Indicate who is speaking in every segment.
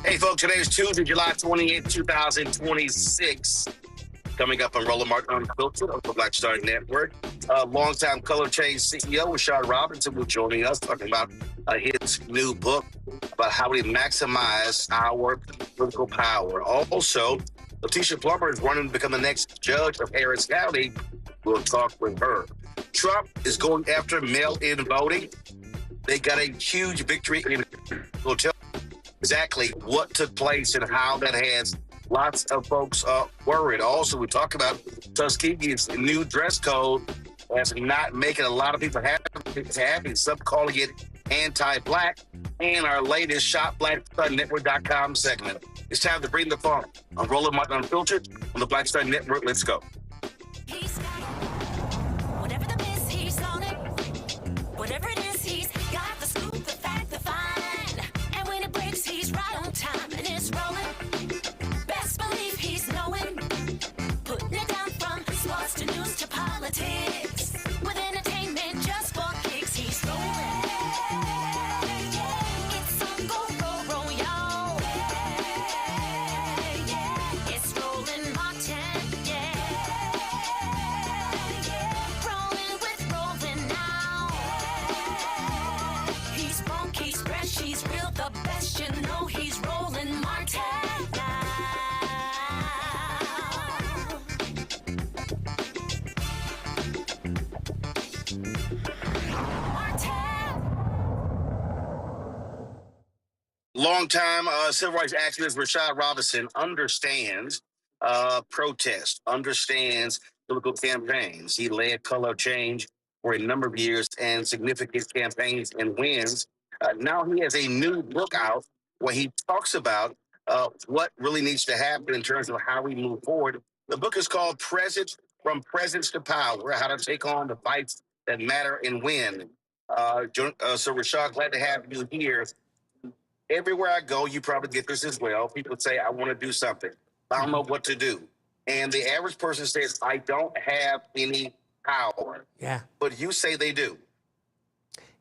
Speaker 1: Hey, folks, today is Tuesday, July 28th, 2026. Coming up on Roland Unfiltered on the Black Star Network. Longtime Color Change CEO Rashad Robinson will joining us talking about his new book about how we maximize our political power. Also, Letitia Plummer is running to become the next judge of Harris County. We'll talk with her. Trump is going after mail-in voting. They got a huge victory. We'll tell exactly what took place and how that has lots of folks worried. Also, we talk about Tuskegee's new dress code as not making a lot of people happy. Some calling it anti-black. And our latest ShopBlackStarNetwork.com segment. It's time to bring the fun on Roland Martin Unfiltered on the Black Star Network. Let's go.
Speaker 2: He's got it. Whatever the miss, he's on it. Whatever it is, he's got the scoop, the fact, the fine. And when it breaks, he's right on time and it's rolling. Best believe he's knowing. Putting it down from sports to news to politics. With entertainment just for kicks, he's rolling. It's on go, roll, y'all. It's Roland Martin, rolling with Roland now. He's funky, he's fresh, he's real, the best, you know he's Roland Martin now.
Speaker 1: Longtime civil rights activist Rashad Robinson understands protest, understands political campaigns. He led Color Change for a number of years and significant campaigns and wins. Now he has a new book out where he talks about what really needs to happen in terms of how we move forward. The book is called From Presence to Power, How to Take on the Fights That Matter and Win. So Rashad, glad to have you here. Everywhere I go, you probably get this as well. People say, I want to do something. I don't know what to do. And the average person says, I don't have any power.
Speaker 3: Yeah.
Speaker 1: But you say they do.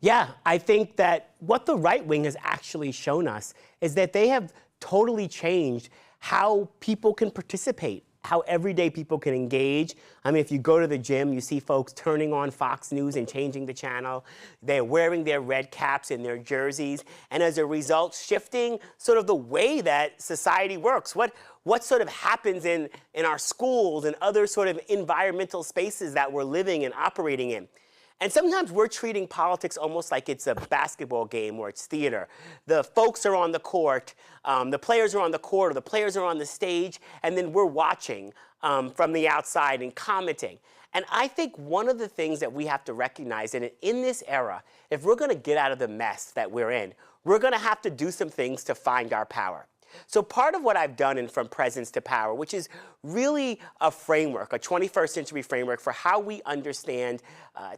Speaker 3: Yeah, I think that what the right wing has actually shown us is that they have totally changed how people can participate, how everyday people can engage. I mean, if you go to the gym, you see folks turning on Fox News and changing the channel. They're wearing their red caps and their jerseys, and as a result, shifting sort of the way that society works. What sort of happens in our schools and other sort of environmental spaces that we're living and operating in. And sometimes we're treating politics almost like it's a basketball game or it's theater. The folks are on the court, the players are on the court, or the players are on the stage, and then we're watching from the outside and commenting. And I think one of the things that we have to recognize that in this era, if we're going to get out of the mess that we're in, we're going to have to do some things to find our power. So part of what I've done in From Presence to Power, which is really a framework, a 21st century framework for how we understand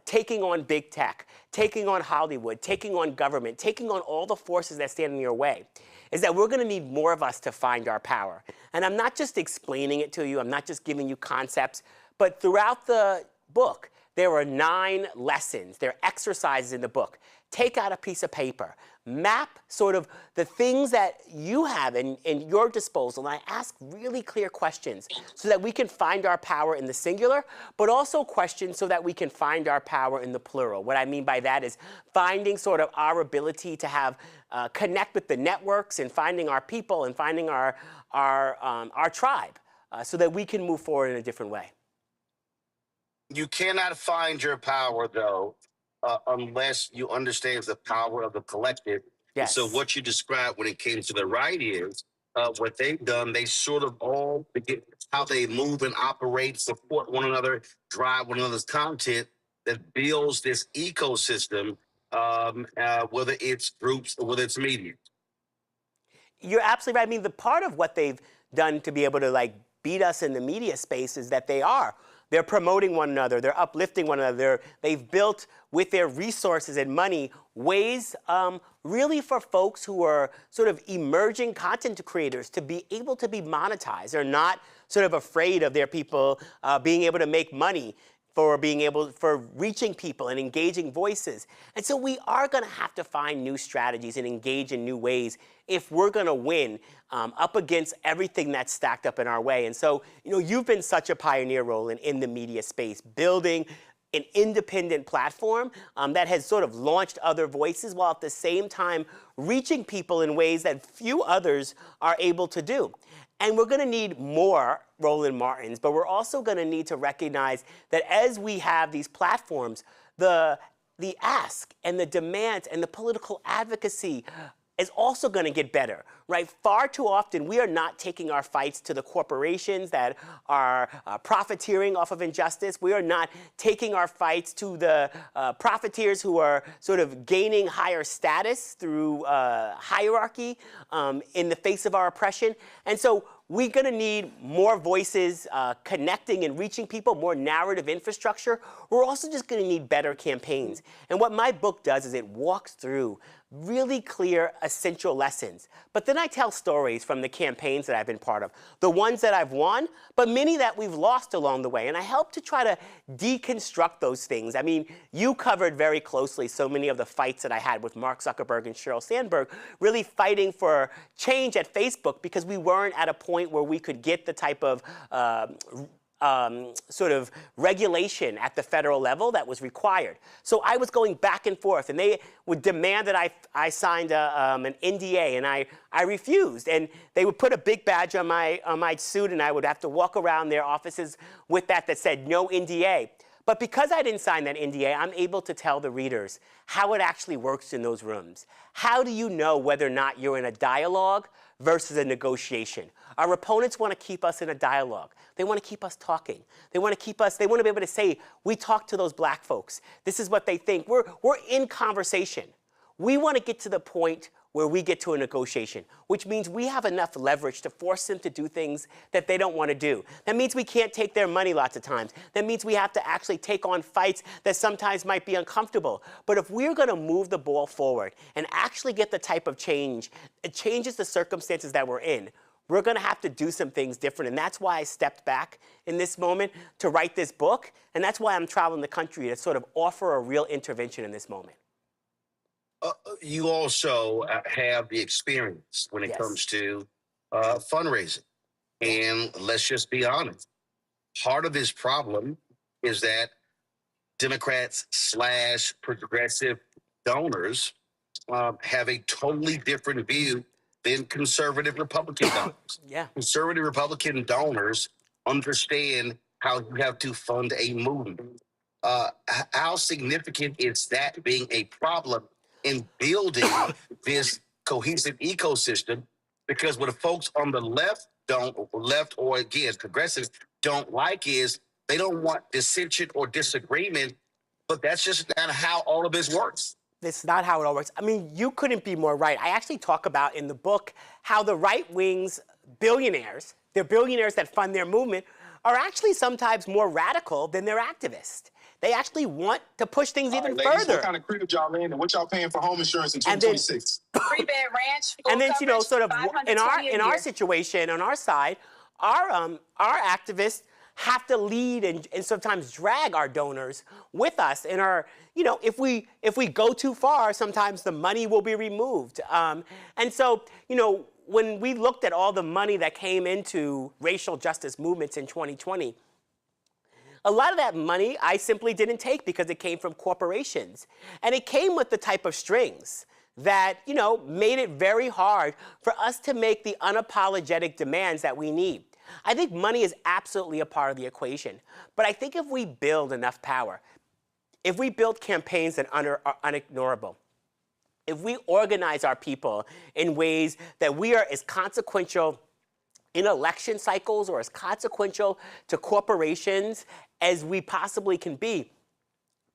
Speaker 3: taking on big tech, taking on Hollywood, taking on government, taking on all the forces that stand in your way, is that we're going to need more of us to find our power. And I'm not just explaining it to you, I'm not just giving you concepts, but throughout the book, there are 9 lessons, there are exercises in the book. Take out a piece of paper, map sort of the things that you have in your disposal, and I ask really clear questions so that we can find our power in the singular, but also questions so that we can find our power in the plural. What I mean by that is finding sort of our ability to have connect with the networks and finding our people and finding our tribe so that we can move forward in a different way.
Speaker 1: You cannot find your power, though, unless you understand the power of the collective.
Speaker 3: Yes.
Speaker 1: So what you described when it came to the right is what they've done. They sort of all forget how they move and operate, support one another, drive one another's content that builds this ecosystem, whether it's groups or whether it's media.
Speaker 3: You're absolutely right. I mean, the part of what they've done to be able to beat us in the media space is that they're promoting one another, they're uplifting one another, they've built with their resources and money ways really for folks who are sort of emerging content creators to be able to be monetized. They're not sort of afraid of their people being able to make money for reaching people and engaging voices. And so we are going to have to find new strategies and engage in new ways if we're going to win up against everything that's stacked up in our way. And so, you've been such a pioneer, Roland, in the media space, building an independent platform that has sort of launched other voices while at the same time reaching people in ways that few others are able to do. And we're going to need more Roland Martins, but we're also going to need to recognize that as we have these platforms, the ask and the demands and the political advocacy is also going to get better, right? Far too often, we are not taking our fights to the corporations that are profiteering off of injustice. We are not taking our fights to the profiteers who are sort of gaining higher status through hierarchy in the face of our oppression. And so we're going to need more voices connecting and reaching people, more narrative infrastructure. We're also just going to need better campaigns. And what my book does is it walks through really clear, essential lessons. But then I tell stories from the campaigns that I've been part of, the ones that I've won, but many that we've lost along the way. And I help to try to deconstruct those things. I mean, you covered very closely so many of the fights that I had with Mark Zuckerberg and Sheryl Sandberg, really fighting for change at Facebook because we weren't at a point where we could get the type of sort of regulation at the federal level that was required. So I was going back and forth, and they would demand that I signed an NDA, and I refused. And they would put a big badge on my suit, and I would have to walk around their offices with that said no NDA. But because I didn't sign that NDA, I'm able to tell the readers how it actually works in those rooms. How do you know whether or not you're in a dialogue versus a negotiation? Our opponents want to keep us in a dialogue. They want to keep us talking. They want to be able to say, we talked to those black folks. This is what they think. We're in conversation. We want to get to the point where we get to a negotiation, which means we have enough leverage to force them to do things that they don't want to do. That means we can't take their money lots of times. That means we have to actually take on fights that sometimes might be uncomfortable. But if we're going to move the ball forward and actually get the type of change, it changes the circumstances that we're in, we're going to have to do some things different. And that's why I stepped back in this moment to write this book. And that's why I'm traveling the country to sort of offer a real intervention in this moment.
Speaker 1: You also have the experience when it comes to fundraising. And let's just be honest. Part of this problem is that Democrats / progressive donors have a totally different view than conservative Republican donors. Conservative Republican donors understand how you have to fund a movement. How significant is that being a problem in building this cohesive ecosystem? Because what the folks on the left or again, progressives don't like is they don't want dissension or disagreement, but that's just not how all of this works.
Speaker 3: That's not how it all works. I mean, you couldn't be more right. I actually talk about in the book how the right wing's billionaires, they're billionaires that fund their movement, are actually sometimes more radical than their activists. They actually want to push things even further.
Speaker 4: What kind of crib y'all in, and what y'all paying for home insurance in 2026?
Speaker 5: Three-bed ranch.
Speaker 3: And then, sort of in our situation, on our side, our activists have to lead and sometimes drag our donors with us. And if we go too far, sometimes the money will be removed. And so, when we looked at all the money that came into racial justice movements in 2020, a lot of that money I simply didn't take because it came from corporations. And it came with the type of strings that, made it very hard for us to make the unapologetic demands that we need. I think money is absolutely a part of the equation. But I think if we build enough power, if we build campaigns that are unignorable, if we organize our people in ways that we are as consequential in election cycles or as consequential to corporations as we possibly can be,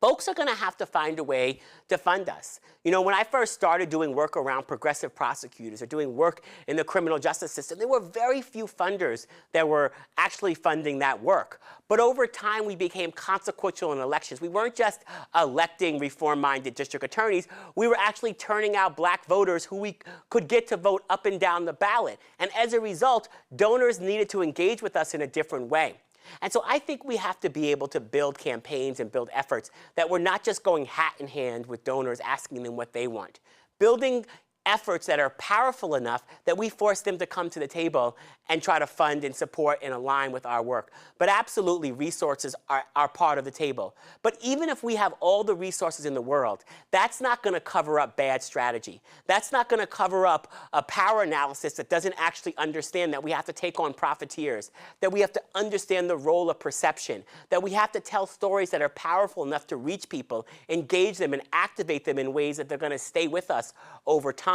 Speaker 3: folks are going to have to find a way to fund us. When I first started doing work around progressive prosecutors or doing work in the criminal justice system, there were very few funders that were actually funding that work. But over time, we became consequential in elections. We weren't just electing reform-minded district attorneys. We were actually turning out black voters who we could get to vote up and down the ballot. And as a result, donors needed to engage with us in a different way. And so I think we have to be able to build campaigns and build efforts that we're not just going hat in hand with donors asking them what they want. Building efforts that are powerful enough that we force them to come to the table and try to fund and support and align with our work. But absolutely, resources are part of the table. But even if we have all the resources in the world, that's not going to cover up bad strategy. That's not going to cover up a power analysis that doesn't actually understand that we have to take on profiteers, that we have to understand the role of perception, that we have to tell stories that are powerful enough to reach people, engage them, and activate them in ways that they're going to stay with us over time.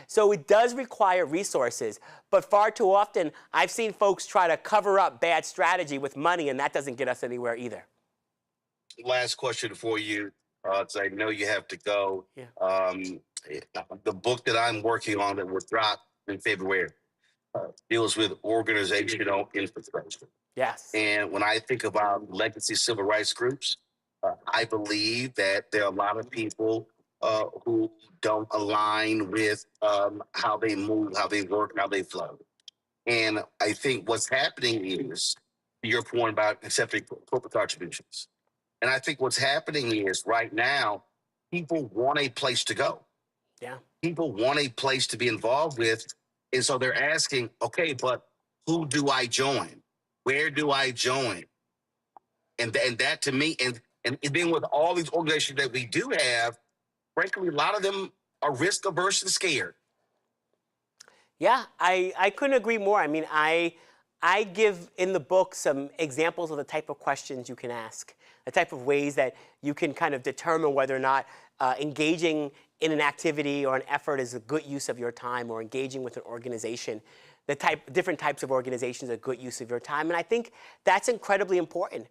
Speaker 3: So it does require resources, but far too often I've seen folks try to cover up bad strategy with money, and that doesn't get us anywhere either.
Speaker 1: Last question for you, 'cause I know you have to go.
Speaker 3: Yeah.
Speaker 1: The book that I'm working on that will drop in February deals with organizational infrastructure.
Speaker 3: Yes.
Speaker 1: And when I think about legacy civil rights groups, I believe that there are a lot of people who don't align with how they move, how they work, how they flow. And I think what's happening is, to your point about accepting corporate contributions. And I think what's happening is right now, people want a place to go.
Speaker 3: Yeah.
Speaker 1: People want a place to be involved with. And so they're asking, okay, but who do I join? Where do I join? And that to me, and then with all these organizations that we do have, frankly, a lot of them are risk averse and scared.
Speaker 3: Yeah, I couldn't agree more. I mean, I give in the book some examples of the type of questions you can ask, the type of ways that you can kind of determine whether or not engaging in an activity or an effort is a good use of your time, or engaging with an organization, different types of organizations are a good use of your time. And I think that's incredibly important.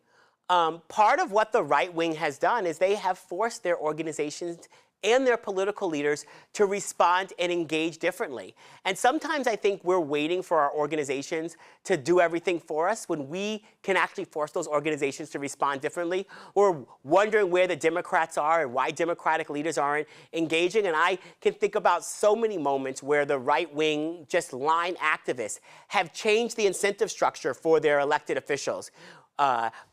Speaker 3: Part of what the right wing has done is they have forced their organizations and their political leaders to respond and engage differently. And sometimes I think we're waiting for our organizations to do everything for us when we can actually force those organizations to respond differently. We're wondering where the Democrats are and why Democratic leaders aren't engaging. And I can think about so many moments where the right wing, just line activists, have changed the incentive structure for their elected officials.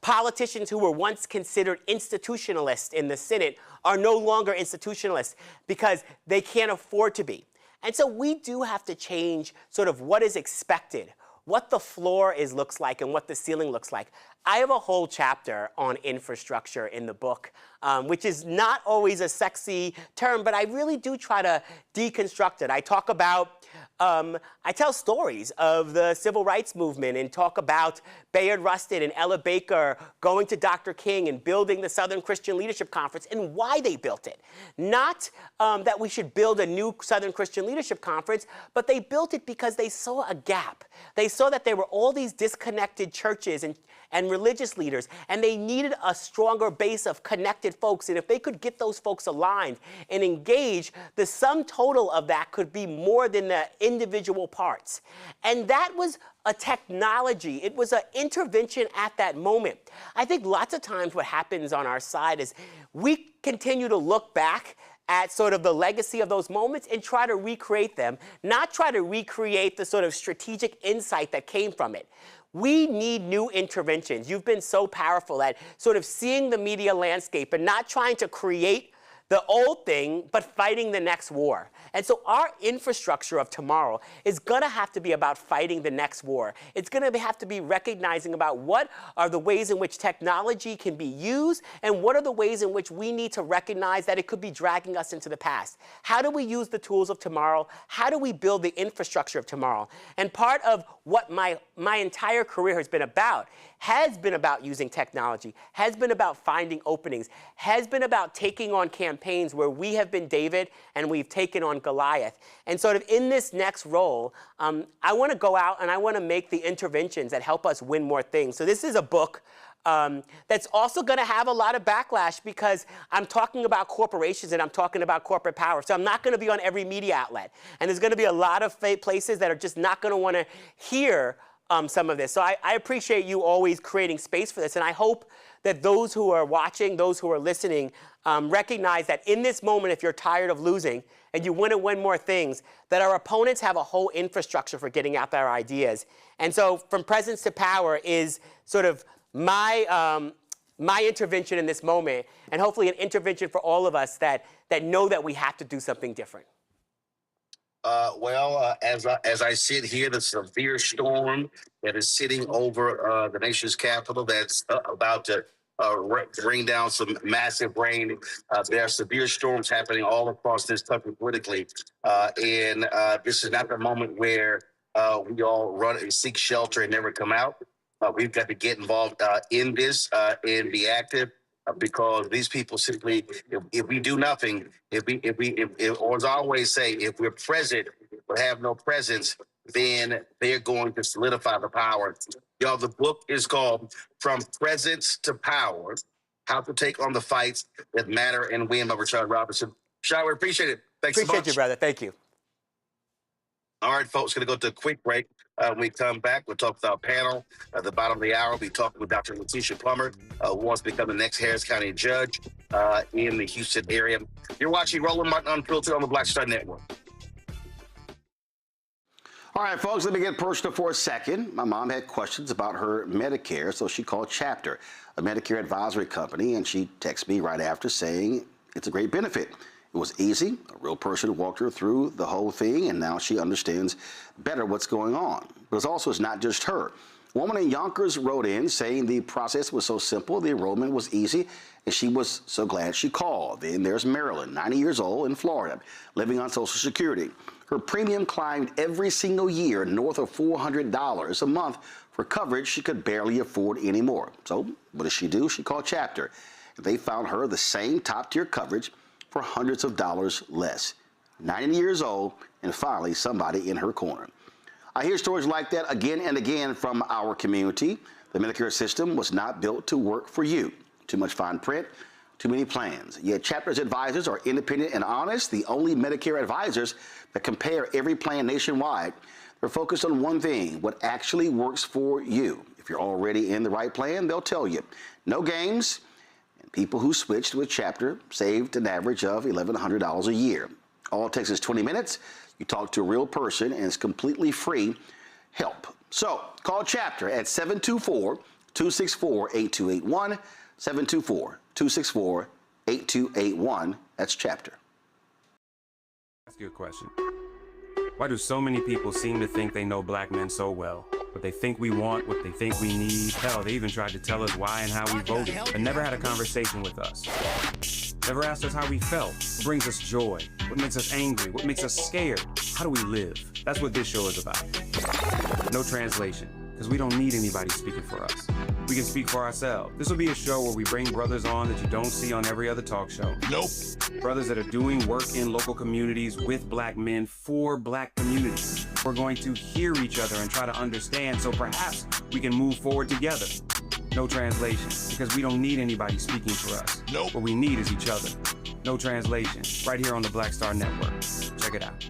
Speaker 3: Politicians who were once considered institutionalists in the Senate are no longer institutionalists because they can't afford to be. And so we do have to change sort of what is expected, what the floor looks like, and what the ceiling looks like. I have a whole chapter on infrastructure in the book, which is not always a sexy term, but I really do try to deconstruct it. I talk about, I tell stories of the civil rights movement and talk about Bayard Rustin and Ella Baker going to Dr. King and building the Southern Christian Leadership Conference and why they built it. Not that we should build a new Southern Christian Leadership Conference, but they built it because they saw a gap. They saw that there were all these disconnected churches and religious leaders, and they needed a stronger base of connected folks. And if they could get those folks aligned and engaged, the sum total of that could be more than the individual parts. And that was a technology. It was an intervention at that moment. I think lots of times what happens on our side is we continue to look back at sort of the legacy of those moments and try to recreate them, not try to recreate the sort of strategic insight that came from it. We need new interventions. You've been so powerful at sort of seeing the media landscape and not trying to create the old thing, but fighting the next war. And so our infrastructure of tomorrow is gonna have to be about fighting the next war. It's gonna have to be recognizing about what are the ways in which technology can be used and what are the ways in which we need to recognize that it could be dragging us into the past. How do we use the tools of tomorrow? How do we build the infrastructure of tomorrow? And part of what my entire career has been about using technology, has been about finding openings, has been about taking on campaigns where we have been David and we've taken on Goliath. And sort of in this next role, I want to go out and I want to make the interventions that help us win more things. So this is a book that's also going to have a lot of backlash because I'm talking about corporations and I'm talking about corporate power. So I'm not going to be on every media outlet. And there's going to be a lot of places that are just not going to want to hear some of this. So I appreciate you always creating space for this. And I hope that those who are watching, those who are listening, recognize that in this moment, if you're tired of losing and you want to win more things, that our opponents have a whole infrastructure for getting out their ideas. And so from presence to power is sort of my intervention in this moment, and hopefully an intervention for all of us that know that we have to do something different.
Speaker 1: As I sit here, the severe storm that is sitting over the nation's capital that's about to rain down some massive rain. There are severe storms happening all across this country politically. And this is not the moment where we all run and seek shelter and never come out. We've got to get involved in this and be active. Because these people simply, if we do nothing, or as I always say, if we're present but have no presence, then they're going to solidify the power. Y'all, the book is called From Presence to Power: How to Take on the Fights That Matter and Win by Rashad Robinson. Rashad, we appreciate it. Thanks so much.
Speaker 3: Appreciate you, brother. Thank you.
Speaker 1: All right, folks, going to go to a quick break. When we come back, we'll talk with our panel. At the bottom of the hour, we'll be talking with Dr. Letitia Plummer, who wants to become the next Harris County judge in the Houston area. You're watching Roland Martin Unfiltered on the Black Star Network.
Speaker 5: All right, folks, let me get personal for a second. My mom had questions about her Medicare, so she called Chapter, a Medicare advisory company, and she texted me right after saying it's a great benefit. It was easy. A real person walked her through the whole thing, and now she understands better what's going on. But it's not just her. A woman in Yonkers wrote in saying the process was so simple, the enrollment was easy, and she was so glad she called. Then there's Marilyn, 90 years old, in Florida, living on Social Security. Her premium climbed every single year north of $400 a month for coverage she could barely afford anymore. So what does she do? She called Chapter. They found her the same top-tier coverage for hundreds of dollars less. 90 years old, and finally somebody in her corner. I hear stories like that again and again from our community. The Medicare system was not built to work for you. Too much fine print, too many plans. Yet Chapter's advisors are independent and honest, the only Medicare advisors that compare every plan nationwide. They're focused on one thing: what actually works for you. If you're already in the right plan, they'll tell you. No games. People who switched with Chapter saved an average of $1,100 a year. All it takes is 20 minutes. You talk to a real person, and it's completely free help. So call Chapter at 724-264-8281, 724-264-8281. That's Chapter.
Speaker 6: Ask you a question. Why do so many people seem to think they know black men so well? What they think we want, what they think we need. Hell, they even tried to tell us why and how we voted, but never had a conversation with us. Never asked us how we felt, what brings us joy, what makes us angry, what makes us scared. How do we live? That's what this show is about. No translation, because we don't need anybody speaking for us. We can speak for ourselves. This will be a show where we bring brothers on that you don't see on every other talk show. Nope. Brothers that are doing work in local communities with black men for black communities. We're going to hear each other and try to understand, so perhaps we can move forward together. No translation, because we don't need anybody speaking for us. Nope. What we need is each other. No translation, right here on the Black Star Network. Check it out.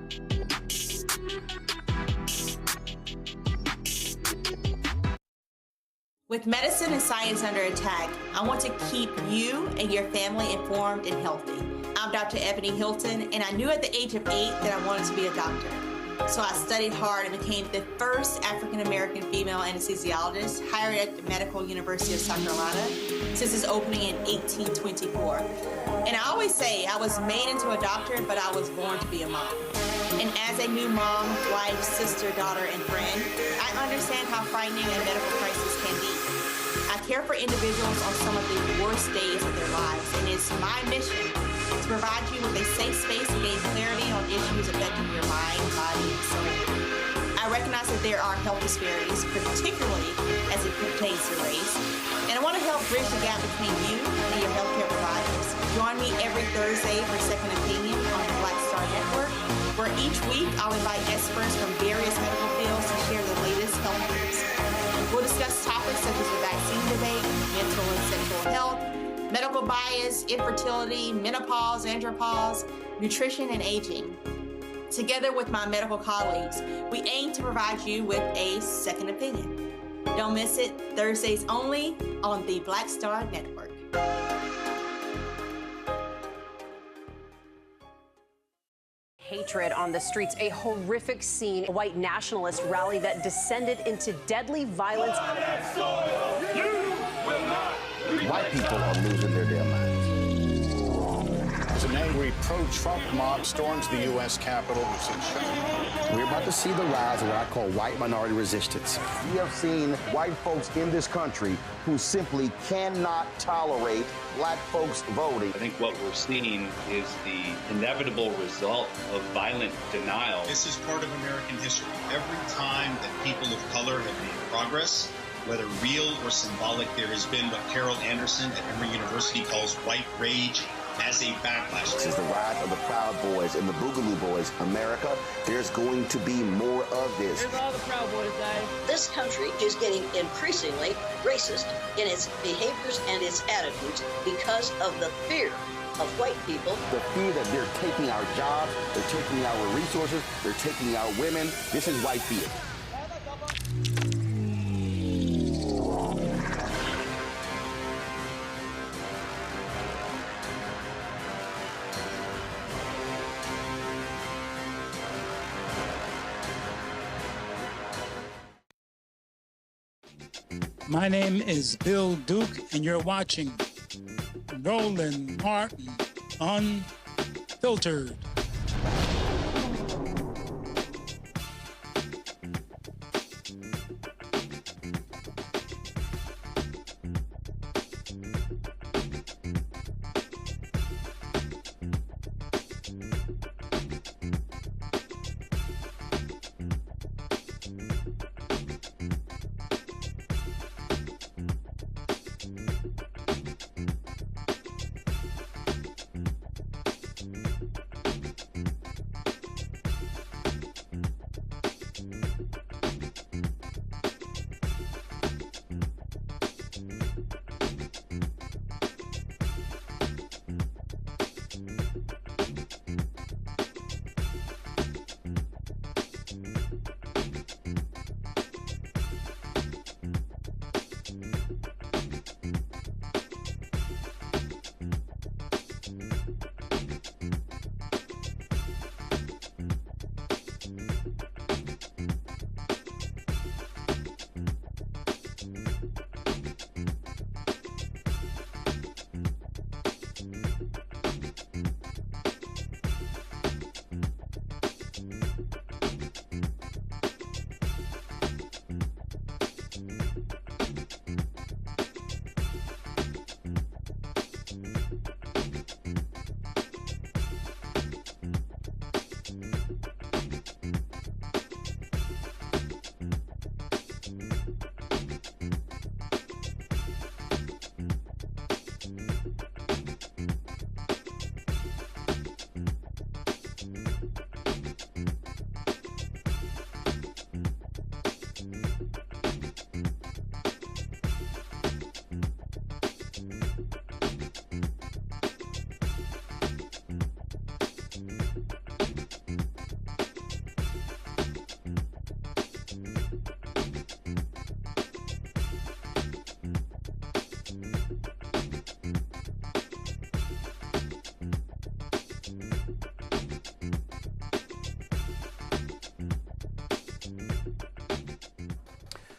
Speaker 7: With medicine and science under attack, I want to keep you and your family informed and healthy. I'm Dr. Ebony Hilton, and I knew at the age of 8 that I wanted to be a doctor. So I studied hard and became the first African-American female anesthesiologist hired at the Medical University of South Carolina since its opening in 1824. And I always say I was made into a doctor, but I was born to be a mom. And as a new mom, wife, sister, daughter, and friend, I understand how frightening a medical crisis can be. I care for individuals on some of the worst days of their lives, and it's my mission to provide you with a safe space to gain clarity on issues affecting your mind, body, and soul. I recognize that there are health disparities, particularly as it pertains to race, and I want to help bridge the gap between you and your healthcare providers. Join me every Thursday for Second Opinion on the Black Star Network, where each week I'll invite experts from various medical fields to share the latest health news. We'll discuss topics such as the vaccine debate, mental and sexual health, medical bias, infertility, menopause, andropause, nutrition, and aging. Together with my medical colleagues, we aim to provide you with a second opinion. Don't miss it, Thursdays only on the Black Star Network.
Speaker 8: Hatred on the streets, a horrific scene, a white nationalist rally that descended into deadly violence.
Speaker 5: White people are losing their damn minds.
Speaker 9: As an angry pro-Trump mob storms the U.S. Capitol,
Speaker 5: We're about to see the rise of what I call white minority resistance. We have seen white folks in this country who simply cannot tolerate black folks voting.
Speaker 10: I think what we're seeing is the inevitable result of violent denial.
Speaker 4: This is part of American history. Every time that people of color have made progress, whether real or symbolic, there has been what Carol Anderson at Emory University calls white rage as a backlash.
Speaker 5: This is the rise of the Proud Boys and the Boogaloo Boys. America, there's going to be more of this.
Speaker 11: There's all the Proud Boys, guys.
Speaker 12: This country is getting increasingly racist in its behaviors and its attitudes because of the fear of white people.
Speaker 5: The fear that they're taking our jobs, they're taking our resources, they're taking our women. This is white fear.
Speaker 13: My name is Bill Duke, and you're watching Roland Martin Unfiltered.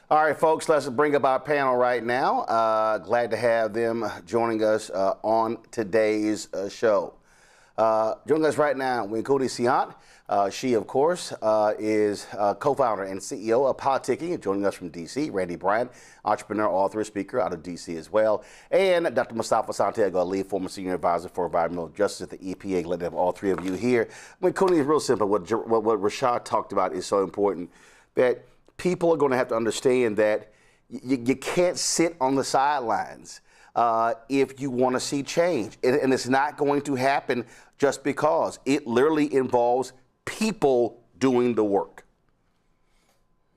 Speaker 5: All right, folks, let's bring up our panel right now. Glad to have them joining us on today's show. Joining us right now, Winkudi Siant. She, of course, is co-founder and CEO of Politicking, joining us from D.C. Randy Bryant, entrepreneur, author, speaker out of D.C. as well. And Dr. Mustafa Santiago Ali, former senior advisor for environmental justice at the EPA. Glad to have all three of you here. Winkudi is real simple. What Rashad talked about is so important, that people are going to have to understand that you can't sit on the sidelines if you want to see change. And it's not going to happen just because. It literally involves people doing the work.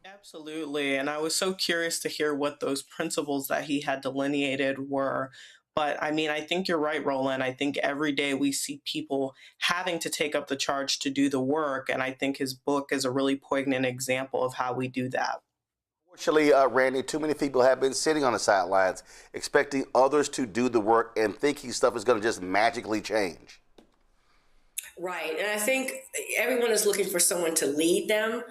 Speaker 11: Absolutely. And I was so curious to hear what those principles that he had delineated were. But I mean, I think you're right, Roland. I think every day we see people having to take up the charge to do the work. And I think his book is a really poignant example of how we do that.
Speaker 5: Actually, Randy, too many people have been sitting on the sidelines expecting others to do the work and thinking stuff is going to just magically change.
Speaker 14: Right. And I think everyone is looking for someone to lead them.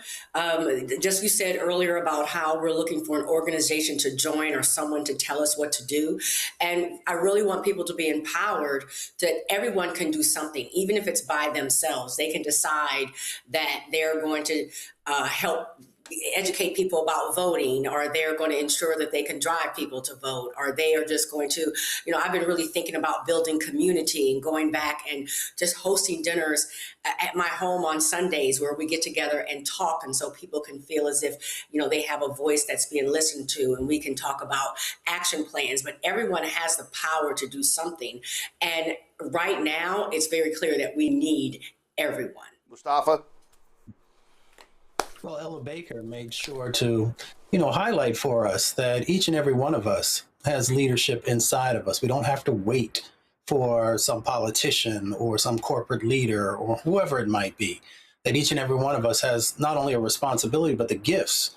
Speaker 14: Just you said earlier about how we're looking for an organization to join or someone to tell us what to do. And I really want people to be empowered that everyone can do something, even if it's by themselves. They can decide that they're going to help educate people about voting, or they're going to ensure that they can drive people to vote, or they are just going to, I've been really thinking about building community and going back and just hosting dinners at my home on Sundays where we get together and talk. And so people can feel as if, they have a voice that's being listened to, and we can talk about action plans, but everyone has the power to do something. And right now it's very clear that we need everyone.
Speaker 5: Mustafa?
Speaker 15: Well, Ella Baker made sure to, highlight for us that each and every one of us has leadership inside of us. We don't have to wait for some politician or some corporate leader or whoever it might be. That each and every one of us has not only a responsibility, but the gifts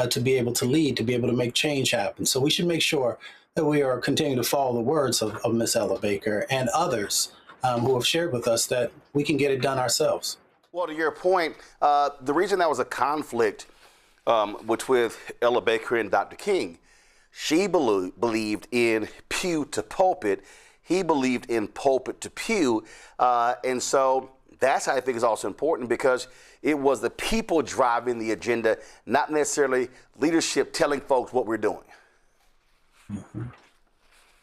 Speaker 15: to be able to lead, to be able to make change happen. So we should make sure that we are continuing to follow the words of Miss Ella Baker and others who have shared with us that we can get it done ourselves.
Speaker 5: Well, to your point, the reason that was a conflict with Ella Baker and Dr. King, she believed in pew to pulpit. He believed in pulpit to pew. And so that's, I think, is also important because it was the people driving the agenda, not necessarily leadership telling folks what we're doing.
Speaker 15: Mm-hmm.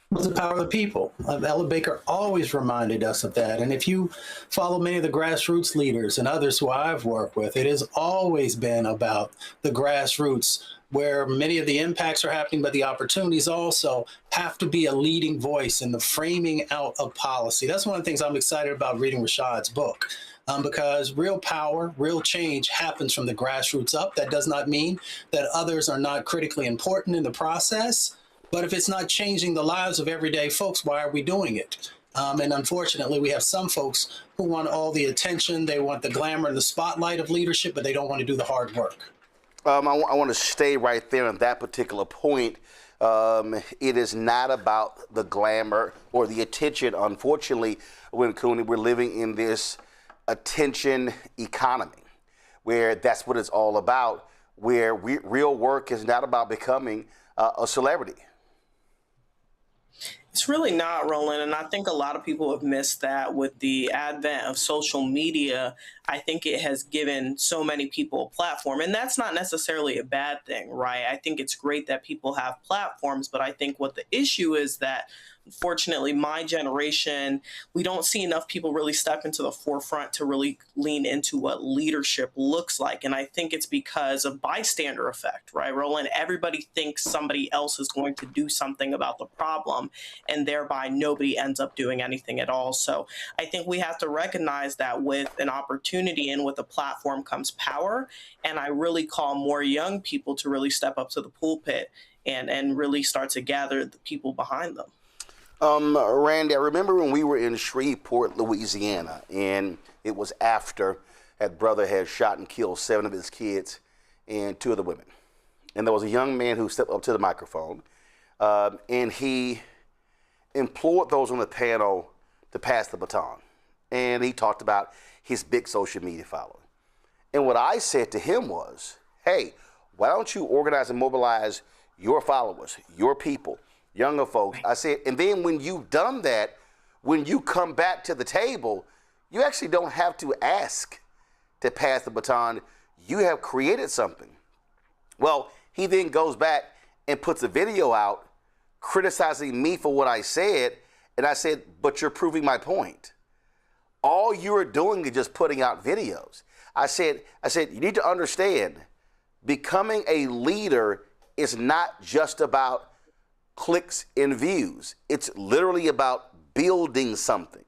Speaker 15: It was the power of the people. Ella Baker always reminded us of that. And if you follow many of the grassroots leaders and others who I've worked with, it has always been about the grassroots where many of the impacts are happening, but the opportunities also have to be a leading voice in the framing out of policy. That's one of the things I'm excited about reading Rashad's book. Because real power, real change happens from the grassroots up. That does not mean that others are not critically important in the process. But if it's not changing the lives of everyday folks, why are we doing it? And unfortunately, we have some folks who want all the attention, they want the glamour and the spotlight of leadership, but they don't want to do the hard work.
Speaker 5: I want to stay right there on that particular point. It is not about the glamour or the attention. Unfortunately, when Cooney, we're living in this attention economy where that's what it's all about, where real work is not about becoming a celebrity.
Speaker 11: It's really not, Roland. And I think a lot of people have missed that with the advent of social media. I think it has given so many people a platform. And that's not necessarily a bad thing, right? I think it's great that people have platforms. But I think what the issue is that, unfortunately, my generation, we don't see enough people really step into the forefront to really lean into what leadership looks like. And I think it's because of bystander effect, right, Roland? Everybody thinks somebody else is going to do something about the problem, and thereby nobody ends up doing anything at all. So I think we have to recognize that with an opportunity and with a platform comes power. And I really call more young people to really step up to the pulpit and really start to gather the people behind them.
Speaker 5: Randy, I remember when we were in Shreveport, Louisiana, and it was after that brother had shot and killed 7 of his kids and 2 of the women. And there was a young man who stepped up to the microphone, and he implored those on the panel to pass the baton. And he talked about his big social media following. And what I said to him was, hey, why don't you organize and mobilize your followers, your people, younger folks? I said, and then when you've done that, when you come back to the table, you actually don't have to ask to pass the baton. You have created something. Well, he then goes back and puts a video out criticizing me for what I said. And I said, but you're proving my point. All you're doing is just putting out videos. I said, you need to understand, becoming a leader is not just about clicks and views. It's literally about building something.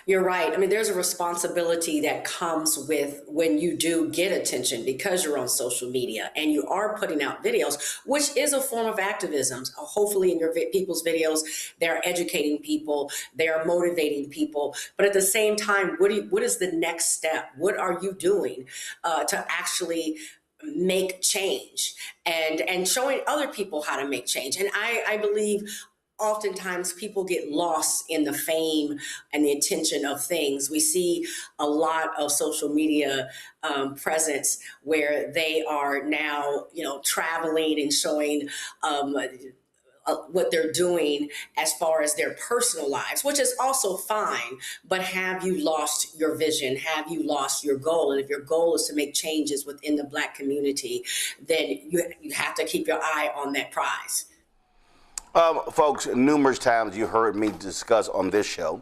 Speaker 14: You're right. I mean, there's a responsibility that comes with when you do get attention because you're on social media and you are putting out videos, which is a form of activism. Hopefully in your people's videos, they're educating people, they're motivating people. But at the same time, what is the next step? What are you doing to actually make change and showing other people how to make change. And I believe oftentimes people get lost in the fame and the attention of things. We see a lot of social media presence where they are now, traveling and showing what they're doing as far as their personal lives, which is also fine. But have you lost your vision? Have you lost your goal? And if your goal is to make changes within the Black community, then you have to keep your eye on that prize.
Speaker 5: Folks, numerous times you heard me discuss on this show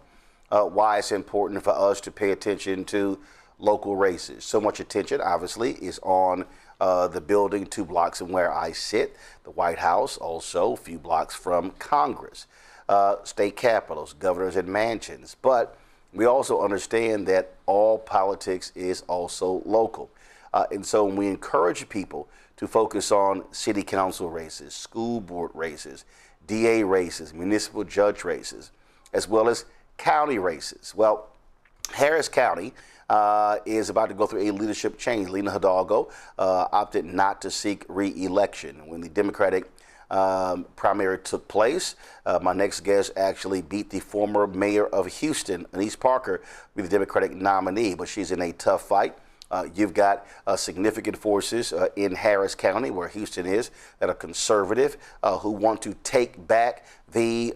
Speaker 5: why it's important for us to pay attention to local races. So much attention, obviously, is on the building 2 blocks from where I sit, the White House, also a few blocks from Congress, state capitals, governors and mansions. But we also understand that all politics is also local. And so when we encourage people to focus on city council races, school board races, DA races, municipal judge races, as well as county races. Well, Harris County is about to go through a leadership change. Lena Hidalgo opted not to seek re-election. When the Democratic primary took place, my next guest actually beat the former mayor of Houston, Annise Parker, be the Democratic nominee, but she's in a tough fight. You've got significant forces in Harris County, where Houston is, that are conservative, who want to take back the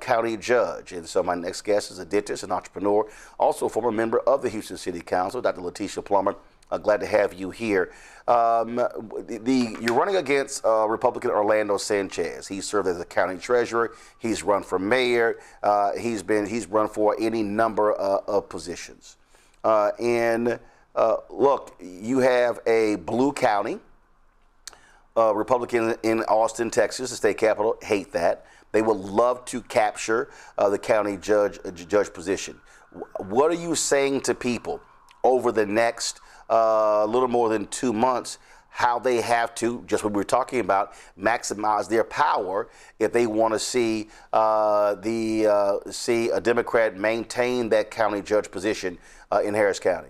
Speaker 5: county judge. And so my next guest is a dentist, an entrepreneur, also a former member of the Houston City Council, Dr. Letitia Plummer. Glad to have you here. You're running against Republican Orlando Sanchez. He served as a county treasurer. He's run for mayor. He's run for any number of positions. Look, you have a blue county, Republican in Austin, Texas, the state capital, hate that. They would love to capture the county judge position. What are you saying to people over the next little more than 2 months, how they have to, just what we were talking about, maximize their power if they want to see see a Democrat maintain that county judge position in Harris County?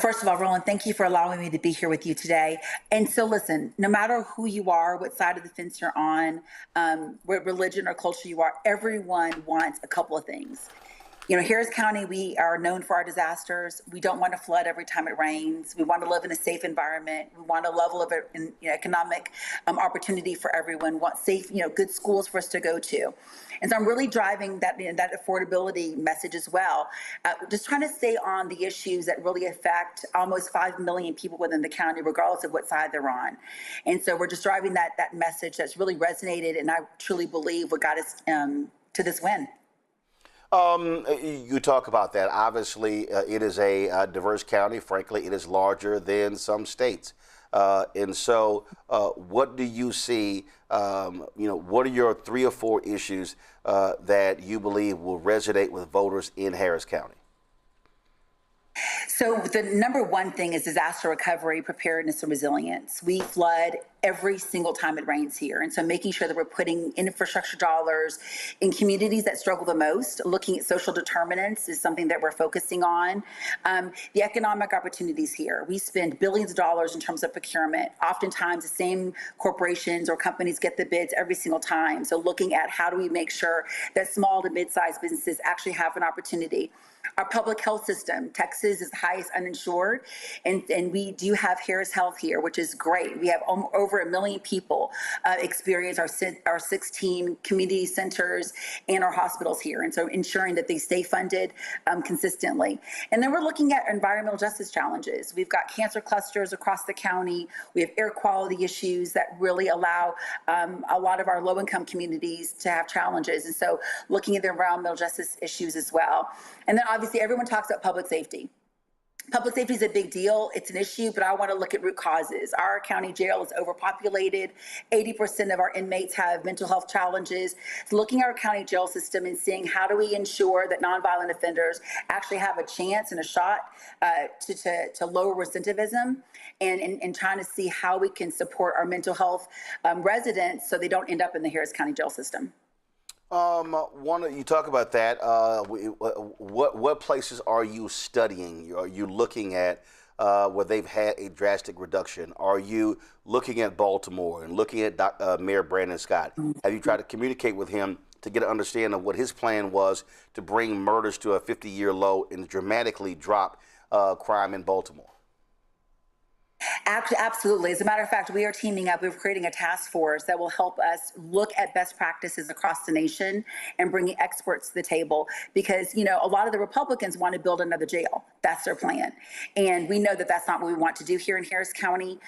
Speaker 16: First of all, Roland, thank you for allowing me to be here with you today. And so listen, no matter who you are, what side of the fence you're on, what religion or culture you are, everyone wants a couple of things. Harris County, we are known for our disasters. We don't want to flood every time it rains. We want to live in a safe environment. We want a level of economic opportunity for everyone. We want safe, good schools for us to go to. And so I'm really driving that affordability message as well. Just trying to stay on the issues that really affect almost 5 million people within the county, regardless of what side they're on. And so we're just driving that message that's really resonated, and I truly believe what got us to this win.
Speaker 5: You talk about that. Obviously, it is a diverse county. Frankly, it is larger than some states. And so what do you see, what are your 3 or 4 issues that you believe will resonate with voters in Harris County?
Speaker 16: So the number one thing is disaster recovery, preparedness, and resilience. We flood every single time it rains here. And so making sure that we're putting infrastructure dollars in communities that struggle the most, looking at social determinants is something that we're focusing on. The economic opportunities here. We spend billions of dollars in terms of procurement. Oftentimes the same corporations or companies get the bids every single time. So looking at how do we make sure that small to mid-sized businesses actually have an opportunity. Our public health system, Texas is the highest uninsured, and we do have Harris Health here, which is great. We have over 1 million people experience our 16 community centers and our hospitals here, and so ensuring that they stay funded consistently. And then we're looking at environmental justice challenges. We've got cancer clusters across the county. We have air quality issues that really allow a lot of our low-income communities to have challenges, and so looking at the environmental justice issues as well. And then obviously everyone talks about public safety. Public safety is a big deal. It's an issue, but I want to look at root causes. Our county jail is overpopulated. 80% of our inmates have mental health challenges. So looking at our county jail system and seeing how do we ensure that nonviolent offenders actually have a chance and a shot to lower recidivism, and trying to see how we can support our mental health residents so they don't end up in the Harris County jail system.
Speaker 5: You talk about that. What places are you studying? Are you looking at where they've had a drastic reduction. Are you looking at Baltimore and looking at Mayor Brandon Scott? Have you tried to communicate with him to get an understanding of what his plan was to bring murders to a 50-year low and dramatically drop crime in Baltimore?
Speaker 16: Absolutely. As a matter of fact, we are teaming up. We're creating a task force that will help us look at best practices across the nation and bringing experts to the table. Because, you know, a lot of the Republicans want to build another jail. That's their plan. And we know that that's not what we want to do here in Harris County.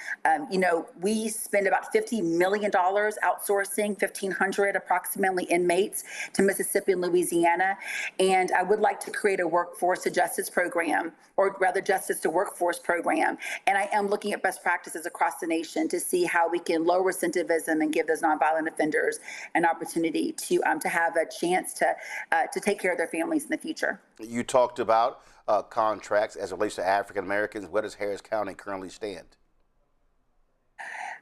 Speaker 16: You know, we spend about $50 million outsourcing 1,500 approximately inmates to Mississippi and Louisiana. And I would like to create a workforce to justice program, or rather justice to workforce program. And I am looking at best practices across the nation to see how we can lower recidivism and give those nonviolent offenders an opportunity to have a chance to take care of their families in the future. You
Speaker 5: talked about contracts as it relates to African Americans. Where does Harris County currently stand?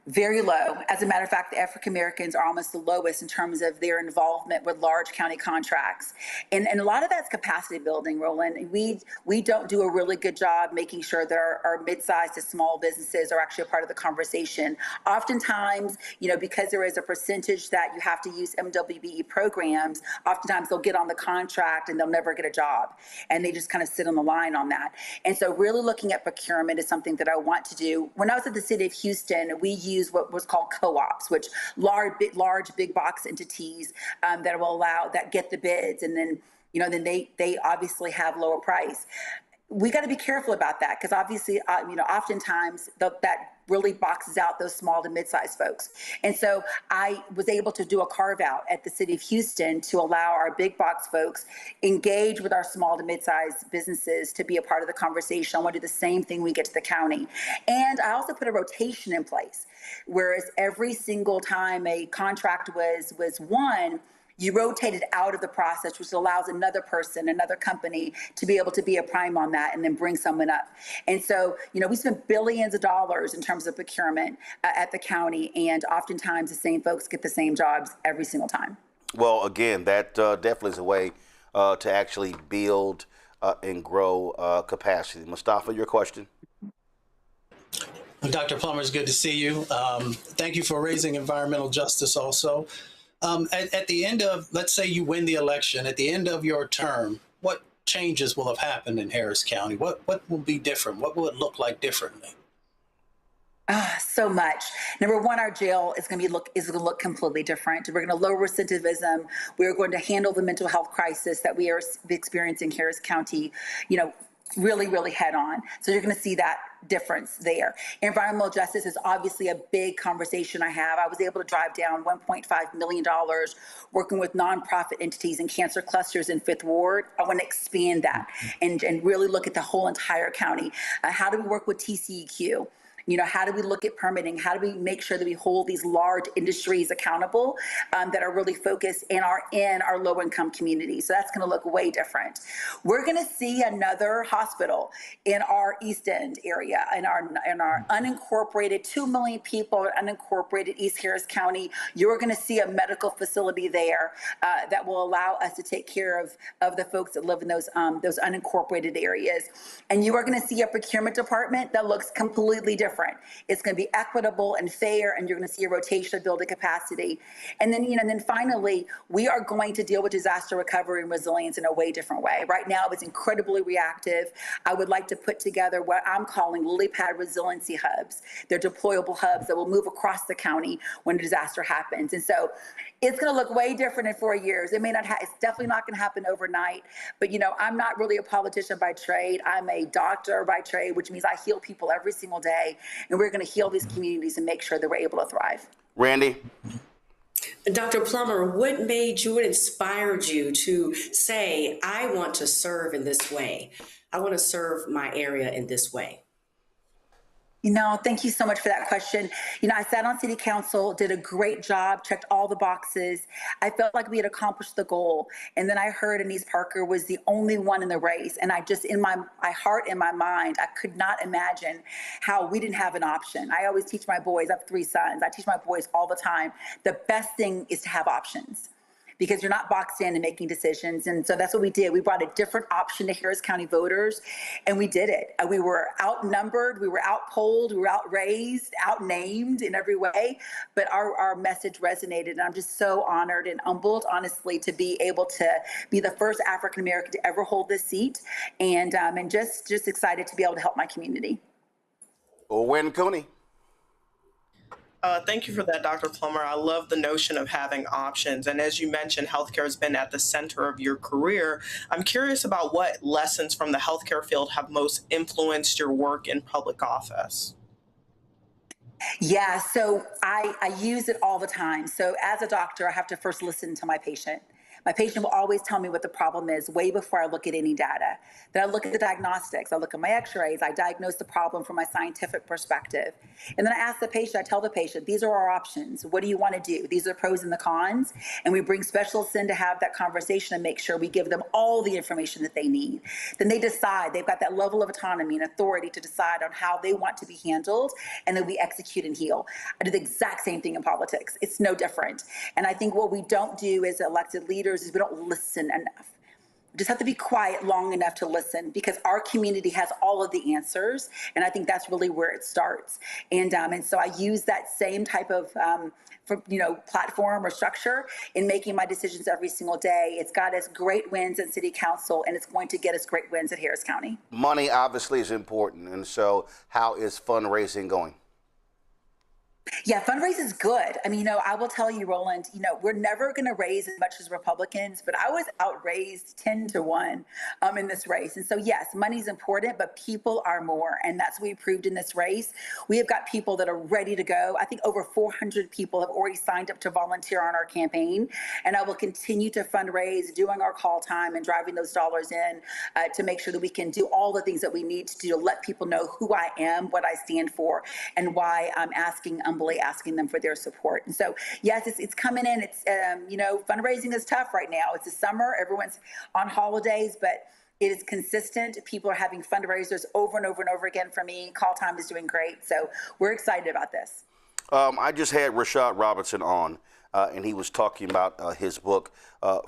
Speaker 5: Very low. As a matter of fact, the African Americans are almost the lowest in terms of their involvement with large county contracts. And a lot of that's capacity building, Roland. We don't do a really good job making sure that our mid-sized to small businesses are actually a part of the conversation. Oftentimes, you know, because there is a percentage that you have to use MWBE programs, oftentimes they'll get on the contract and they'll never get a job. And they just kind of sit on the line on that. And so really looking at procurement is something that I want to do. When I was at the city of Houston, we use what was called co-ops, which large big box entities that will allow, that get the bids, and then, you know, then they obviously have lower price. We got to be careful about that, because obviously, you know, oftentimes that really boxes out those small to mid-sized folks. And so I was able to do a carve out at the city of Houston to allow our big box folks engage with our small to mid-sized businesses to be a part of the conversation. I want to do the same thing when we get to the county. And I also put a rotation in place, whereas every single time a contract was won, you rotated out of the process, which allows another person, another company to be able to be a prime on that and then bring someone up. And so, you know, we spend billions of dollars in terms of procurement at the county, and oftentimes the same folks get the same jobs every single time. Well, again, that definitely is a way to actually build and grow capacity. Mustafa, your question?
Speaker 15: Dr. Plummer, it's good to see you. Thank you for raising environmental justice also. At the end of, let's say you win the election, at the end of your term, what changes will have happened in Harris County? What will be different? What will it look like differently? So much. Number one, our jail is going to look completely different. We're going to lower recidivism. We're going to handle the mental health crisis that we are experiencing in Harris County, you know, really, really head on. So you're going to see that difference there. Environmental justice is obviously a big conversation I have. I was able to drive down $1.5 million working with nonprofit entities and cancer clusters in Fifth Ward. I want to expand that and really look at the whole entire county. How do we work with TCEQ? You know, how do we look at permitting? How do we make sure that we hold these large industries accountable that are really focused and are in our low-income communities? So that's going to look way different. We're going to see another hospital in our East End area, in our unincorporated 2 million people, unincorporated East Harris County. You're going to see a medical facility there that will allow us to take care of the folks that live in those unincorporated areas. And you are going to see a procurement department that looks completely different. It's going to be equitable and fair, and you're going to see a rotation of building capacity. And then, you know, and then finally, we are going to deal with disaster recovery and resilience in a way different way. Right now, it's incredibly reactive. I would like to put together what I'm calling lily pad resiliency hubs. They're deployable hubs that will move across the county when a disaster happens. And so it's going to look way different in 4 years. It may not it's definitely not going to happen overnight, but, you know, I'm not really a politician by trade. I'm a doctor by trade, which means I heal people every single day. And we're going to heal these communities and make sure that we're able to thrive.
Speaker 5: Randy?
Speaker 14: Dr. Plummer, what made you, what inspired you to say, I want to serve in this way? I want to serve my area in this way.
Speaker 16: You know, thank you so much for that question. You know, I sat on city council, did a great job, checked all the boxes. I felt like we had accomplished the goal. And then I heard Anise Parker was the only one in the race. And I just, in my heart and my mind, I could not imagine how we didn't have an option. I always teach my boys, I have 3 sons. I teach my boys all the time, the best thing is to have options. because you're not boxed in and making decisions. And so that's what we did. We brought a different option to Harris County voters, and we did it. We were outnumbered, we were outpolled, we were outraised, outnamed in every way, but our message resonated. And I'm just so honored and humbled, honestly, to be able to be the first African American to ever hold this seat, and just excited to be able to help my community.
Speaker 5: Owen Cooney.
Speaker 11: Thank you for that, Dr. Plummer. I love the notion of having options. And as you mentioned, healthcare has been at the center of your career. I'm curious about what lessons from the healthcare field have most influenced your work in public office.
Speaker 16: Yeah, so I use it all the time. So as a doctor, I have to first listen to my patient. My patient will always tell me what the problem is way before I look at any data. Then I look at the diagnostics, I look at my x-rays, I diagnose the problem from my scientific perspective. And then I ask the patient, I tell the patient, these are our options. What do you want to do? These are the pros and the cons. And we bring specialists in to have that conversation and make sure we give them all the information that they need. Then they decide, they've got that level of autonomy and authority to decide on how they want to be handled, and then we execute and heal. I do the exact same thing in politics. It's no different. And I think what we don't do as elected leaders is we don't listen enough. We just have to be quiet long enough to listen, because our community has all of the answers, and I think that's really where it starts. And so I use that same type of platform or structure in making my decisions every single day. It's got us great wins in City Council, and it's going to get us great wins at Harris County.
Speaker 5: Money obviously is important, and so how is fundraising going?
Speaker 16: Yeah, fundraising is good. I mean, I will tell you, Roland, we're never going to raise as much as Republicans, but I was outraised 10-1 in this race. And so, yes, money's important, but people are more. And that's what we proved in this race. We have got people that are ready to go. I think over 400 people have already signed up to volunteer on our campaign. And I will continue to fundraise, doing our call time and driving those dollars in to make sure that we can do all the things that we need to do to let people know who I am, what I stand for, and why I'm humbly asking them for their support. And so, yes, it's coming in. It's, fundraising is tough right now. It's the summer. Everyone's on holidays, but it is consistent. People are having fundraisers over and over and over again for me. Call time is doing great. So we're excited about this.
Speaker 5: I just had Rashad Robinson on, and he was talking about his book,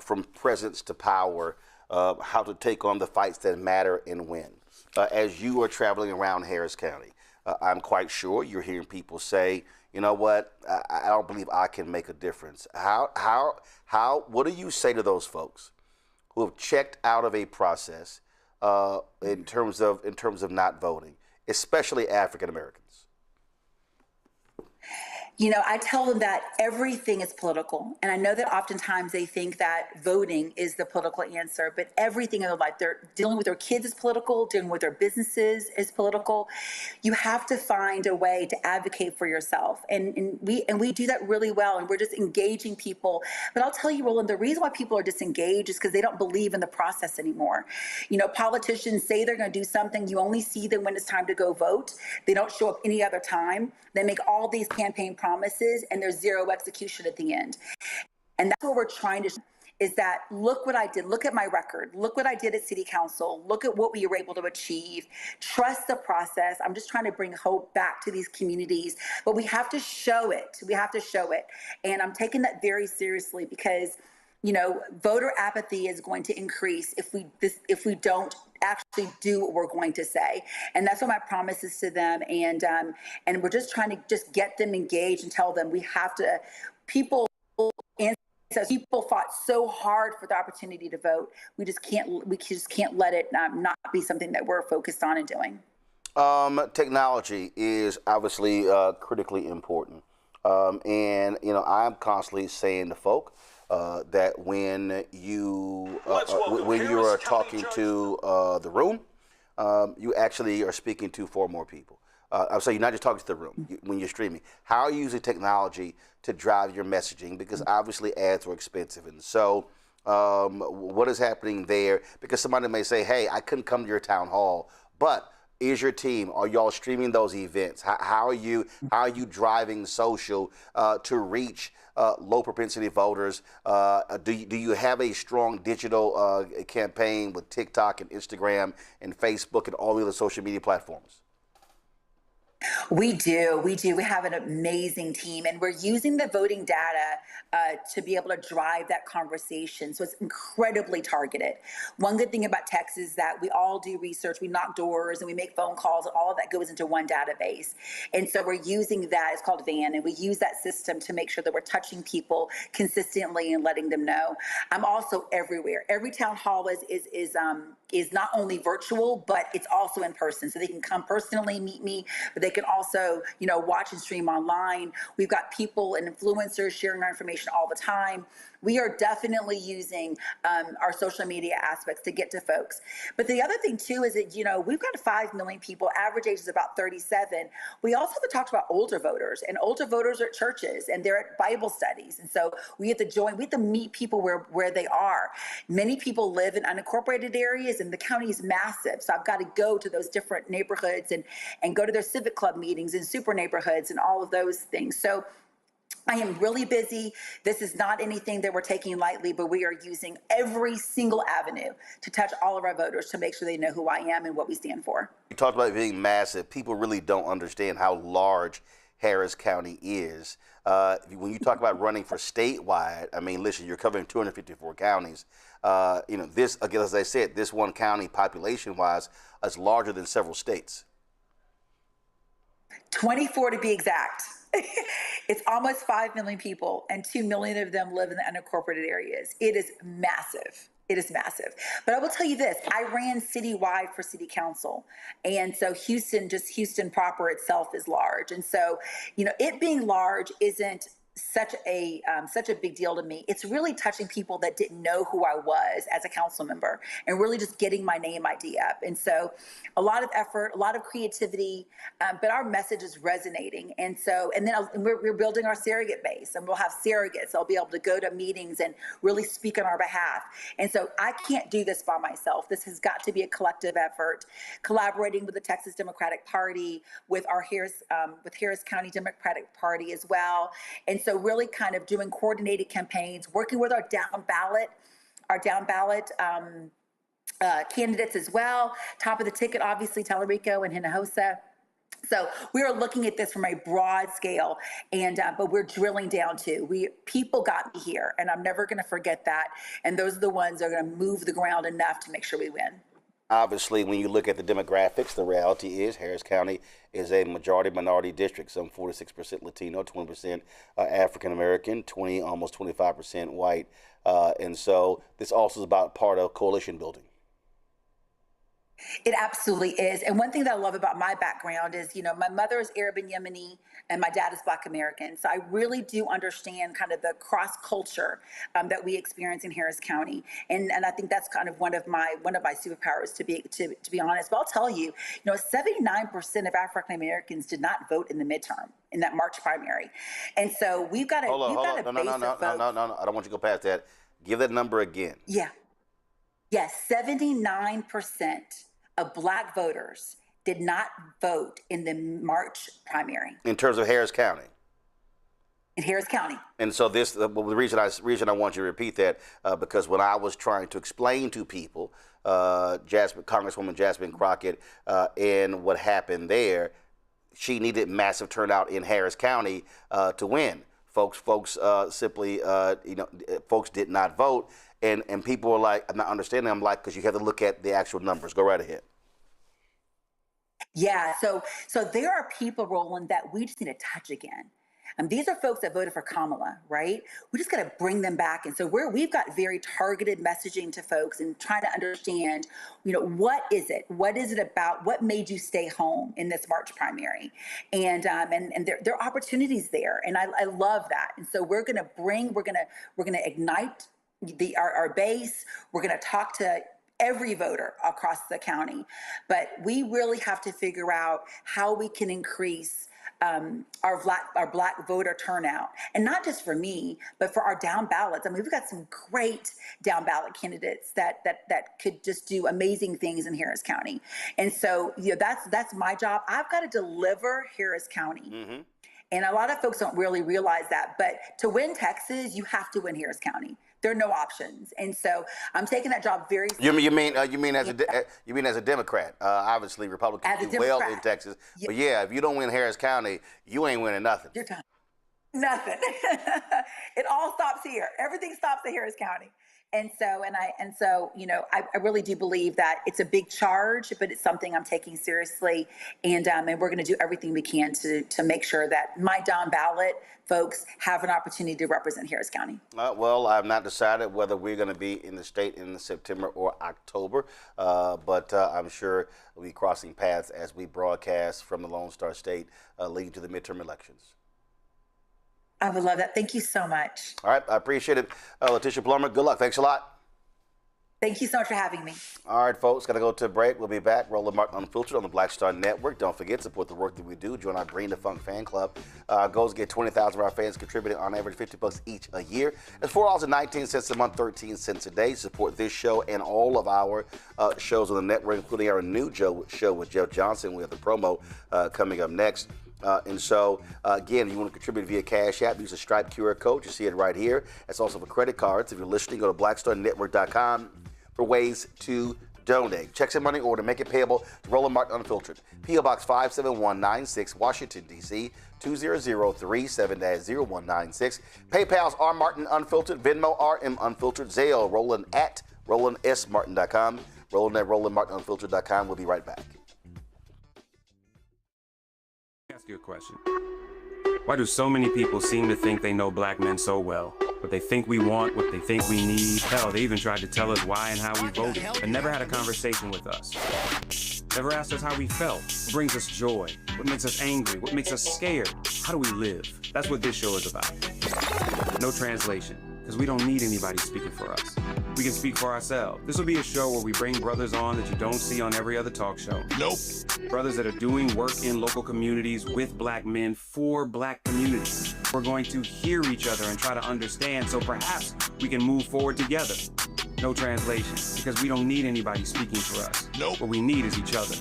Speaker 5: From Presence to Power, how to take on the fights that matter and win. As you are traveling around Harris County, I'm quite sure you're hearing people say, you know what, I don't believe I can make a difference. What do you say to those folks who have checked out of a process in terms of not voting, especially African Americans?
Speaker 16: I tell them that everything is political. And I know that oftentimes they think that voting is the political answer, but everything in their life, they're dealing with their kids is political, dealing with their businesses is political. You have to find a way to advocate for yourself. And we do that really well. And we're just engaging people. But I'll tell you, Roland, the reason why people are disengaged is because they don't believe in the process anymore. Politicians say they're going to do something. You only see them when it's time to go vote. They don't show up any other time. They make all these campaign promises, and there's zero execution at the end. And that's what we're trying to show, is that look what I did. Look at my record. Look what I did at City Council. Look at what we were able to achieve. Trust the process. I'm just trying to bring hope back to these communities, but we have to show it. We have to show it. And I'm taking that very seriously, because voter apathy is going to increase if we don't actually do what we're going to say. And that's what my promise is to them. And we're just trying to just get them engaged and tell them we have to, people fought so hard for the opportunity to vote. We just can't let it not be something that we're focused on and doing.
Speaker 5: Technology is obviously critically important. And I'm constantly saying to folk, that when you are talking to the room, you actually are speaking to 4 more people. So you're not just talking to the room when you're streaming. How are you using technology to drive your messaging? Because obviously ads are expensive, and so what is happening there? Because somebody may say, "Hey, I couldn't come to your town hall," but is your team? Are y'all streaming those events? How are you driving social to reach low propensity voters? Do you have a strong digital campaign with TikTok and Instagram and Facebook and all the other social media platforms?
Speaker 16: We do. We do. We have an amazing team, and we're using the voting data to be able to drive that conversation. So it's incredibly targeted. One good thing about Texas is that we all do research, we knock doors, and we make phone calls, and all of that goes into one database. And so we're using that. It's called VAN, and we use that system to make sure that we're touching people consistently and letting them know. I'm also everywhere. Every town hall is not only virtual, but it's also in person. So they can come personally meet me, but they can also, watch and stream online. We've got people and influencers sharing our information all the time. We are definitely using our social media aspects to get to folks. But the other thing too is that, we've got 5 million people, average age is about 37. We also have talked about older voters, and older voters are at churches and they're at Bible studies. And so we have to meet people where they are. Many people live in unincorporated areas and the county is massive. So I've got to go to those different neighborhoods and go to their civic club meetings and super neighborhoods and all of those things. So I am really busy. This is not anything that we're taking lightly, but we are using every single avenue to touch all of our voters to make sure they know who I am and what we stand for.
Speaker 5: You talked about it being massive. People really don't understand how large Harris County is. When you talk about running for statewide, I mean, listen, you're covering 254 counties. This, again, as I said, this one county population-wise is larger than several states.
Speaker 16: 24 to be exact. It's almost 5 million people, and 2 million of them live in the unincorporated areas. It is massive. It is massive. But I will tell you this, I ran citywide for city council. And so Houston proper itself is large. And so, it being large isn't such a big deal to me. It's really touching people that didn't know who I was as a council member and really just getting my name ID up. And so a lot of effort, a lot of creativity, but our message is resonating. And then we're building our surrogate base, and we'll have surrogates. They'll be able to go to meetings and really speak on our behalf. And so I can't do this by myself. This has got to be a collective effort, collaborating with the Texas Democratic Party, with our Harris County Democratic Party as well. And so really kind of doing coordinated campaigns, working with our down ballot candidates as well. Top of the ticket, obviously, Tallarico and Hinojosa. So we are looking at this from a broad scale, but we're drilling down too. People got me here, and I'm never going to forget that. And those are the ones that are going to move the ground enough to make sure we win.
Speaker 5: Obviously, when you look at the demographics, the reality is Harris County is a majority-minority district, some 46% Latino, 20% African-American, almost 25% white. And so this also is about part of coalition building.
Speaker 16: It absolutely is. And one thing that I love about my background is, my mother is Arab and Yemeni, and my dad is Black American. So I really do understand kind of the cross culture that we experience in Harris County. And I think that's kind of one of my superpowers, to be honest. But I'll tell you, 79% of African Americans did not vote in the midterm, in that March primary. And so we've got a
Speaker 5: No, I don't want you to go past that. Give that number again.
Speaker 16: Yeah. Yes, 79% of Black voters did not vote in the March primary.
Speaker 5: In terms of Harris County?
Speaker 16: In Harris County.
Speaker 5: And so the reason I want you to repeat that, because when I was trying to explain to people, Congresswoman Jasmine Crockett, and what happened there, she needed massive turnout in Harris County to win. Folks did not vote. And people are like, I'm not understanding. I'm like, because you have to look at the actual numbers. Go right ahead.
Speaker 16: Yeah, so there are people, Roland, that we just need to touch again. These are folks that voted for Kamala, right? We just got to bring them back. And so we've got very targeted messaging to folks and trying to understand, what is it? What is it about? What made you stay home in this March primary? And there are opportunities there. And I love that. And so we're going to ignite our base. We're going to talk to every voter across the county, but we really have to figure out how we can increase our Black voter turnout, and not just for me, but for our down ballots. We've got some great down ballot candidates that could just do amazing things in Harris County, and so that's my job. I've got to deliver Harris County. And a lot of folks don't really realize that, but to win Texas, you have to win Harris County. There are no options. And so I'm taking that job very
Speaker 5: You mean as a Democrat? Obviously, Republicans do well in Texas. Yeah. But yeah, if you don't win Harris County, you ain't winning nothing.
Speaker 16: You're done. Nothing. It all stops here. Everything stops at Harris County. And so, I really do believe that it's a big charge, but it's something I'm taking seriously. And we're going to do everything we can to make sure that my down ballot folks have an opportunity to represent Harris County.
Speaker 5: Well, I've not decided whether we're going to be in the state in September or October, but I'm sure we'll be crossing paths as we broadcast from the Lone Star State leading to the midterm elections.
Speaker 16: I would love that. Thank you so much.
Speaker 5: All right. I appreciate it. Letitia Plummer, good luck. Thanks a lot.
Speaker 16: Thank you so much for having me.
Speaker 5: All right, folks. Got to go to a break. We'll be back. Roland Martin Unfiltered on the Black Star Network. Don't forget, support the work that we do. Join our Bring the Funk fan club. Goals get 20,000 of our fans contributing on average $50 each a year. That's $4.19 a month, 13 cents a day. Support this show and all of our shows on the network, including our new show with Jeff Johnson. We have the promo coming up next. Again, if you want to contribute via Cash App, use the Stripe QR code. You see it right here. It's also for credit cards. If you're listening, go to blackstarnetwork.com for ways to donate. Checks and money order. Make it payable to Roland Martin Unfiltered. P.O. Box 57196, Washington, D.C. 20037-0196. PayPal's R. Martin Unfiltered. Venmo RM Unfiltered. Zelle Roland at RolandSMartin.com. Roland at RolandMartinUnfiltered.com. We'll be right back.
Speaker 6: Ask you a question. Why do so many people seem to think they know black men so well? What they think we want, what they think we need. Hell, they even tried to tell us why and how we voted, but never had a conversation with us. Never asked us how we felt, what brings us joy, what makes us angry, what makes us scared. How do we live? That's what this show is about. No translation, because we don't need anybody speaking for us. We can speak for ourselves. This will be a show where we bring brothers on that you don't see on every other talk show. Nope. Brothers that are doing work in local communities with black men for black communities. We're going to hear each other and try to understand so perhaps we can move forward together. No translation, because we don't need anybody speaking for us. Nope. What we need is each other.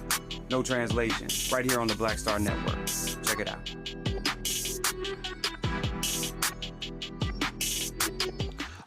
Speaker 6: No translation, right here on the Black Star Network. Check it out.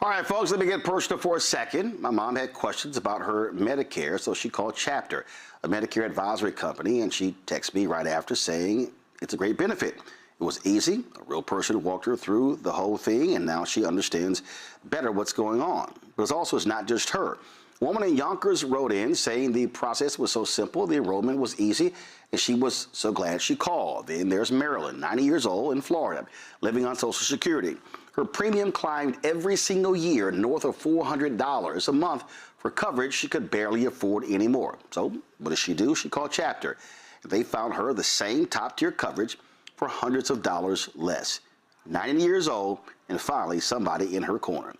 Speaker 5: All right, folks, let me get personal for a second. My mom had questions about her Medicare, so she called Chapter, a Medicare advisory company, and she texted me right after saying it's a great benefit. It was easy. A real person walked her through the whole thing, and now she understands better what's going on. But it's not just her. A woman in Yonkers wrote in saying the process was so simple, the enrollment was easy, and she was so glad she called. Then there's Marilyn, 90 years old, in Florida, living on Social Security. Her premium climbed every single year north of $400 a month for coverage she could barely afford anymore. So what does she do? She called Chapter. They found her the same top-tier coverage for hundreds of dollars less. 90 years old, and finally somebody in her corner.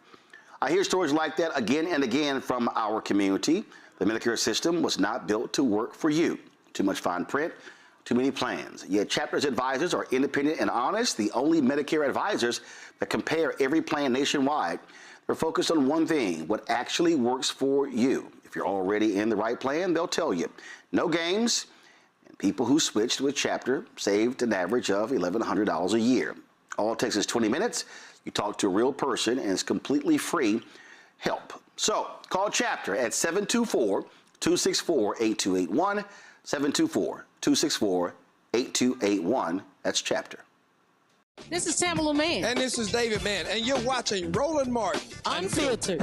Speaker 5: I hear stories like that again and again from our community. The Medicare system was not built to work for you. Too much fine print, too many plans. Yet Chapter's advisors are independent and honest, the only Medicare advisors that compare every plan nationwide. They're focused on one thing, what actually works for you. If you're already in the right plan, they'll tell you. No games. And people who switched with Chapter saved an average of $1,100 a year. All it takes is 20 minutes. You talk to a real person, and it's completely free help. So call Chapter at 724-264-8281, 724-264-8281. That's Chapter.
Speaker 17: This is Tamala Mann.
Speaker 18: And this is David Mann. And you're watching Roland Martin
Speaker 17: Unfiltered.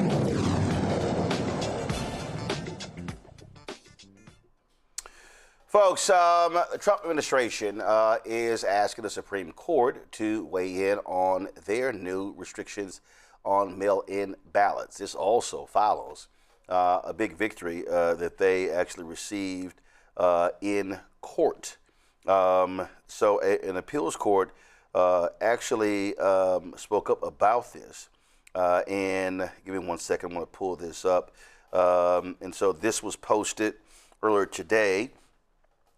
Speaker 5: Folks, the Trump administration is asking the Supreme Court to weigh in on their new restrictions on mail-in ballots. This also follows a big victory that they actually received in court. So an appeals court actually spoke up about this. And give me 1 second, I'm going to pull this up. And so this was posted earlier today.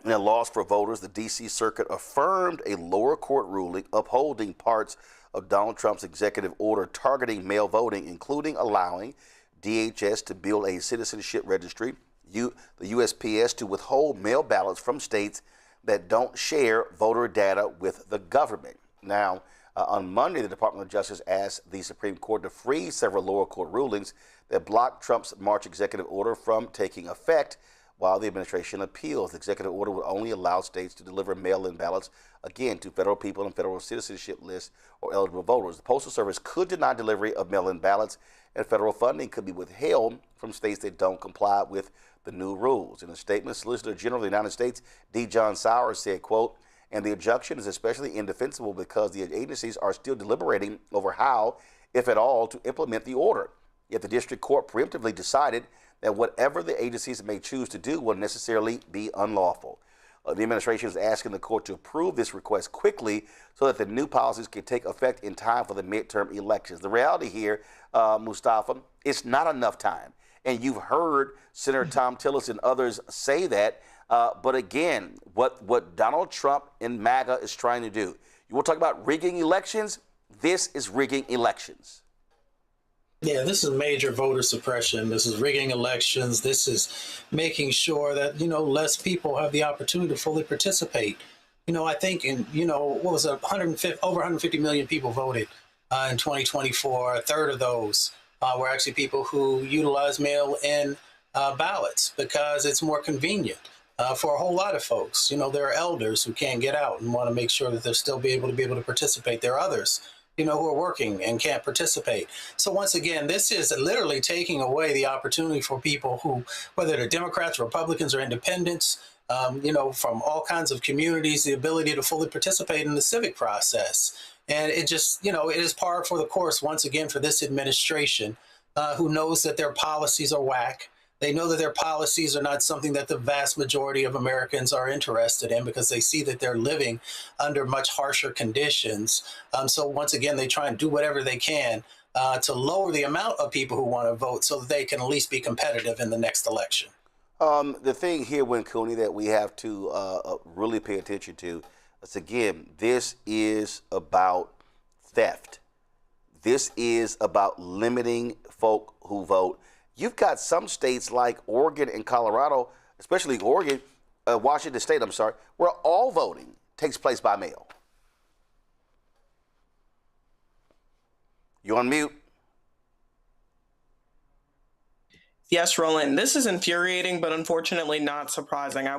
Speaker 5: In a loss for voters, the D.C. Circuit affirmed a lower court ruling upholding parts of Donald Trump's executive order targeting mail voting, including allowing DHS to build a citizenship registry, the USPS to withhold mail ballots from states that don't share voter data with the government. Now, On Monday, the Department of Justice asked the Supreme Court to freeze several lower court rulings that blocked Trump's March executive order from taking effect while the administration appeals. The executive order would only allow states to deliver mail-in ballots, again, to federal people and federal citizenship lists or eligible voters. The Postal Service could deny delivery of mail-in ballots, and federal funding could be withheld from states that don't comply with the new rules. In a statement, Solicitor General of the United States, D. John Sowers, said, quote, "And the injunction is especially indefensible because the agencies are still deliberating over how, if at all, to implement the order. Yet the district court preemptively decided that whatever the agencies may choose to do will necessarily be unlawful." The administration is asking the court to approve this request quickly so that the new policies can take effect in time for the midterm elections. The reality here, Mustafa, it's not enough time. And you've heard Senator Tom Tillis and others say that. But again, what Donald Trump and MAGA is trying to do, you want to talk about rigging elections? This is rigging elections.
Speaker 15: Yeah, this is major voter suppression. This is rigging elections. This is making sure that, less people have the opportunity to fully participate. I think what was it, over 150 million people voted in 2024. A third of those were actually people who utilize mail-in ballots because it's more convenient for a whole lot of folks. There are elders who can't get out and want to make sure that they'll still be able to participate. There are others who are working and can't participate. So once again, this is literally taking away the opportunity for people who, whether they're Democrats, Republicans, or independents, from all kinds of communities, the ability to fully participate in the civic process. And it just, it is par for the course, once again, for this administration, who knows that their policies are whack. They know that their policies are not something that the vast majority of Americans are interested in because they see that they're living under much harsher conditions. So once again, they try and do whatever they can to lower the amount of people who want to vote so that they can at least be competitive in the next election.
Speaker 5: The thing here, Cooney, that we have to really pay attention to is, again, this is about theft. This is about limiting folk who vote. You've got some states like Oregon and Colorado, especially Oregon, Washington State, where all voting takes place by mail. You on mute?
Speaker 11: Yes, Roland, this is infuriating, but unfortunately not surprising.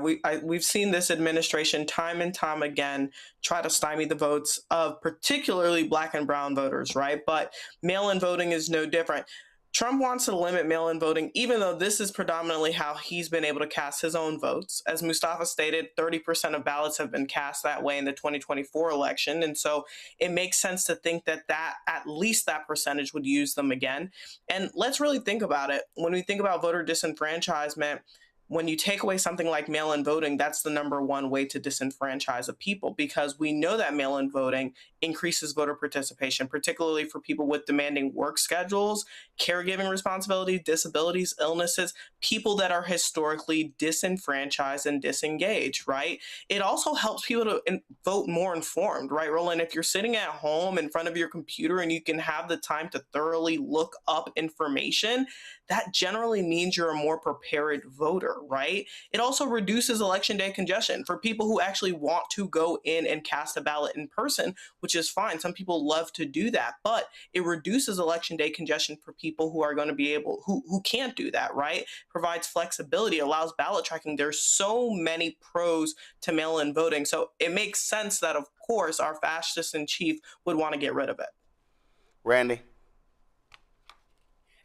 Speaker 11: We've seen this administration time and time again try to stymie the votes of particularly Black and brown voters, right? But mail-in voting is no different. Trump wants to limit mail-in voting, even though this is predominantly how he's been able to cast his own votes. As Mustafa stated, 30% of ballots have been cast that way in the 2024 election. And so it makes sense to think that at least that percentage would use them again. And let's really think about it. When we think about voter disenfranchisement, when you take away something like mail-in voting, that's the number one way to disenfranchise a people, because we know that mail-in voting increases voter participation, particularly for people with demanding work schedules, caregiving responsibilities, disabilities, illnesses, people that are historically disenfranchised and disengaged, right? It also helps people to vote more informed, right, Roland? If you're sitting at home in front of your computer and you can have the time to thoroughly look up information, that generally means you're a more prepared voter, right? It also reduces election day congestion for people who actually want to go in and cast a ballot in person, which is fine. Some people love to do that, but it reduces election day congestion for people who are going to be able, who can't do that, right? Provides flexibility, allows ballot tracking. There's so many pros to mail-in voting. So it makes sense that, of course, our fascist in chief would want to get rid of it.
Speaker 5: Randy?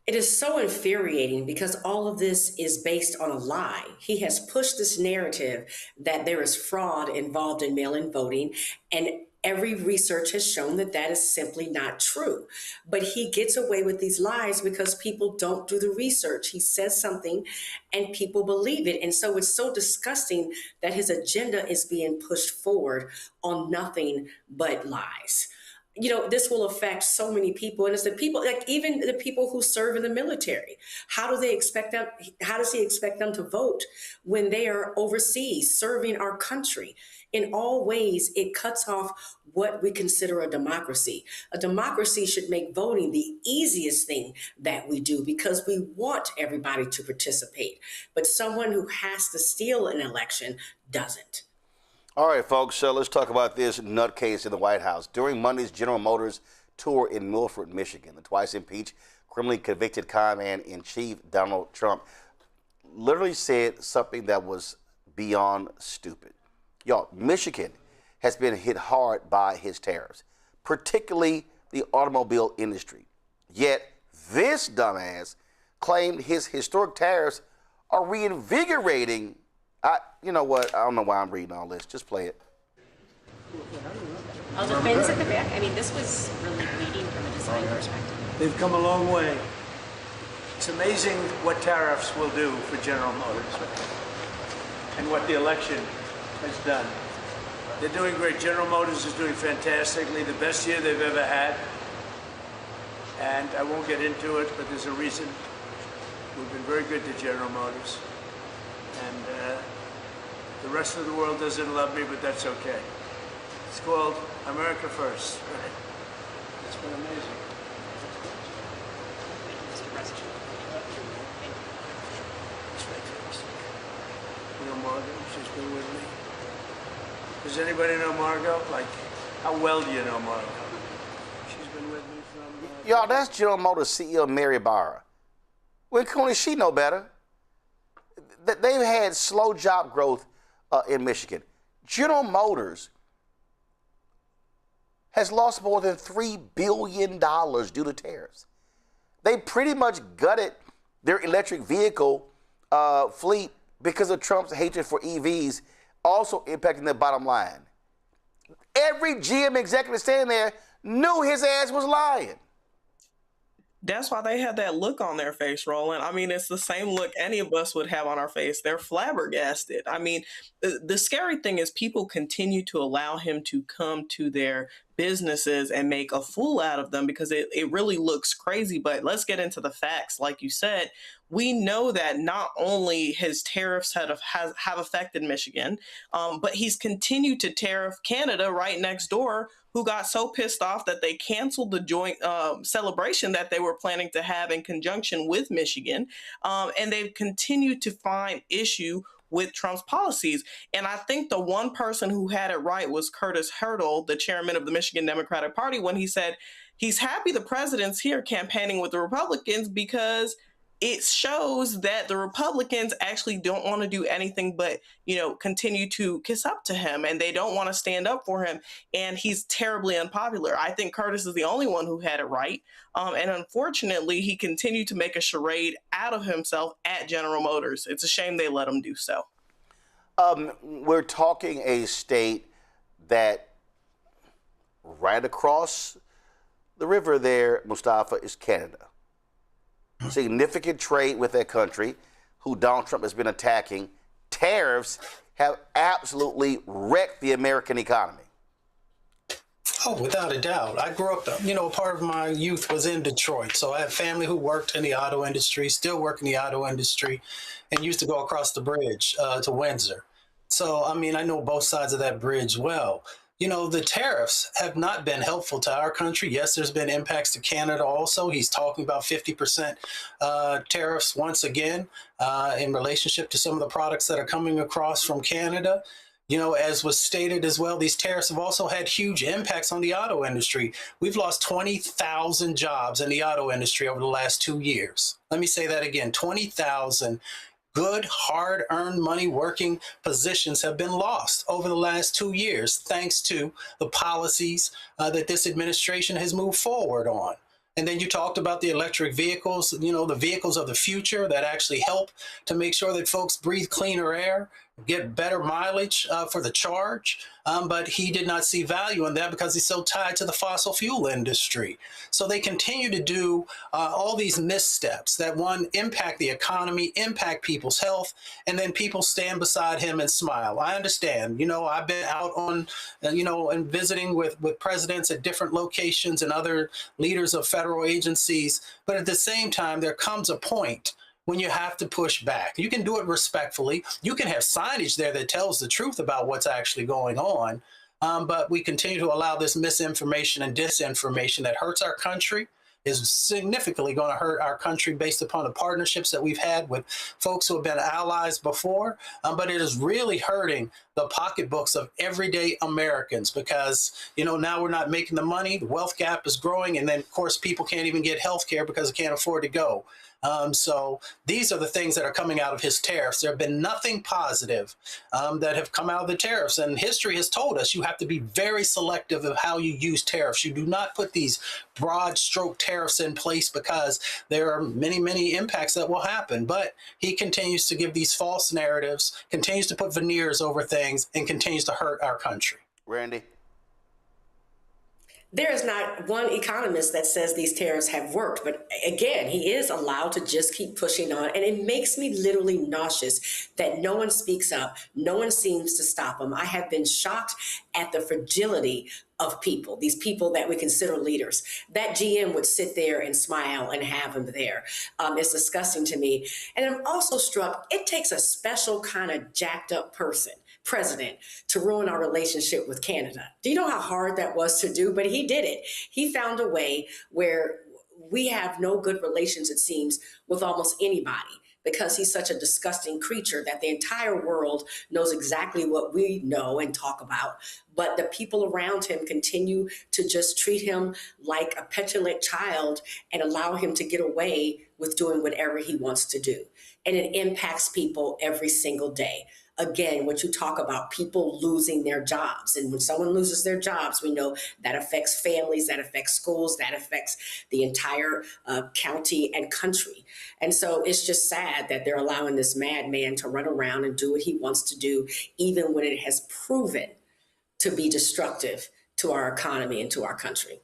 Speaker 14: It is so infuriating because all of this is based on a lie. He has pushed this narrative that there is fraud involved in mail-in voting, and every research has shown that that is simply not true. But he gets away with these lies because people don't do the research. He says something and people believe it. And so it's so disgusting that his agenda is being pushed forward on nothing but lies. This will affect so many people. And it's the people, like even the people who serve in the military. How does he expect them to vote when they are overseas serving our country? In all ways, it cuts off what we consider a democracy. A democracy should make voting the easiest thing that we do because we want everybody to participate. But someone who has to steal an election doesn't.
Speaker 5: All right, folks, so let's talk about this nutcase in the White House. During Monday's General Motors tour in Milford, Michigan, the twice impeached, criminally convicted con-man-in-chief Donald Trump literally said something that was beyond stupid. Y'all, Michigan has been hit hard by his tariffs, particularly the automobile industry. Yet this dumbass claimed his historic tariffs are reinvigorating. You know what? I don't know why I'm reading all this. Just play it.
Speaker 8: Oh, the fins at the back. I mean, this was really leading from a design perspective.
Speaker 19: They've come a long way. It's amazing what tariffs will do for General Motors and what the election has done. They're doing great. General Motors is doing fantastically, the best year they've ever had. And I won't get into it, but there's a reason. We've been very good to General Motors. And the rest of the world doesn't love me, but that's okay. It's called America First. Right? It's been amazing.
Speaker 8: Mr. President.
Speaker 19: It's fantastic. You know Margot? She's been with me. Does anybody know Margot? Like, how well do you know Margot? She's been with me from...
Speaker 5: Y'all, that's General Motors CEO Mary Barra. When couldn't she know better? They've had slow job growth in Michigan. General Motors has lost more than $3 billion due to tariffs. They pretty much gutted their electric vehicle fleet because of Trump's hatred for EVs, also impacting their bottom line. Every GM executive standing there knew his ass was lying.
Speaker 11: That's why they had that look on their face, Roland. I mean, it's the same look any of us would have on our face. They're flabbergasted. I mean, the scary thing is people continue to allow him to come to their businesses and make a fool out of them because it really looks crazy. But let's get into the facts. Like you said, we know that not only his tariffs have affected Michigan, but he's continued to tariff Canada right next door, who got so pissed off that they canceled the joint celebration that they were planning to have in conjunction with Michigan. And they've continued to find issue with Trump's policies. And I think the one person who had it right was Curtis Hurdle, the chairman of the Michigan Democratic Party, when he said he's happy the president's here campaigning with the Republicans because it shows that the Republicans actually don't want to do anything but, continue to kiss up to him, and they don't want to stand up for him. And he's terribly unpopular. I think Curtis is the only one who had it right. And unfortunately, he continued to make a charade out of himself at General Motors. It's a shame they let him do so.
Speaker 5: We're talking a state that right across the river there, Mustafa, is Canada. Significant trade with that country, who Donald Trump has been attacking. Tariffs have absolutely wrecked the American economy.
Speaker 15: Oh, without a doubt. I grew up, part of my youth was in Detroit. So I have family who worked in the auto industry, still work in the auto industry, and used to go across the bridge to Windsor. So, I know both sides of that bridge well. The tariffs have not been helpful to our country. Yes, there's been impacts to Canada also. He's talking about 50% tariffs once again in relationship to some of the products that are coming across from Canada. As was stated as well, these tariffs have also had huge impacts on the auto industry. We've lost 20,000 jobs in the auto industry over the last 2 years. Let me say that again, 20,000 good, hard-earned money working positions have been lost over the last 2 years, thanks to the policies that this administration has moved forward on. And then you talked about the electric vehicles, the vehicles of the future that actually help to make sure that folks breathe cleaner air, get better mileage for the charge. But he did not see value in that because he's so tied to the fossil fuel industry. So they continue to do all these missteps that, one, impact the economy, impact people's health, and then people stand beside him and smile. I understand. I've been out on, and visiting with presidents at different locations and other leaders of federal agencies. But at the same time, there comes a point when you have to push back. You can do it respectfully. You can have signage there that tells the truth about what's actually going on. But we continue to allow this misinformation and disinformation that hurts our country, is significantly going to hurt our country based upon the partnerships that we've had with folks who have been allies before. But it is really hurting the pocketbooks of everyday Americans because, now we're not making the money. The wealth gap is growing. And then, of course, people can't even get health care because they can't afford to go. So these are the things that are coming out of his tariffs. There have been nothing positive that have come out of the tariffs. And history has told us you have to be very selective of how you use tariffs. You do not put these broad stroke tariffs in place because there are many, many impacts that will happen. But he continues to give these false narratives, continues to put veneers over things, and continues to hurt our country.
Speaker 5: Randy?
Speaker 14: There is not one economist that says these tariffs have worked. But again, he is allowed to just keep pushing on. And it makes me literally nauseous that no one speaks up. No one seems to stop him. I have been shocked at the fragility of people, these people that we consider leaders. That GM would sit there and smile and have him there. It's disgusting to me. And I'm also struck, it takes a special kind of jacked up president to ruin our relationship with Canada. Do you know how hard that was to do? But he did it. He found a way where we have no good relations, it seems, with almost anybody because he's such a disgusting creature that the entire world knows exactly what we know and talk about. But the people around him continue to just treat him like a petulant child and allow him to get away with doing whatever he wants to do. And it impacts people every single day. Again, what you talk about, people losing their jobs. And when someone loses their jobs, we know that affects families, that affects schools, that affects the entire county and country. And so it's just sad that they're allowing this madman to run around and do what he wants to do, even when it has proven to be destructive to our economy and to our country.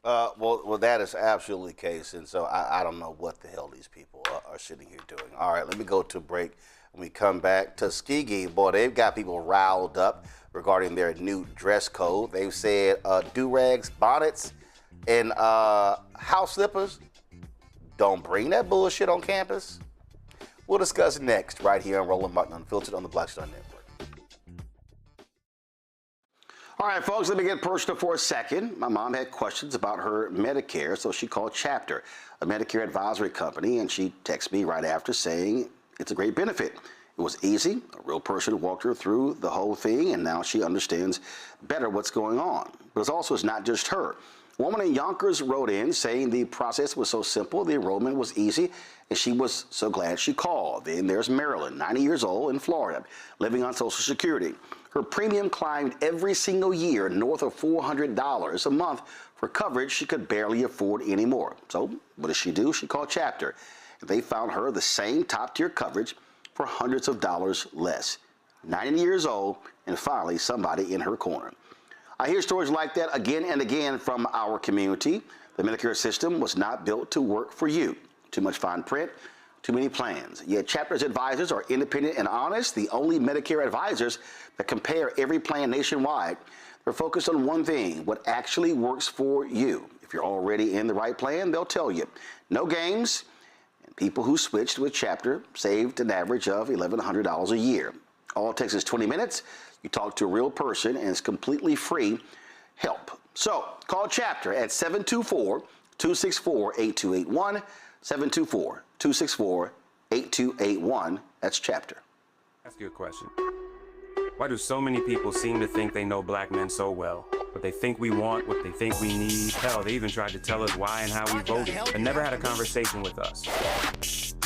Speaker 5: Well, that is absolutely the case. And so I don't know what the hell these people are sitting here doing. All right, let me go to a break. When we come back, Tuskegee, boy, they've got people riled up regarding their new dress code. They've said do-rags, bonnets, and house slippers. Don't bring that bullshit on campus. We'll discuss next right here on Roland Martin Unfiltered on the Black Star Network. All right, folks, let me get personal for a second. My mom had questions about her Medicare, so she called Chapter, a Medicare advisory company, and she texted me right after saying it's a great benefit. It was easy. A real person walked her through the whole thing, and now she understands better what's going on. But it's not just her. A woman in Yonkers wrote in saying the process was so simple, the enrollment was easy, and she was so glad she called. Then there's Marilyn, 90 years old, in Florida, living on Social Security. Her premium climbed every single year north of $400 a month for coverage she could barely afford anymore. So what does she do? She called Chapter. They found her the same top-tier coverage for hundreds of dollars less. 90 years old, and finally somebody in her corner. I hear stories like that again and again from our community. The Medicare system was not built to work for you. Too much fine print, too many plans. Yet Chapter's advisors are independent and honest, the only Medicare advisors that compare every plan nationwide. They're focused on one thing, what actually works for you. If you're already in the right plan, they'll tell you. No games. People who switched with Chapter saved an average of $1,100 a year. All it takes is 20 minutes. You talk to a real person, and it's completely free help. So call Chapter at 724-264-8281, 724-264-8281. That's Chapter.
Speaker 6: Ask you a question. Why do so many people seem to think they know black men so well? What they think we want, what they think we need. Hell, they even tried to tell us why and how we voted, but never had a conversation with us.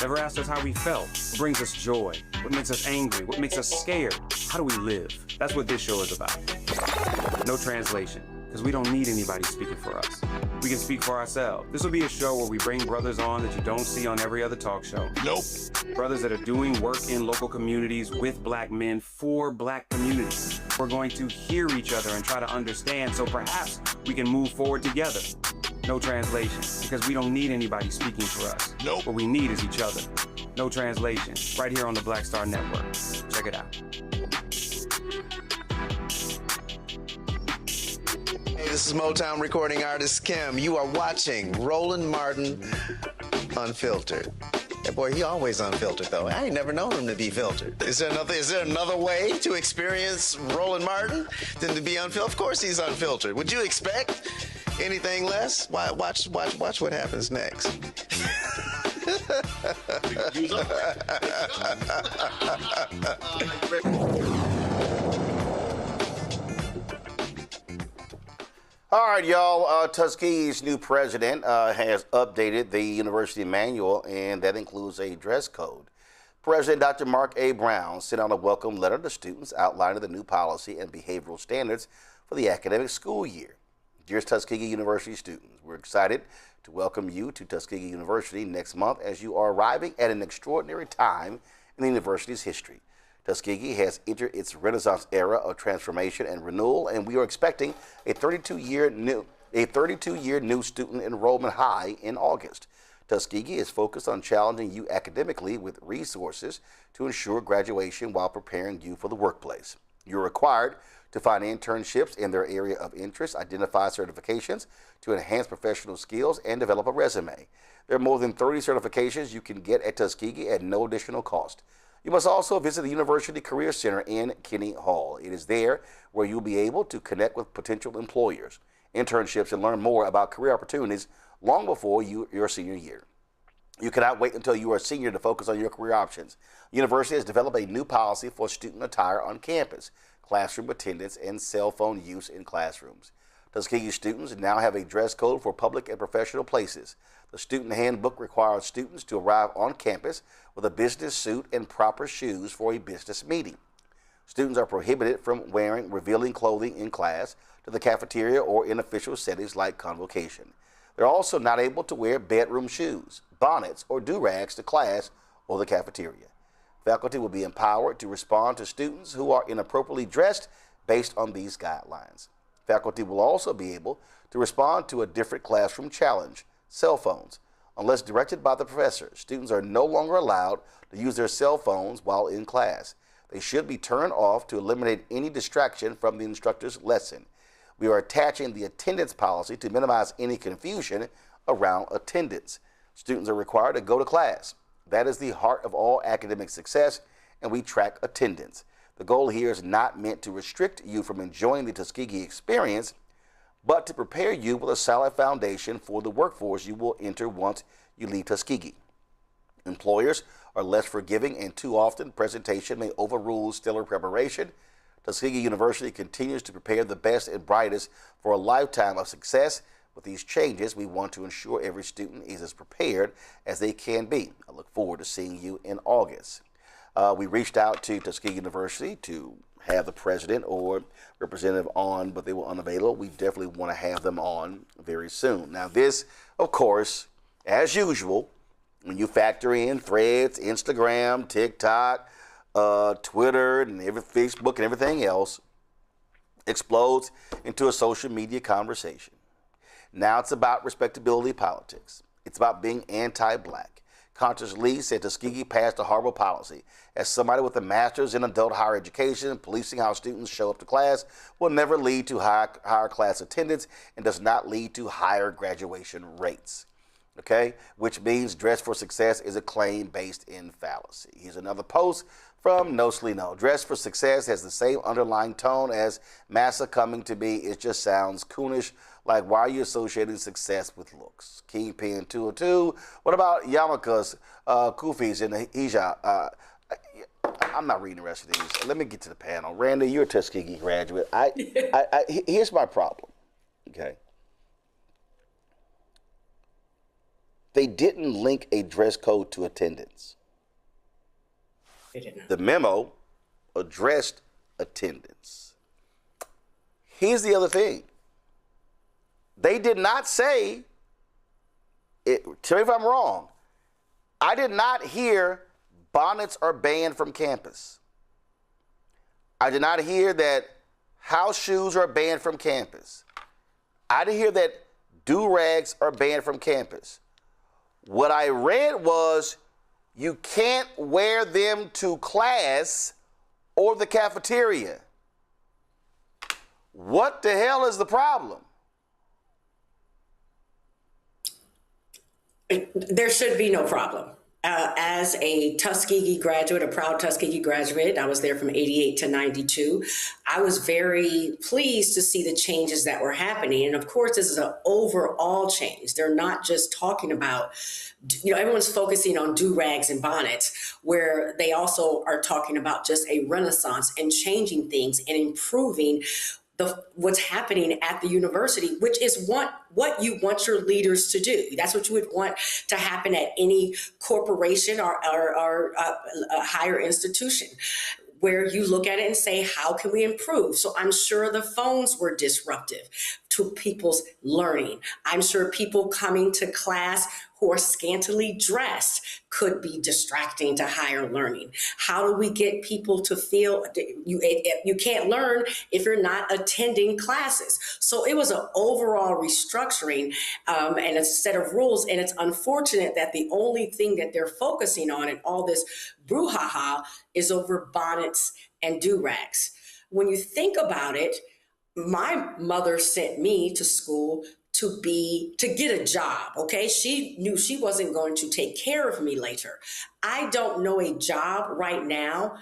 Speaker 6: Never asked us how we felt, what brings us joy, what makes us angry, what makes us scared. How do we live? That's what this show is about. No translation, because we don't need anybody speaking for us. We can speak for ourselves. This will be a show where we bring brothers on that you don't see on every other talk show. Nope. Brothers that are doing work in local communities with black men for black communities. We're going to hear each other and try to understand so perhaps we can move forward together. No translation, because we don't need anybody speaking for us. Nope. What we need is each other. No translation, right here on the Black Star Network. Check it out.
Speaker 20: Hey, this is Motown recording artist Kim. You are watching Roland Martin Unfiltered. Hey, boy, he always unfiltered, though. I ain't never known him to be filtered. Is there another way to experience Roland Martin than to be unfiltered? Of course he's unfiltered. Would you expect Anything less? Watch what happens next.
Speaker 5: All right, y'all. Tuskegee's new president has updated the university manual, and that includes a dress code. President Dr. Mark A. Brown sent out a welcome letter to students outlining the new policy and behavioral standards for the academic school year. Dear Tuskegee University students, we're excited to welcome you to Tuskegee University next month as you are arriving at an extraordinary time in the university's history. Tuskegee has entered its Renaissance era of transformation and renewal, and we are expecting a 32-year new student enrollment high in August. Tuskegee is focused on challenging you academically with resources to ensure graduation while preparing you for the workplace. You're required to find internships in their area of interest, identify certifications to enhance professional skills, and develop a resume. There are more than 30 certifications you can get at Tuskegee at no additional cost. You must also visit the University Career Center in Kinney Hall. It is there where you'll be able to connect with potential employers, internships, and learn more about career opportunities long before your senior year. You cannot wait until you are a senior to focus on your career options. The university has developed a new policy for student attire on campus, classroom attendance, and cell phone use in classrooms. Tuskegee students now have a dress code for public and professional places. The student handbook requires students to arrive on campus with a business suit and proper shoes for a business meeting. Students are prohibited from wearing revealing clothing in class, to the cafeteria, or in official settings like convocation. They're also not able to wear bedroom shoes, bonnets, or do-rags to class or the cafeteria. Faculty will be empowered to respond to students who are inappropriately dressed based on these guidelines. Faculty will also be able to respond to a different classroom challenge, cell phones. Unless directed by the professor, students are no longer allowed to use their cell phones while in class. They should be turned off to eliminate any distraction from the instructor's lesson. We are attaching the attendance policy to minimize any confusion around attendance. Students are required to go to class. That is the heart of all academic success, and we track attendance. The goal here is not meant to restrict you from enjoying the Tuskegee experience, but to prepare you with a solid foundation for the workforce you will enter once you leave Tuskegee. Employers are less forgiving, and too often presentation may overrule stellar preparation. Tuskegee University continues to prepare the best and brightest for a lifetime of success. With these changes, we want to ensure every student is as prepared as they can be. I look forward to seeing you in August. We reached out to Tuskegee University to have the president or representative on, but they were unavailable. We definitely want to have them on very soon. Now this, of course, as usual, when you factor in Threads, Instagram, TikTok, Twitter, and Facebook and everything else, explodes into a social media conversation. Now it's about respectability politics. It's about being anti-black. Constance Lee said Tuskegee passed a horrible policy. As somebody with a master's in adult higher education, policing how students show up to class will never lead to higher class attendance and does not lead to higher graduation rates. Okay? Which means dress for success is a claim based in fallacy. Here's another post from No Sleep No. Dress for success has the same underlying tone as massa coming to be. It just sounds coonish. Like, why are you associating success with looks? Kingpin 202. What about Yamaka's, Kufis, and the hijab? I'm not reading the rest of these. Let me get to the panel. Randy, you're a Tuskegee graduate. Here's my problem. Okay. They didn't link a dress code to attendance.
Speaker 14: They didn't.
Speaker 5: The memo addressed attendance. Here's the other thing. They did not say, tell me if I'm wrong, I did not hear bonnets are banned from campus. I did not hear that house shoes are banned from campus. I didn't hear that do-rags are banned from campus. What I read was you can't wear them to class or the cafeteria. What the hell is the problem?
Speaker 14: There should be no problem. As a Tuskegee graduate, a proud Tuskegee graduate, I was there from 88 to 92. I was very pleased to see the changes that were happening. And of course, this is an overall change. They're not just talking about, everyone's focusing on do-rags and bonnets, where they also are talking about just a renaissance and changing things and improving what's happening at the university, which is what you want your leaders to do. That's what you would want to happen at any corporation or a higher institution, where you look at it and say, how can we improve? So I'm sure the phones were disruptive to people's learning. I'm sure people coming to class who are scantily dressed could be distracting to higher learning. How do we get people to feel you can't learn if you're not attending classes? So it was an overall restructuring and a set of rules. And it's unfortunate that the only thing that they're focusing on in all this brouhaha is over bonnets and do-rags. When you think about it, my mother sent me to school to get a job, okay? She knew she wasn't going to take care of me later. I don't know a job right now,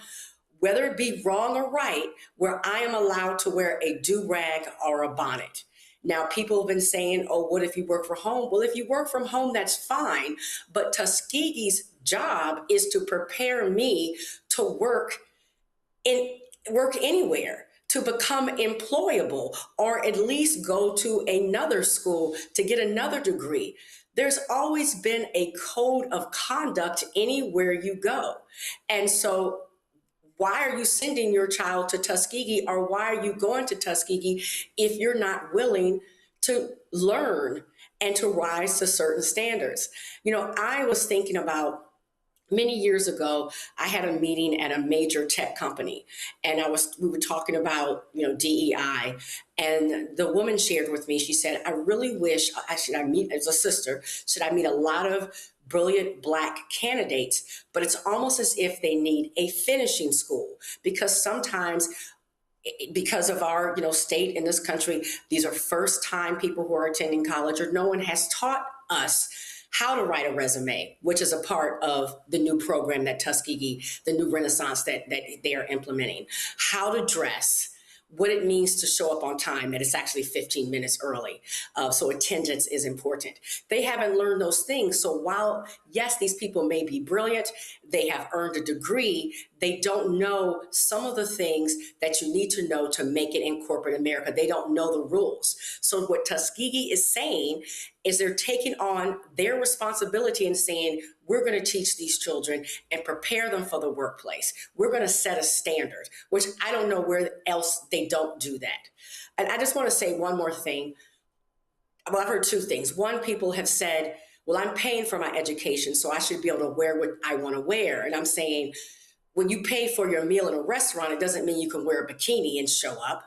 Speaker 14: whether it be wrong or right, where I am allowed to wear a do-rag or a bonnet. Now, people have been saying, oh, what if you work from home? Well, if you work from home, that's fine. But Tuskegee's job is to prepare me to work anywhere, to become employable, or at least go to another school to get another degree. There's always been a code of conduct anywhere you go. And so why are you sending your child to Tuskegee, or why are you going to Tuskegee if you're not willing to learn and to rise to certain standards? I was thinking about many years ago, I had a meeting at a major tech company, and we were talking about, DEI, and the woman shared with me, she said, I really wish, should I meet, as a sister, should I meet a lot of brilliant Black candidates, but it's almost as if they need a finishing school, because sometimes, because of our state in this country, these are first-time people who are attending college, or no one has taught us how to write a resume, which is a part of the new program that Tuskegee, the new renaissance that they are implementing. How to dress, what it means to show up on time, that it's actually 15 minutes early. So attendance is important. They haven't learned those things. So while, yes, these people may be brilliant, they have earned a degree, they don't know some of the things that you need to know to make it in corporate America. They don't know the rules. So what Tuskegee is saying is they're taking on their responsibility and saying, we're going to teach these children and prepare them for the workplace. We're going to set a standard, which I don't know where else they don't do that. And I just want to say one more thing. Well, I've heard two things. One, people have said, well, I'm paying for my education, so I should be able to wear what I want to wear. And I'm saying, when you pay for your meal in a restaurant, it doesn't mean you can wear a bikini and show up.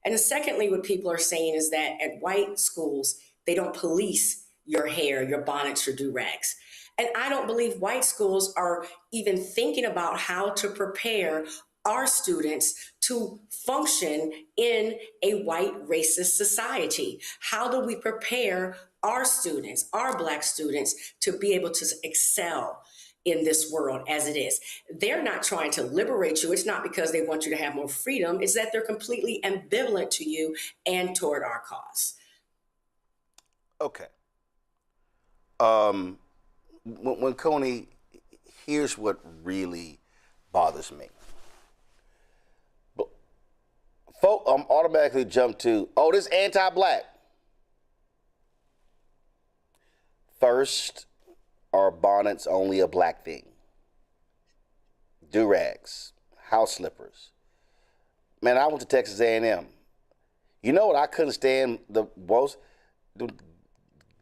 Speaker 14: And then secondly, what people are saying is that at white schools, they don't police your hair, your bonnets, your do-rags. And I don't believe white schools are even thinking about how to prepare our students to function in a white racist society. How do we prepare our students, our Black students, to be able to excel in this world as it is? They're not trying to liberate you. It's not because they want you to have more freedom. It's that they're completely ambivalent to you and toward our cause.
Speaker 5: Okay. When Coney, here's what really bothers me. Folk automatically jump to, oh, this anti-Black. First, are bonnets only a Black thing? Do-rags, house slippers. Man, I went to Texas A&M. You know what I couldn't stand the most? The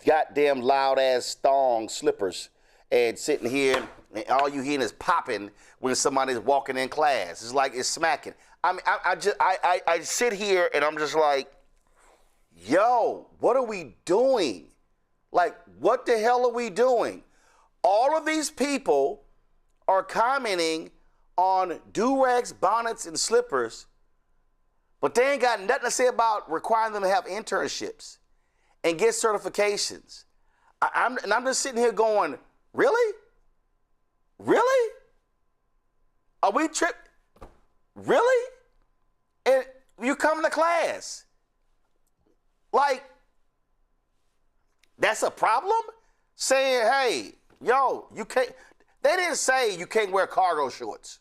Speaker 5: goddamn loud-ass thong slippers, and sitting here, and all you hearing is popping when somebody's walking in class. It's like it's smacking. I mean, I sit here and I'm just like, yo, what are we doing? Like, what the hell are we doing? All of these people are commenting on do-rags, bonnets, and slippers, but they ain't got nothing to say about requiring them to have internships and get certifications. I'm just sitting here going, really? Really? Are we Really? And you come to class. Like, that's a problem? Saying, hey, yo, you can't. They didn't say you can't wear cargo shorts.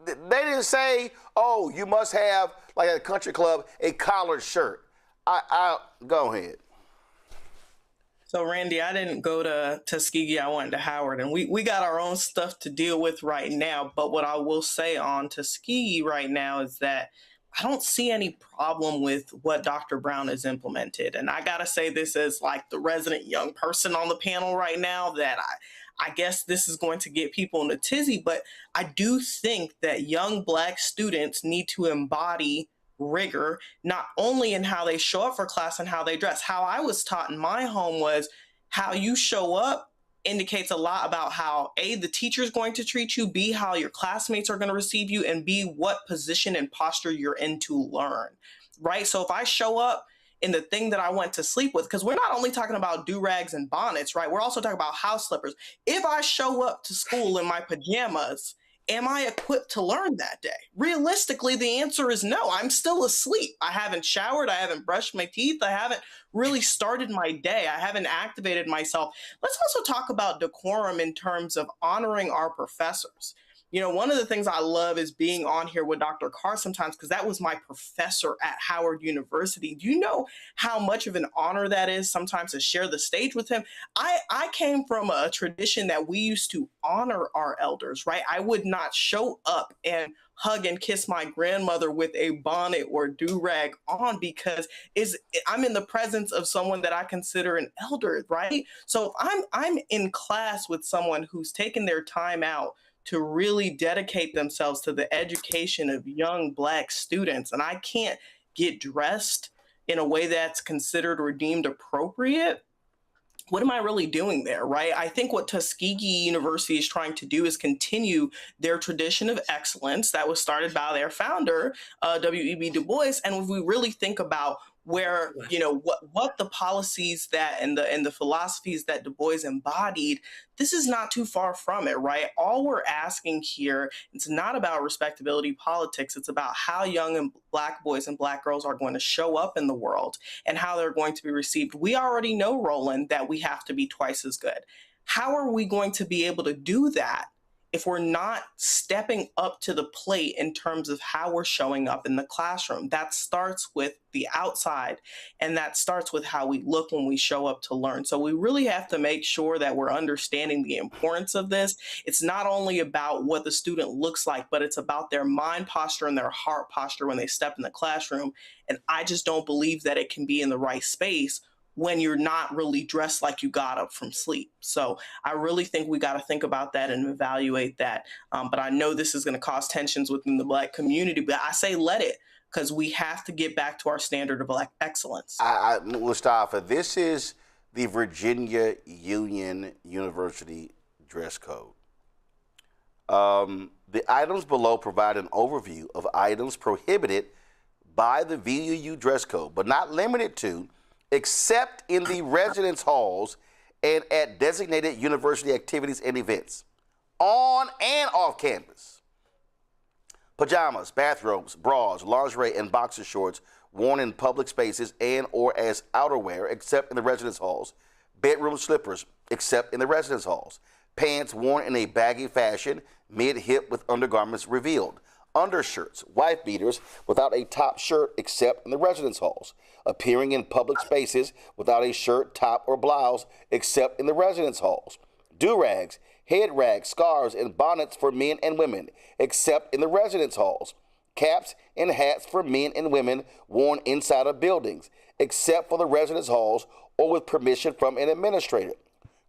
Speaker 5: They didn't say, oh, you must have, like at a country club, a collared shirt. Go ahead.
Speaker 11: So, Randy, I didn't go to Tuskegee. I went to Howard, and we got our own stuff to deal with right now. But what I will say on Tuskegee right now is that I don't see any problem with what Dr. Brown has implemented. And I got to say this as like the resident young person on the panel right now, that I guess this is going to get people in a tizzy, but I do think that young Black students need to embody rigor, not only in how they show up for class and how they dress. How I was taught in my home was how you show up indicates a lot about how A, the teacher is going to treat you, B, how your classmates are going to receive you, and B, what position and posture you're in to learn, right? So if I show up in the thing that I went to sleep with, because we're not only talking about do-rags and bonnets, right? We're also talking about house slippers. If I show up to school in my pajamas, am I equipped to learn that day? Realistically, the answer is no. I'm still asleep. I haven't showered. I haven't brushed my teeth. I haven't really started my day. I haven't activated myself. Let's also talk about decorum in terms of honoring our professors. You know, one of the things I love is being on here with Dr. Carr sometimes, because that was my professor at Howard University. Do you know how much of an honor that is sometimes to share the stage with him? I came from a tradition that we used to honor our elders, right? I would not show up and hug and kiss my grandmother with a bonnet or do-rag on, because I'm in the presence of someone that I consider an elder, right? So if I'm in class with someone who's taken their time out to really dedicate themselves to the education of young Black students, and I can't get dressed in a way that's considered or deemed appropriate, what am I really doing there, right? I think what Tuskegee University is trying to do is continue their tradition of excellence that was started by their founder, W.E.B. Du Bois. And if we really think about where, you know, what the policies that and the philosophies that Du Bois embodied, this is not too far from it, right? All we're asking here, it's not about respectability politics. It's about how young and Black boys and Black girls are going to show up in the world and how they're going to be received. We already know, Roland, that we have to be twice as good. How are we going to be able to do that if we're not stepping up to the plate in terms of how we're showing up in the classroom? That starts with the outside, and that starts with how we look when we show up to learn. So we really have to make sure that we're understanding the importance of this. It's not only about what the student looks like, but it's about their mind posture and their heart posture when they step in the classroom. And I just don't believe that it can be in the right space when you're not really dressed like you got up from sleep. So I really think we got to think about that and evaluate that. But I know this is going to cause tensions within the Black community, but I say let it, because we have to get back to our standard of Black excellence.
Speaker 5: Mustafa, this is the Virginia Union University dress code. The items below provide an overview of items prohibited by the VUU dress code, but not limited to, except in the residence halls and at designated university activities and events, on and off campus. Pajamas, bathrobes, bras, lingerie, and boxer shorts worn in public spaces and or as outerwear, except in the residence halls. Bedroom slippers, except in the residence halls. Pants worn in a baggy fashion, mid-hip with undergarments revealed. Undershirts, wife beaters without a top shirt except in the residence halls. Appearing in public spaces without a shirt, top, or blouse except in the residence halls. Do-rags, head rags, scarves, and bonnets for men and women except in the residence halls. Caps and hats for men and women worn inside of buildings except for the residence halls or with permission from an administrator.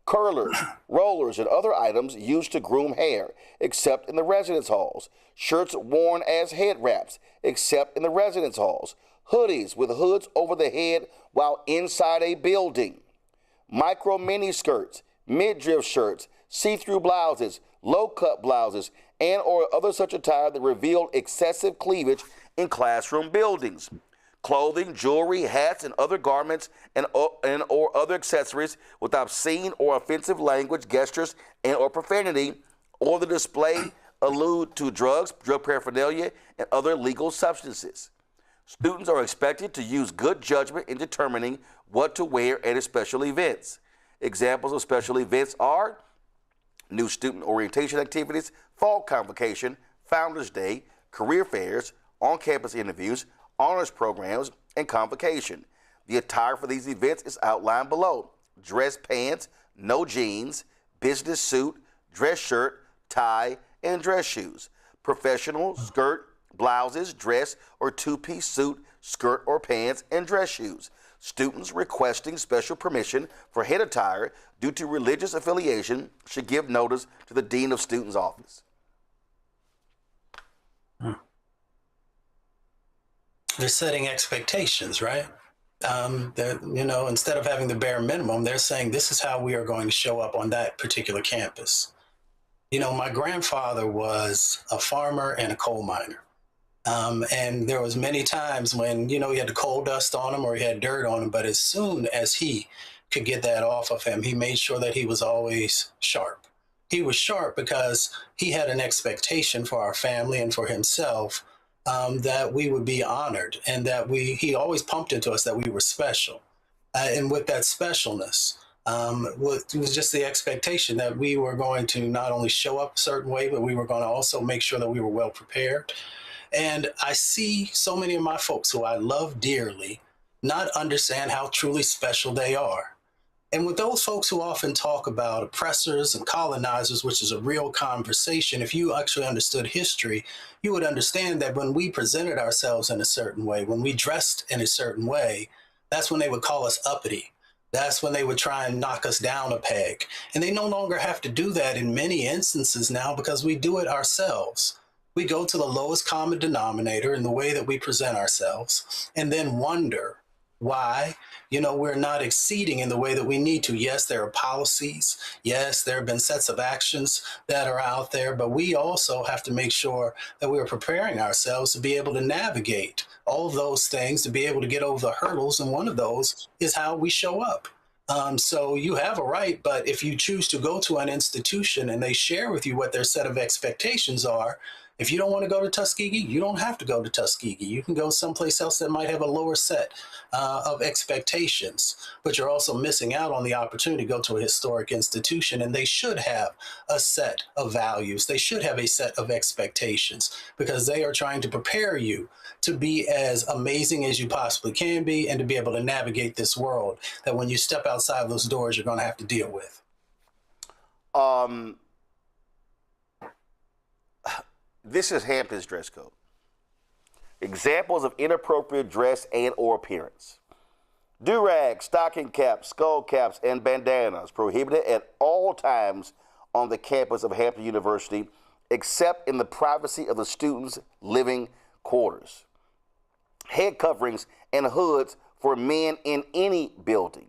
Speaker 5: Curlers, rollers, and other items used to groom hair except in the residence halls. Shirts worn as head wraps except in the residence halls. Hoodies with hoods over the head while inside a building. Micro mini skirts, midriff shirts, see-through blouses, low-cut blouses, and or other such attire that reveal excessive cleavage in classroom buildings. Clothing, jewelry, hats, and other garments or other accessories with obscene or offensive language, gestures, and or profanity, or the display allude to drugs, drug paraphernalia, and other illegal substances. Students are expected to use good judgment in determining what to wear at special events. Examples of special events are new student orientation activities, fall convocation, Founders Day, career fairs, on-campus interviews, honors programs, and convocation. The attire for these events is outlined below. Dress pants, no jeans, business suit, dress shirt, tie, and dress shoes. Professional, skirt, blouses, dress or two-piece suit, skirt or pants, and dress shoes. Students requesting special permission for head attire due to religious affiliation should give notice to the Dean of Students' office.
Speaker 15: They're setting expectations, right? Instead of having the bare minimum, they're saying this is how we are going to show up on that particular campus. My grandfather was a farmer and a coal miner. And there was many times when, he had the coal dust on him or he had dirt on him, but as soon as he could get that off of him, he made sure that he was always sharp. He was sharp because he had an expectation for our family and for himself that we would be honored, and that he always pumped into us that we were special. And with that specialness, it was just the expectation that we were going to not only show up a certain way, but we were going to also make sure that we were well prepared. And I see so many of my folks who I love dearly not understand how truly special they are. And with those folks who often talk about oppressors and colonizers, which is a real conversation, if you actually understood history, you would understand that when we presented ourselves in a certain way, when we dressed in a certain way, that's when they would call us uppity. That's when they would try and knock us down a peg. And they no longer have to do that in many instances now because we do it ourselves. We go to the lowest common denominator in the way that we present ourselves and then wonder why, we're not exceeding in the way that we need to. Yes, there are policies. Yes, there have been sets of actions that are out there, but we also have to make sure that we are preparing ourselves to be able to navigate all of those things, to be able to get over the hurdles. And one of those is how we show up. So you have a right, but if you choose to go to an institution and they share with you what their set of expectations are, if you don't want to go to Tuskegee, you don't have to go to Tuskegee. You can go someplace else that might have a lower set of expectations, but you're also missing out on the opportunity to go to a historic institution, and they should have a set of values. They should have a set of expectations because they are trying to prepare you to be as amazing as you possibly can be and to be able to navigate this world that when you step outside those doors, you're going to have to deal with.
Speaker 5: This is Hampton's dress code. Examples of inappropriate dress and or appearance. Do-rags, stocking caps, skull caps, and bandanas prohibited at all times on the campus of Hampton University, except in the privacy of the students' living quarters. Head coverings and hoods for men in any building.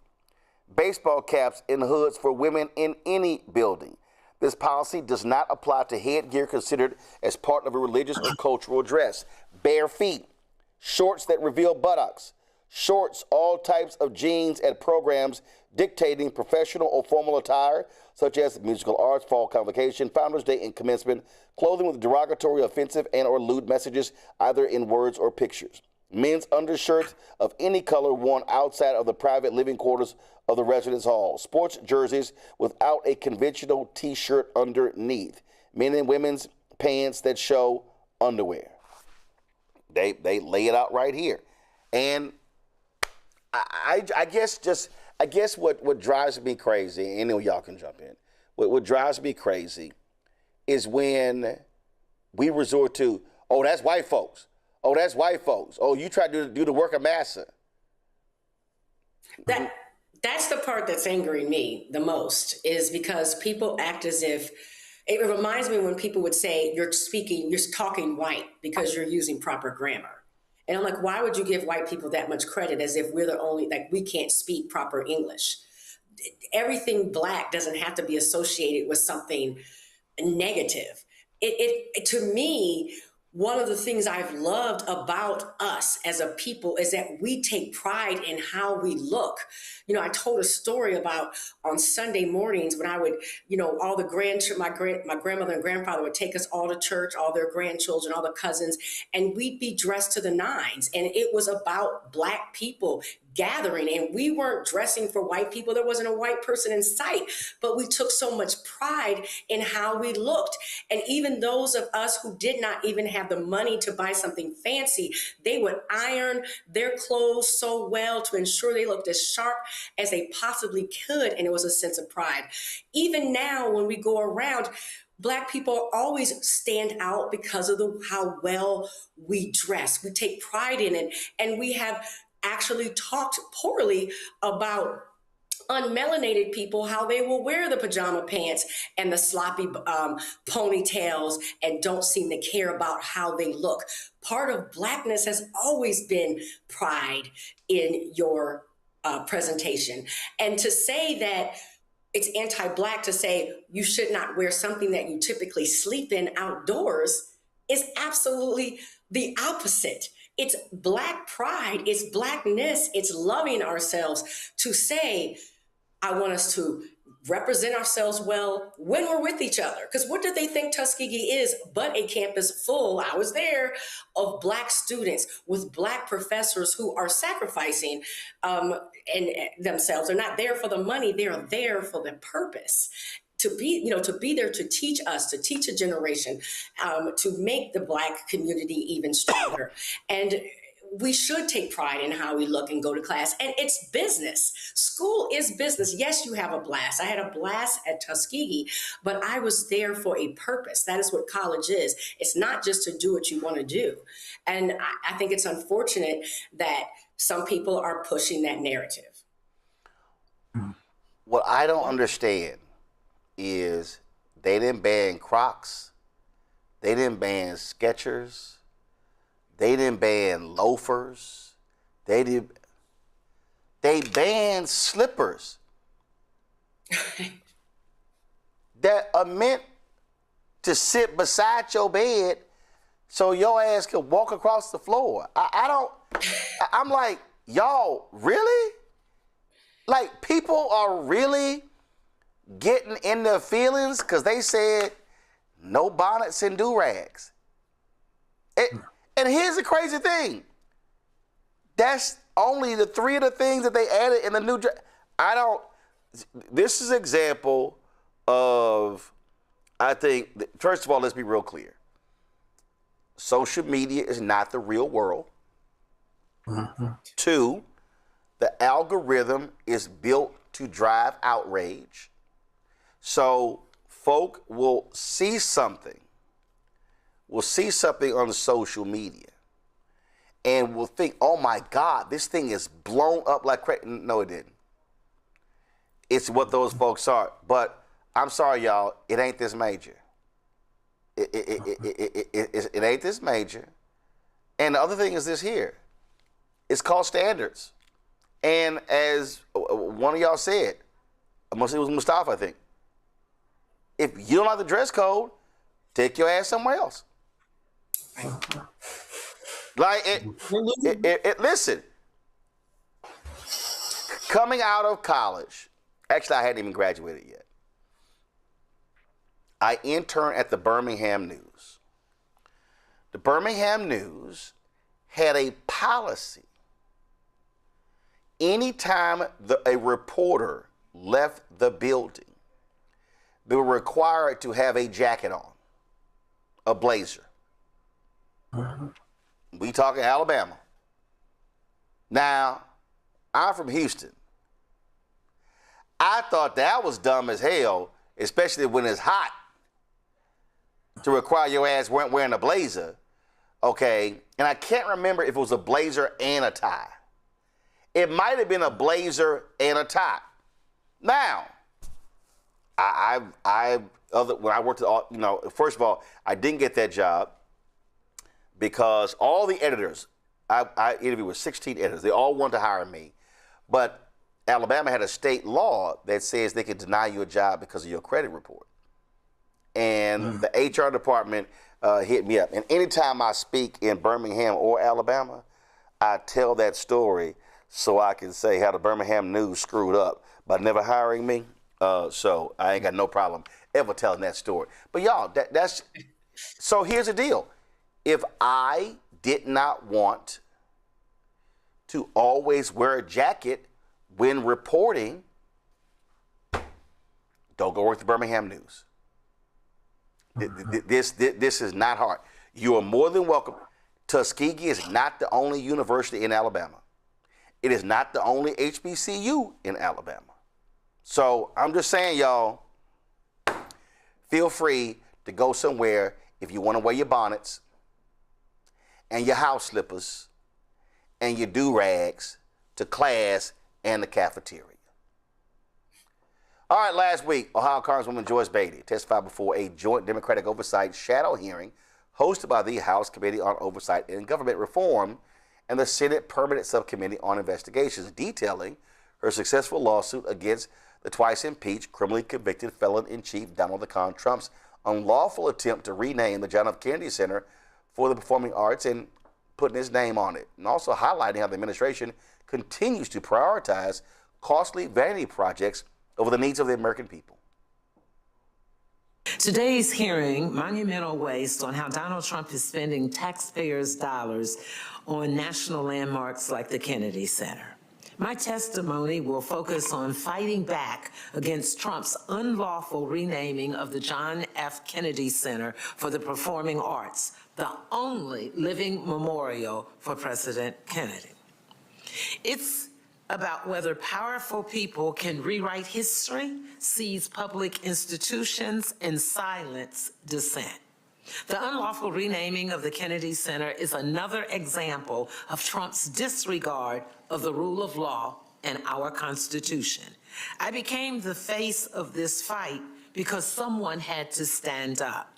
Speaker 5: Baseball caps and hoods for women in any building. This policy does not apply to headgear considered as part of a religious or cultural dress. Bare feet, shorts that reveal buttocks, shorts, all types of jeans at programs dictating professional or formal attire, such as musical arts, fall convocation, Founders Day, and commencement, clothing with derogatory, offensive, and or lewd messages, either in words or pictures. Men's undershirts of any color worn outside of the private living quarters of the residence hall. Sports jerseys without a conventional T-shirt underneath. Men and women's pants that show underwear. They lay it out right here. And I guess what drives me crazy, and then y'all can jump in. What drives me crazy is when we resort to, oh, that's white folks. Oh, that's white folks. Oh, you try to do the work of massa.
Speaker 14: That's the part that's angering me the most, is because people act as if, it reminds me when people would say, you're talking white because you're using proper grammar. And I'm like, why would you give white people that much credit as if we're the only, we can't speak proper English? Everything black doesn't have to be associated with something negative. To me, one of the things I've loved about us as a people is that we take pride in how we look. You know, I told a story about on Sunday mornings when I would, you know, all the my grandmother and grandfather would take us all to church, all their grandchildren, all the cousins, and we'd be dressed to the nines. And it was about Black people gathering, and we weren't dressing for white people. There wasn't a white person in sight, but we took so much pride in how we looked. And even those of us who did not even have the money to buy something fancy, they would iron their clothes so well to ensure they looked as sharp as they possibly could. And it was a sense of pride. Even now, when we go around, Black people always stand out because of how well we dress. We take pride in it, and we have actually talked poorly about unmelanated people, how they will wear the pajama pants and the sloppy ponytails and don't seem to care about how they look. Part of Blackness has always been pride in your presentation. And to say that it's anti-Black to say you should not wear something that you typically sleep in outdoors is absolutely the opposite. It's Black pride, it's Blackness, it's loving ourselves to say, I want us to represent ourselves well when we're with each other. Because what do they think Tuskegee is but a campus full, I was there, of Black students with Black professors who are sacrificing and themselves. They're not there for the money, they're there for the purpose. To be there to teach us, to teach a generation, to make the Black community even stronger. And we should take pride in how we look and go to class. And it's business. School is business. Yes, you have a blast. I had a blast at Tuskegee, but I was there for a purpose. That is what college is. It's not just to do what you want to do. And I think it's unfortunate that some people are pushing that narrative.
Speaker 5: What I don't understand is they didn't ban Crocs, they didn't ban Skechers, they didn't ban loafers, they banned slippers that are meant to sit beside your bed so your ass can walk across the floor. I'm like, y'all, really? Like, people are really getting in their feelings because they said no bonnets and do-rags. And here's the crazy thing. That's only the 3 of the things that they added in the new draft. This is an example of, I think, first of all, let's be real clear. Social media is not the real world. Mm-hmm. 2, the algorithm is built to drive outrage. So folk will see something on social media and will think, oh my God, this thing is blown up like crazy. No, it didn't. It's what those folks are. But I'm sorry, y'all, it ain't this major. It ain't this major. And the other thing is this here. It's called standards. And as one of y'all said, it was Mustafa, I think, if you don't like the dress code, take your ass somewhere else. Like, listen, coming out of college, actually, I hadn't even graduated yet. I interned at the Birmingham News. The Birmingham News had a policy. Anytime a reporter left the building, they were required to have a jacket on, a blazer. Uh-huh. We talking Alabama. Now, I'm from Houston. I thought that was dumb as hell, especially when it's hot, to require your ass wearing a blazer, okay? And I can't remember if it was a blazer and a tie. It might have been a blazer and a tie. Now, when I worked at, first of all, I didn't get that job because all the editors, I interviewed with 16 editors, they all wanted to hire me, but Alabama had a state law that says they could deny you a job because of your credit report. And the HR department, hit me up. And anytime I speak in Birmingham or Alabama, I tell that story so I can say how the Birmingham News screwed up by never hiring me. So I ain't got no problem ever telling that story. But y'all, that's so here's the deal. If I did not want to always wear a jacket when reporting, don't go work the Birmingham News. This is not hard. You are more than welcome. Tuskegee is not the only university in Alabama. It is not the only HBCU in Alabama. So I'm just saying, y'all, feel free to go somewhere if you want to wear your bonnets and your house slippers and your do-rags to class and the cafeteria. All right, last week, Ohio Congresswoman Joyce Beatty testified before a joint Democratic oversight shadow hearing hosted by the House Committee on Oversight and Government Reform and the Senate Permanent Subcommittee on Investigations, detailing her successful lawsuit against the twice impeached, criminally convicted felon-in-chief Donald Trump's unlawful attempt to rename the John F. Kennedy Center for the Performing Arts and putting his name on it, and also highlighting how the administration continues to prioritize costly vanity projects over the needs of the American people.
Speaker 21: Today's hearing, monumental waste on how Donald Trump is spending taxpayers' dollars on national landmarks like the Kennedy Center. My testimony will focus on fighting back against Trump's unlawful renaming of the John F. Kennedy Center for the Performing Arts, the only living memorial for President Kennedy. It's about whether powerful people can rewrite history, seize public institutions, and silence dissent. The unlawful renaming of the Kennedy Center is another example of Trump's disregard of the rule of law and our Constitution. I became the face of this fight because someone had to stand up.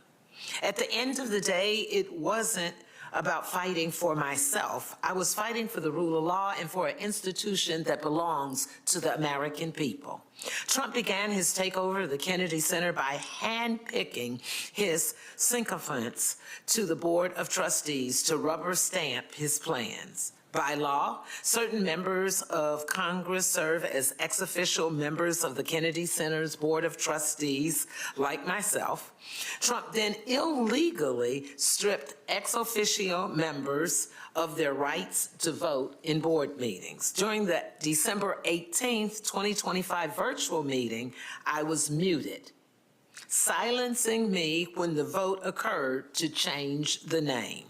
Speaker 21: At the end of the day, it wasn't about fighting for myself. I was fighting for the rule of law and for an institution that belongs to the American people. Trump began his takeover of the Kennedy Center by handpicking his sycophants to the Board of Trustees to rubber stamp his plans. By law, certain members of Congress serve as ex-official members of the Kennedy Center's Board of Trustees, like myself. Trump then illegally stripped ex-officio members of their rights to vote in board meetings. During the December 18th, 2025 virtual meeting, I was muted, silencing me when the vote occurred to change the name.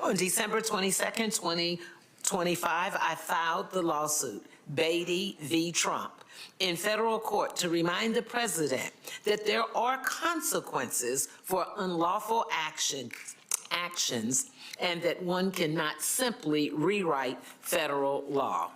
Speaker 21: On December 22nd, 2025, I filed the lawsuit, Beatty v. Trump, in federal court to remind the president that there are consequences for unlawful actions and that one cannot simply rewrite federal law.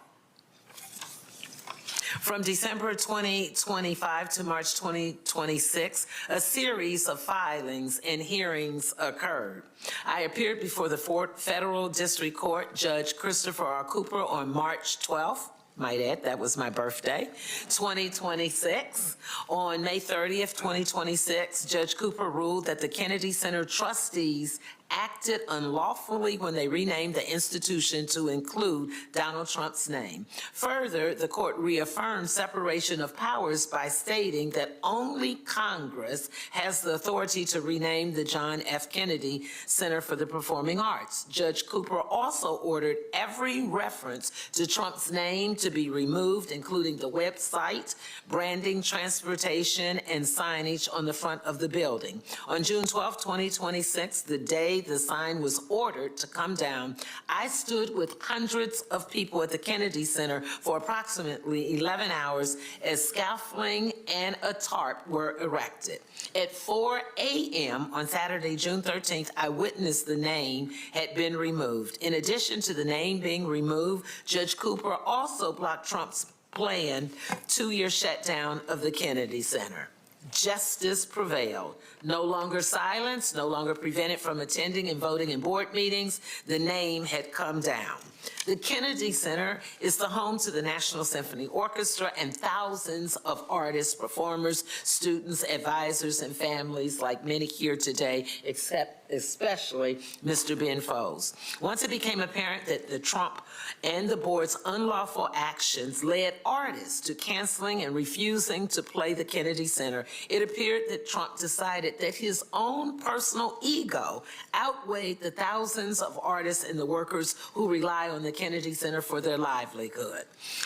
Speaker 21: From December 2025 to March 2026, a series of filings and hearings occurred. I appeared before the Federal District Court Judge Christopher R. Cooper on March 12th. Might add, that was my birthday, 2026. On May 30th, 2026, Judge Cooper ruled that the Kennedy Center trustees acted unlawfully when they renamed the institution to include Donald Trump's name. Further, the court reaffirmed separation of powers by stating that only Congress has the authority to rename the John F. Kennedy Center for the Performing Arts. Judge Cooper also ordered every reference to Trump's name to be removed, including the website, branding, transportation, and signage on the front of the building. On June 12, 2026, the day the sign was ordered to come down, I stood with hundreds of people at the Kennedy Center for approximately 11 hours as scaffolding and a tarp were erected. At 4 a.m. on Saturday, June 13th, I witnessed the name had been removed. In addition to the name being removed, Judge Cooper also blocked Trump's planned two-year shutdown of the Kennedy Center. Justice prevailed. No longer silenced, no longer prevented from attending and voting in board meetings. The name had come down. The Kennedy Center is the home to the National Symphony Orchestra and thousands of artists, performers, students, advisors, and families like many here today, especially Mr. Ben Folds. Once it became apparent that the Trump and the board's unlawful actions led artists to canceling and refusing to play the Kennedy Center, it appeared that Trump decided that his own personal ego outweighed the thousands of artists and the workers who rely on the Kennedy Center for their livelihood.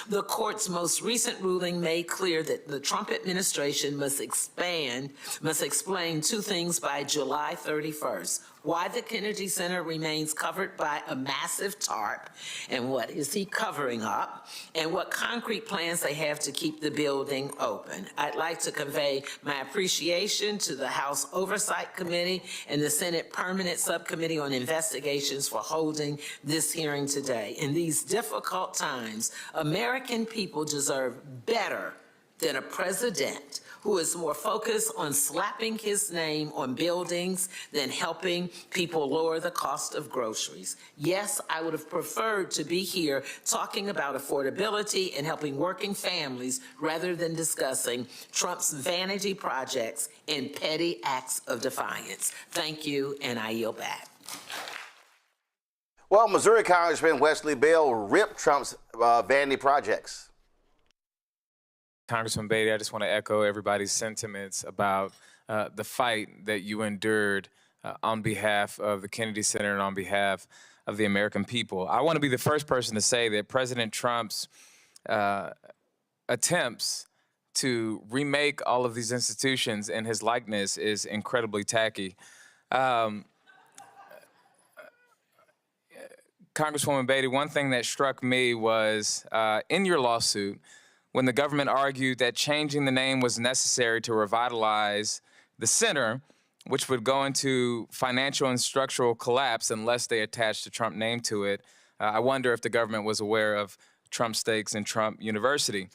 Speaker 21: The court's most recent ruling made clear that the Trump administration must explain two things by July 31st. Why the Kennedy Center remains covered by a massive tarp, and what is he covering up, and what concrete plans they have to keep the building open. I'd like to convey my appreciation to the House Oversight Committee and the Senate Permanent Subcommittee on Investigations for holding this hearing today. In these difficult times, American people deserve better than a president who is more focused on slapping his name on buildings than helping people lower the cost of groceries. Yes, I would have preferred to be here talking about affordability and helping working families rather than discussing Trump's vanity projects and petty acts of defiance. Thank you, and I yield back.
Speaker 5: Well, Missouri Congressman Wesley Bell ripped Trump's vanity projects.
Speaker 2: Congressman Beatty, I just want to echo everybody's sentiments about the fight that you endured on behalf of the Kennedy Center and on behalf of the American people. I want to be the first person to say that President Trump's attempts to remake all of these institutions in his likeness is incredibly tacky. Congresswoman Beatty, one thing that struck me was in your lawsuit, when the government argued that changing the name was necessary to revitalize the center, which would go into financial and structural collapse unless they attached a Trump name to it. I wonder if the government was aware of Trump stakes in Trump University.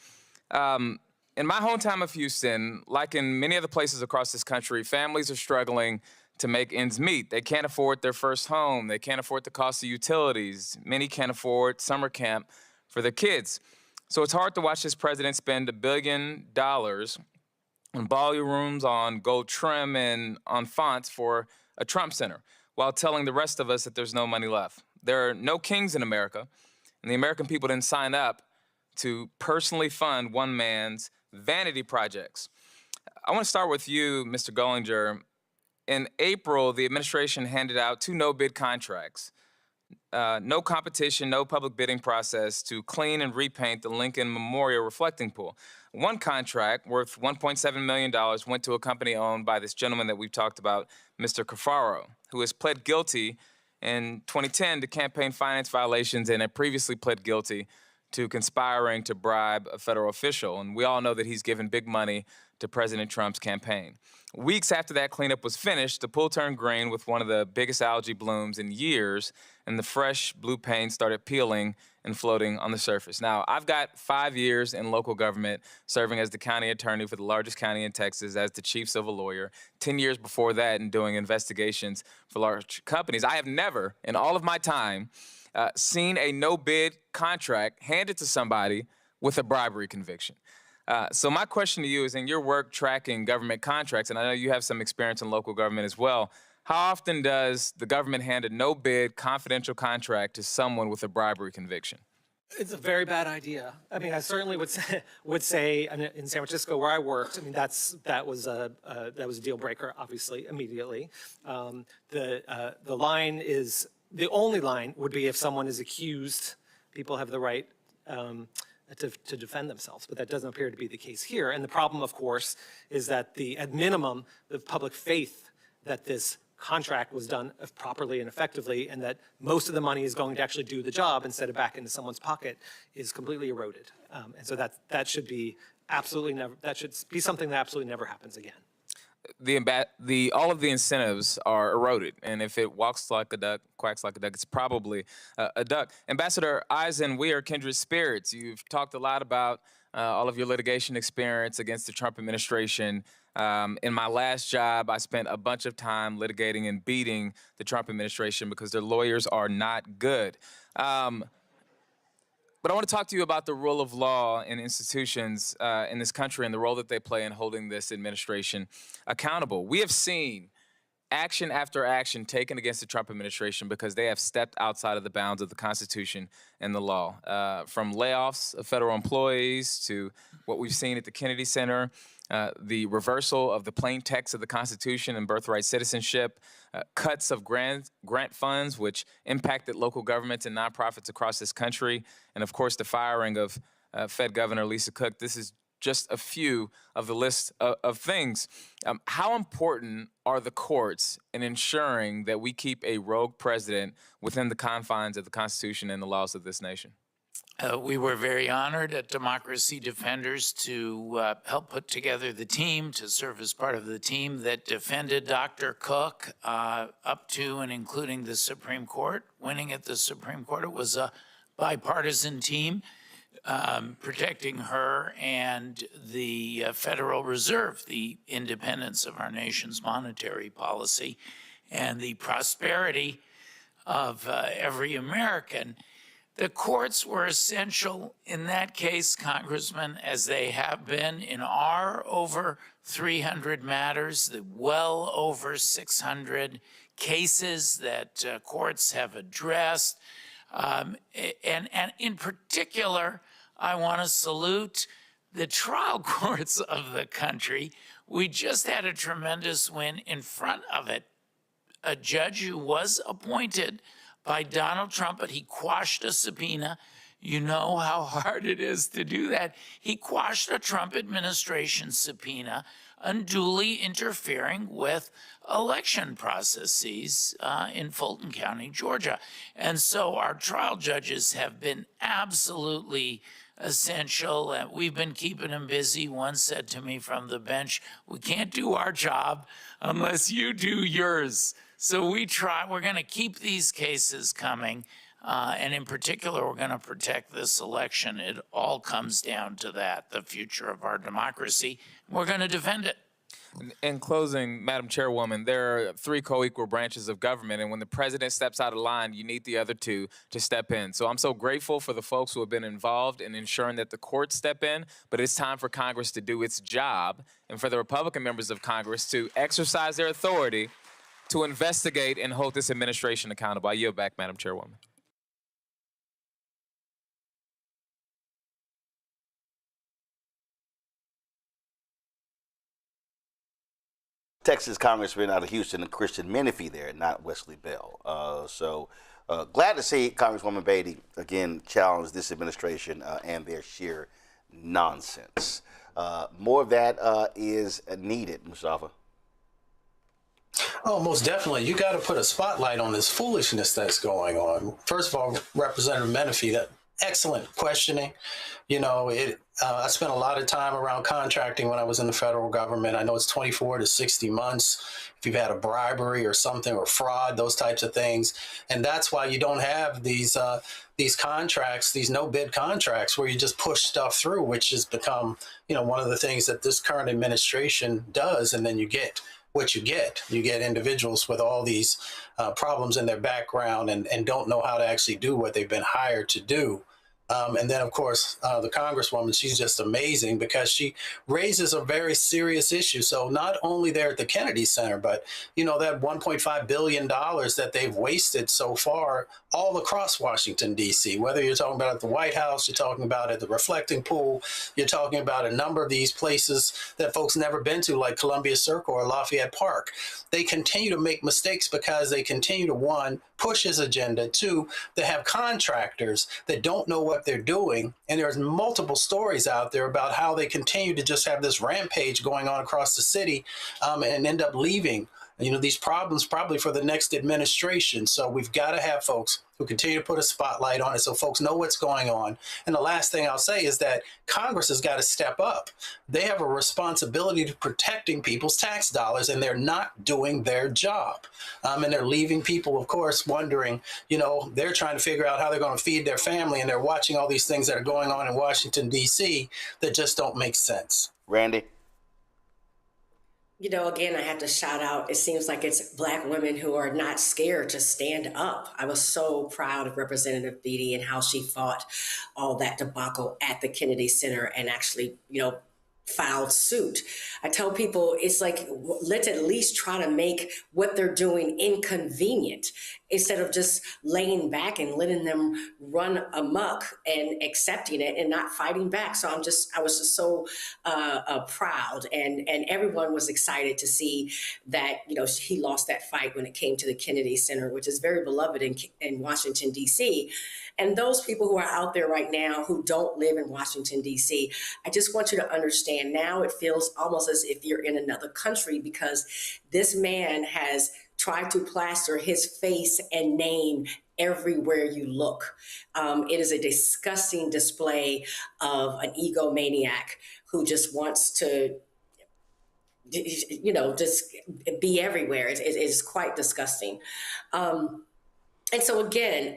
Speaker 2: In my hometown of Houston, like in many other places across this country, families are struggling to make ends meet. They can't afford their first home. They can't afford the cost of utilities. Many can't afford summer camp for their kids. So it's hard to watch this president spend $1 billion on ballrooms, on gold trim, and on fonts for a Trump center, while telling the rest of us that there's no money left. There are no kings in America, and the American people didn't sign up to personally fund one man's vanity projects. I want to start with you, Mr. Gollinger. In April, the administration handed out 2 no-bid contracts. No competition, no public bidding process to clean and repaint the Lincoln Memorial Reflecting Pool. One contract worth $1.7 million went to a company owned by this gentleman that we've talked about, Mr. Cafaro, who has pled guilty in 2010 to campaign finance violations and had previously pled guilty to conspiring to bribe a federal official. And we all know that he's given big money to President Trump's campaign. Weeks after that cleanup was finished, the pool turned green with one of the biggest algae blooms in years, and the fresh blue paint started peeling and floating on the surface. Now, I've got 5 years in local government, serving as the county attorney for the largest county in Texas, as the chief civil lawyer, 10 years before that in doing investigations for large companies. I have never, in all of my time, seen a no-bid contract handed to somebody with a bribery conviction. So my question to you is, in your work tracking government contracts, and I know you have some experience in local government as well, how often does the government hand a no-bid confidential contract to someone with a bribery conviction?
Speaker 22: It's a very bad idea. I mean, I certainly would say in San Francisco where I worked, I mean, that was a deal breaker, obviously, immediately. The line is, the only line would be if someone is accused. People have the right to defend themselves, but that doesn't appear to be the case here. And the problem, of course, is that at minimum, the public faith that this contract was done properly and effectively, and that most of the money is going to actually do the job instead of back into someone's pocket, is completely eroded. And so that should be absolutely never. That should be something that absolutely never happens again.
Speaker 2: All of the incentives are eroded, and if it walks like a duck, quacks like a duck, it's probably a duck. Ambassador Eisen, we are kindred spirits. You've talked a lot about all of your litigation experience against the Trump administration. In my last job, I spent a bunch of time litigating and beating the Trump administration because their lawyers are not good. But I want to talk to you about the rule of law and institutions in this country and the role that they play in holding this administration accountable. We have seen action after action taken against the Trump administration because they have stepped outside of the bounds of the Constitution and the law. From layoffs of federal employees to what we've seen at the Kennedy Center, the reversal of the plain text of the Constitution and birthright citizenship, cuts of grant funds, which impacted local governments and nonprofits across this country, and of course the firing of Fed Governor Lisa Cook. This is just a few of the list of things. How important are the courts in ensuring that we keep a rogue president within the confines of the Constitution and the laws of this nation?
Speaker 1: We were very honored at Democracy Defenders to help put together the team, to serve as part of the team that defended Dr. Cook up to and including the Supreme Court. Winning at the Supreme Court, it was a bipartisan team protecting her and the Federal Reserve, the independence of our nation's monetary policy, and the prosperity of every American. The courts were essential in that case, Congressman, as they have been in our over 300 matters, the well over 600 cases that courts have addressed. And in particular, I want to salute the trial courts of the country. We just had a tremendous win in front of it. A judge who was appointed by Donald Trump, but he quashed a subpoena. You know how hard it is to do that. He quashed a Trump administration subpoena, unduly interfering with election processes in Fulton County, Georgia. And so our trial judges have been absolutely essential. We've been keeping them busy. One said to me from the bench, "We can't do our job unless you do yours." So we try, we're going to keep these cases coming. And in particular, we're going to protect this election. It all comes down to that, the future of our democracy. We're going to defend it.
Speaker 2: In closing, Madam Chairwoman, there are three co-equal branches of government, and when the president steps out of line, you need the other two to step in. So I'm so grateful for the folks who have been involved in ensuring that the courts step in, but it's time for Congress to do its job and for the Republican members of Congress to exercise their authority to investigate and hold this administration accountable. I yield back, Madam Chairwoman.
Speaker 5: Texas Congressman out of Houston, Christian Menifee there, not Wesley Bell. So glad to see Congresswoman Beatty again challenge this administration and their sheer nonsense. More of that is needed, Mustafa.
Speaker 15: Oh, most definitely. You got to put a spotlight on this foolishness that's going on. First of all, Representative Menifee, that excellent questioning. You know, I spent a lot of time around contracting when I was in the federal government. I know it's 24 to 60 months if you've had a bribery or something or fraud, those types of things. And that's why you don't have these contracts, these no-bid contracts where you just push stuff through, which has become, you know, one of the things that this current administration does. And then you get what you get. You get individuals with all these problems in their background and don't know how to actually do what they've been hired to do. And then, of course, the Congresswoman, she's just amazing because she raises a very serious issue. So not only there at the Kennedy Center, but, you know, that $1.5 billion that they've wasted so far all across Washington, D.C., whether you're talking about at the White House, you're talking about at the reflecting pool, you're talking about a number of these places that folks never been to, like Columbia Circle or Lafayette Park. They continue to make mistakes because they continue to, one, push his agenda, two, they have contractors that don't know what they're doing. And there's multiple stories out there about how they continue to just have this rampage going on across the city and end up leaving, you know, these problems probably for the next administration. So we've got to have folks who continue to put a spotlight on it so folks know what's going on. And the last thing I'll say is that Congress has got to step up. They have a responsibility to protecting people's tax dollars, and they're not doing their job. And they're leaving people, of course, wondering, you know, they're trying to figure out how they're going to feed their family, and they're watching all these things that are going on in Washington, D.C. that just don't make sense.
Speaker 5: Randy?
Speaker 14: You know, again, I have to shout out, it seems like it's Black women who are not scared to stand up. I was so proud of Representative Beatty and how she fought all that debacle at the Kennedy Center and actually, filed suit. I tell people it's like, let's at least try to make what they're doing inconvenient instead of just laying back and letting them run amok and accepting it and not fighting back. So I was just so proud, and everyone was excited to see that, he lost that fight when it came to the Kennedy Center, which is very beloved in Washington, D.C. And those people who are out there right now who don't live in Washington, D.C., I just want you to understand now it feels almost as if you're in another country because this man has tried to plaster his face and name everywhere you look. It is a disgusting display of an egomaniac who just wants to just be everywhere. It's quite disgusting. And so again,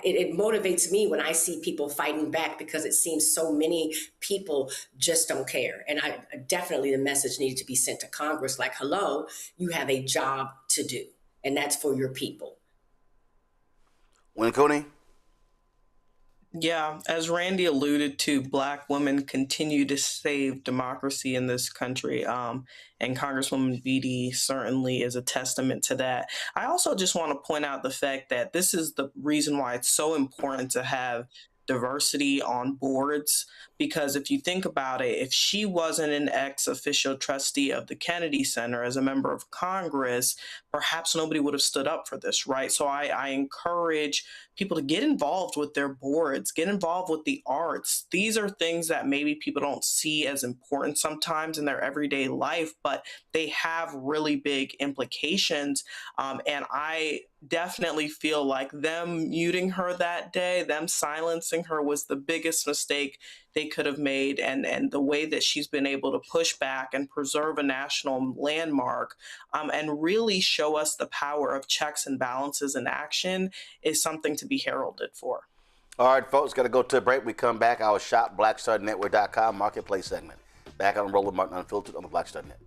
Speaker 14: it motivates me when I see people fighting back because it seems so many people just don't care. And definitely the message needed to be sent to Congress like, hello, you have a job to do, and that's for your people.
Speaker 5: Winconi?
Speaker 11: Yeah, as Randy alluded to, Black women continue to save democracy in this country. And Congresswoman Beatty certainly is a testament to that. I also just want to point out the fact that this is the reason why it's so important to have diversity on boards, because if you think about it, if she wasn't an ex-official trustee of the Kennedy Center as a member of Congress, perhaps nobody would have stood up for this, right? So I encourage people to get involved with their boards, get involved with the arts. These are things that maybe people don't see as important sometimes in their everyday life, but they have really big implications. And I definitely feel like them muting her that day, them silencing her was the biggest mistake they could have made. And the way that she's been able to push back and preserve a national landmark and really show us the power of checks and balances in action is something to be heralded for.
Speaker 5: All right, folks, got to go to a break. We come back. Our shop, BlackStarNetwork.com marketplace segment. Back on Roland Martin Unfiltered on the Black Star Network.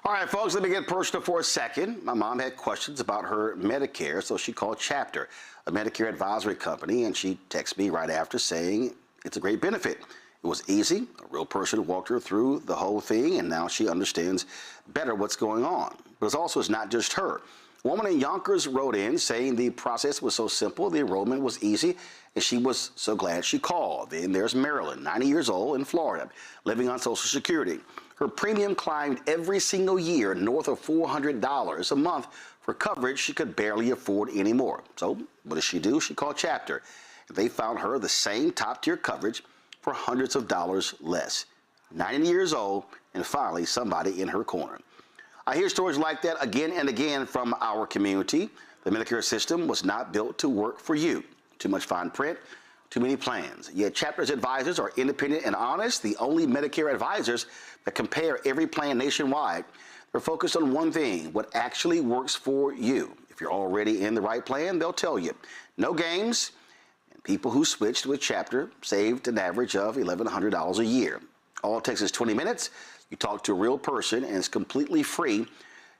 Speaker 5: All right, folks, let me get personal for a second. My mom had questions about her Medicare, so she called Chapter, a Medicare advisory company, and she texted me right after saying it's a great benefit. It was easy. A real person walked her through the whole thing, and now she understands better what's going on. But it's not just her. A woman in Yonkers wrote in saying the process was so simple, the enrollment was easy, and she was so glad she called. Then there's Marilyn, 90 years old, in Florida, living on Social Security. Her premium climbed every single year north of $400 a month for coverage she could barely afford anymore. So what does she do? She called Chapter. They found her the same top-tier coverage for hundreds of dollars less. 90 years old, and finally somebody in her corner. I hear stories like that again and again from our community. The Medicare system was not built to work for you. Too much fine print, too many plans. Yet Chapter's advisors are independent and honest, the only Medicare advisors that compare every plan nationwide. They're focused on one thing, what actually works for you. If you're already in the right plan, they'll tell you. No games. And people who switched with Chapter saved an average of $1,100 a year. All it takes is 20 minutes. You talk to a real person, and it's completely free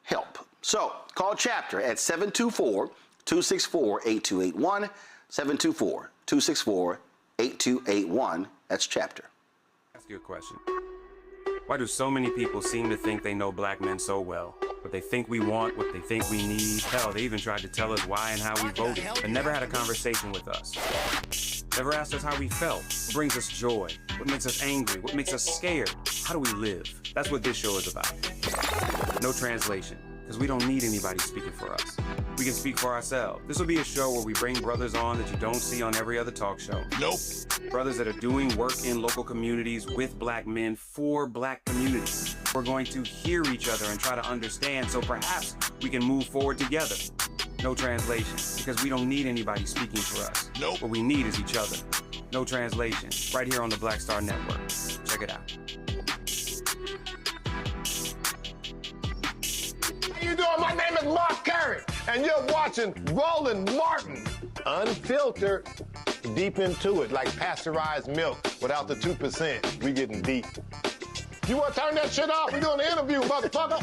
Speaker 5: help. So call Chapter at 724-264-8281, 724-264-8281. That's Chapter.
Speaker 6: Ask you a question. Why do so many people seem to think they know Black men so well? What they think we want, what they think we need. Hell, they even tried to tell us why and how we voted, but never had a conversation with us. Never asked us how we felt, what brings us joy, what makes us angry, what makes us scared. How do we live? That's what this show is about. No translation, because we don't need anybody speaking for us. We can speak for ourselves. This will be a show where we bring brothers on that you don't see on every other talk show. Nope. Brothers that are doing work in local communities with Black men for Black communities. We're going to hear each other and try to understand so perhaps we can move forward together. No translation, because we don't need anybody speaking for us. Nope. What we need is each other. No translation, right here on the Black Star Network. Check it out.
Speaker 3: How you doing? My name is Mark Carey, and you're watching Roland Martin Unfiltered. Deep into it, like pasteurized milk without the 2%. We getting deep. You want to turn that shit off? We're doing an interview, motherfucker.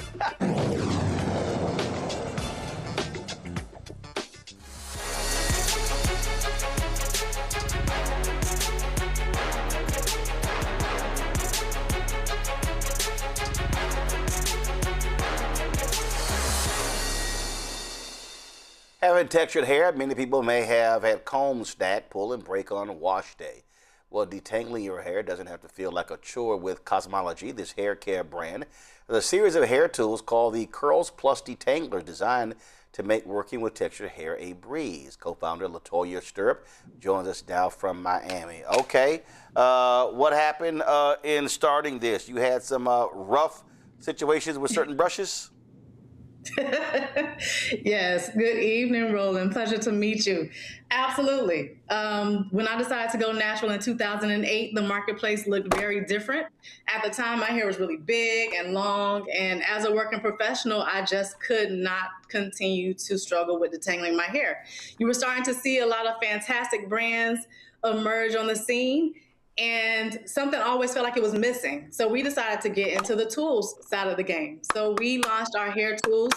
Speaker 5: Having textured hair, many people may have had combs snag, pull, and break on wash day. Well, detangling your hair doesn't have to feel like a chore with COS-MOL-O-GY, this hair care brand. There's a series of hair tools called the Curls Plus Detangler, designed to make working with textured hair a breeze. Co-founder Letitia Plummer joins us now from Miami. Okay, what happened in starting this? You had some rough situations with certain brushes?
Speaker 7: Yes. Good evening, Roland. Pleasure to meet you. Absolutely. When I decided to go natural in 2008, the marketplace looked very different. At the time, my hair was really big and long. And as a working professional, I just could not continue to struggle with detangling my hair. You were starting to see a lot of fantastic brands emerge on the scene, and something always felt like it was missing. So we decided to get into the tools side of the game. So we launched our hair tools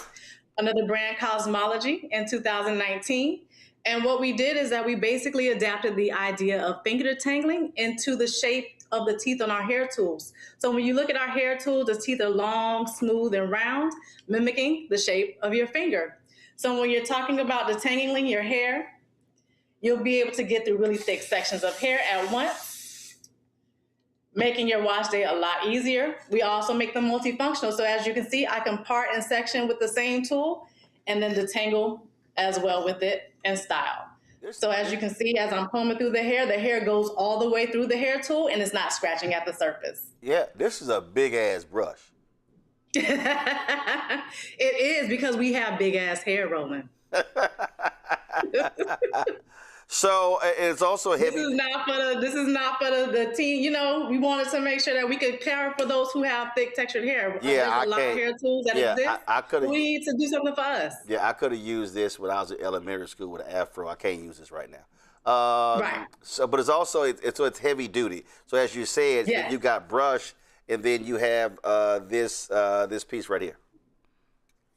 Speaker 7: under the brand COS-MOL-O-GY in 2019. And what we did is that we basically adapted the idea of finger detangling into the shape of the teeth on our hair tools. So when you look at our hair tools, the teeth are long, smooth, and round, mimicking the shape of your finger. So when you're talking about detangling your hair, you'll be able to get through really thick sections of hair at once, making your wash day a lot easier. We also make them multifunctional. So as you can see, I can part and section with the same tool and then detangle as well with it and style. So as you can see, as I'm combing through the hair goes all the way through the hair tool and it's not scratching at the surface.
Speaker 5: Yeah, this is a big ass brush.
Speaker 7: It is, because we have big ass hair, Roland.
Speaker 5: So it's also heavy.
Speaker 7: This is not for the team. You know, we wanted to make sure that we could care for those who have thick textured hair.
Speaker 5: Yeah,
Speaker 7: There's a lot of hair tools that exist.
Speaker 5: I could have.
Speaker 7: We need to do something for us.
Speaker 5: Yeah, I could have used this when I was in elementary school with an afro. I can't use this right now.
Speaker 7: Right.
Speaker 5: So, but it's also it's heavy duty. So as you said, you got brush, and then you have this piece right here.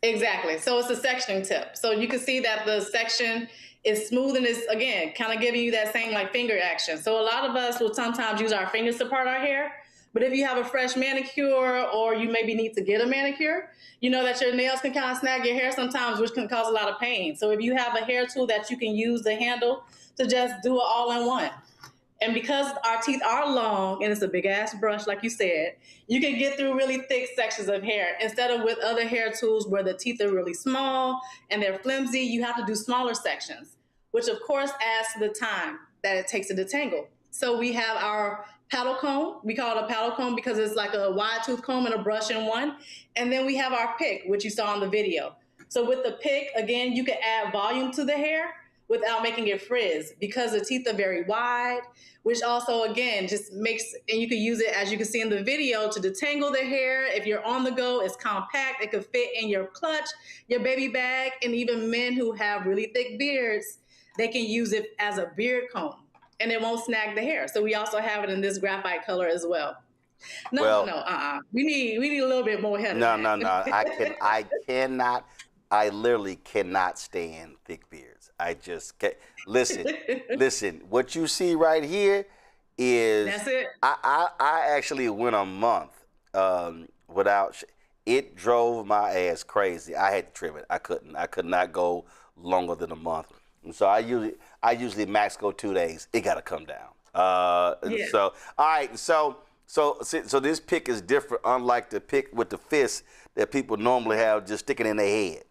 Speaker 7: Exactly. So it's a sectioning tip. So you can see that the section is smooth and is, again, kind of giving you that same like finger action. So a lot of us will sometimes use our fingers to part our hair. But if you have a fresh manicure or you maybe need to get a manicure, you know that your nails can kind of snag your hair sometimes, which can cause a lot of pain. So if you have a hair tool that you can use the handle to just do it all in one. And because our teeth are long and it's a big ass brush, like you said, you can get through really thick sections of hair instead of with other hair tools where the teeth are really small and they're flimsy. You have to do smaller sections, which of course adds to the time that it takes to detangle. So we have our paddle comb. We call it a paddle comb because it's like a wide tooth comb and a brush in one. And then we have our pick, which you saw in the video. So with the pick, again, you can add volume to the hair without making it frizz because the teeth are very wide, which also, again, just makes, and you can use it, as you can see in the video, to detangle the hair. If you're on the go, it's compact. It could fit in your clutch, your baby bag, and even men who have really thick beards, they can use it as a beard comb, and it won't snag the hair. So we also have it in this graphite color as well. We need a little bit more hair.
Speaker 5: No. I literally cannot stand thick beards. I just can't. Listen, what you see right here is,
Speaker 7: that's it.
Speaker 5: I actually went a month without, it drove my ass crazy. I had to trim it. I could not go longer than a month. And so I usually max go 2 days. It got to come down. So, all right. So this pick is different, unlike the pick with the fist that people normally have just sticking in their head.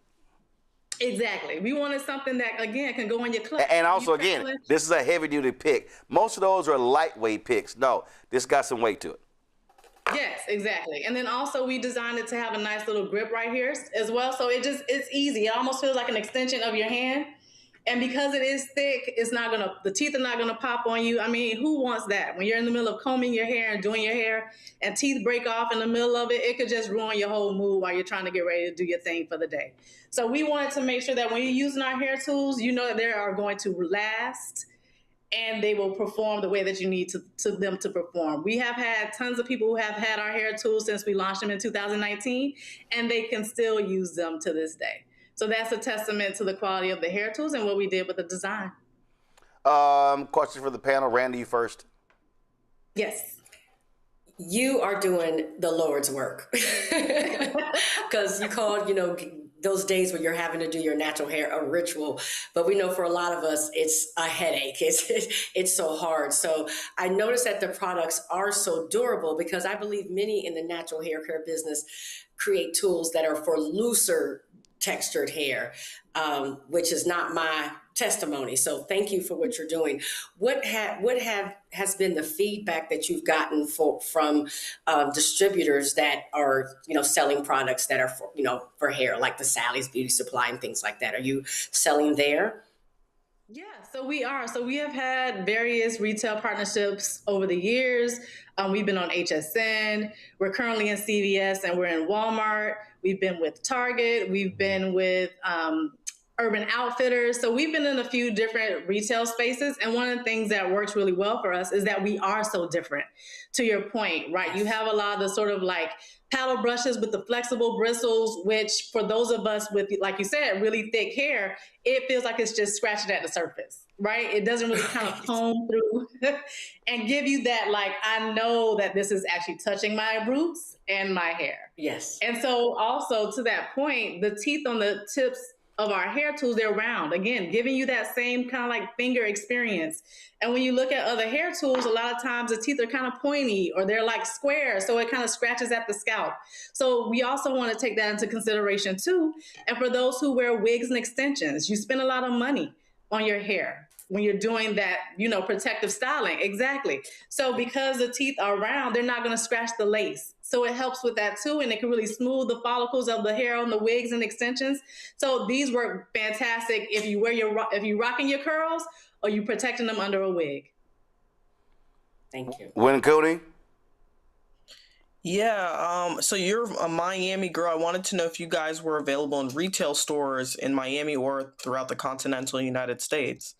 Speaker 7: Exactly. We wanted something that, again, can go in your clutch.
Speaker 5: And also, again, this is a heavy-duty pick. Most of those are lightweight picks. No, this got some weight to it.
Speaker 7: Yes, exactly. And then also we designed it to have a nice little grip right here as well. So it's easy. It almost feels like an extension of your hand. And because it is thick, the teeth are not gonna pop on you. I mean, who wants that? When you're in the middle of combing your hair and doing your hair and teeth break off in the middle of it, it could just ruin your whole mood while you're trying to get ready to do your thing for the day. So we wanted to make sure that when you're using our hair tools, you know that they are going to last and they will perform the way that you need to them to perform. We have had tons of people who have had our hair tools since we launched them in 2019, and they can still use them to this day. So that's a testament to the quality of the hair tools and what we did with the design.
Speaker 5: Question for the panel. Randy, you first.
Speaker 14: Yes. You are doing the Lord's work. Because you called, those days when you're having to do your natural hair a ritual. But we know for a lot of us, it's a headache. It's so hard. So I noticed that the products are so durable because I believe many in the natural hair care business create tools that are for looser textured hair, which is not my testimony. So thank you for what you're doing. What has been the feedback that you've gotten from distributors that are, selling products that are for hair, like the Sally's Beauty Supply and things like that? Are you selling there?
Speaker 7: Yeah, so we are. So we have had various retail partnerships over the years. We've been on HSN. We're currently in CVS and we're in Walmart. We've been with Target. We've been with Urban Outfitters. So we've been in a few different retail spaces. And one of the things that works really well for us is that we are so different. To your point, right? You have a lot of the sort of like paddle brushes with the flexible bristles, which for those of us with, like you said, really thick hair, it feels like it's just scratching at the surface, right? It doesn't really kind of comb through and give you that, like, I know that this is actually touching my roots and my hair.
Speaker 14: Yes.
Speaker 7: And so also to that point, the teeth on the tips of our hair tools, they're round, again, giving you that same kind of like finger experience. And when you look at other hair tools, a lot of times the teeth are kind of pointy or they're like square, so it kind of scratches at the scalp. So we also want to take that into consideration too. And for those who wear wigs and extensions, you spend a lot of money on your hair when you're doing that, protective styling. Exactly. So because the teeth are round, they're not going to scratch the lace. So it helps with that too. And it can really smooth the follicles of the hair on the wigs and extensions. So these work fantastic if you rocking your curls or you protecting them under a wig.
Speaker 14: Thank you.
Speaker 5: Win Cooney.
Speaker 11: Yeah, so you're a Miami girl. I wanted to know if you guys were available in retail stores in Miami or throughout the continental United States.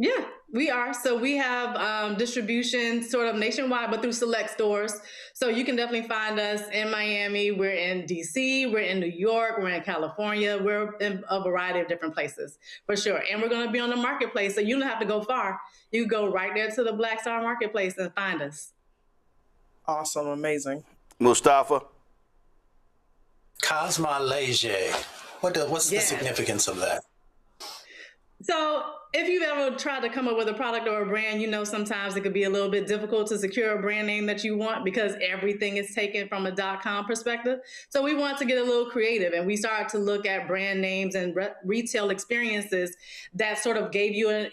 Speaker 7: Yeah, we are. So we have distribution sort of nationwide, but through select stores. So you can definitely find us in Miami. We're in DC, we're in New York, we're in California. We're in a variety of different places for sure. And we're going to be on the marketplace. So you don't have to go far. You go right there to the Black Star Marketplace and find us.
Speaker 11: Awesome. Amazing.
Speaker 5: Mustafa.
Speaker 15: COS-MOL-O-GY. What's the significance of that?
Speaker 7: So if you've ever tried to come up with a product or a brand, sometimes it could be a little bit difficult to secure a brand name that you want because everything is taken from a .com perspective. So we want to get a little creative and we started to look at brand names and retail experiences that sort of gave you an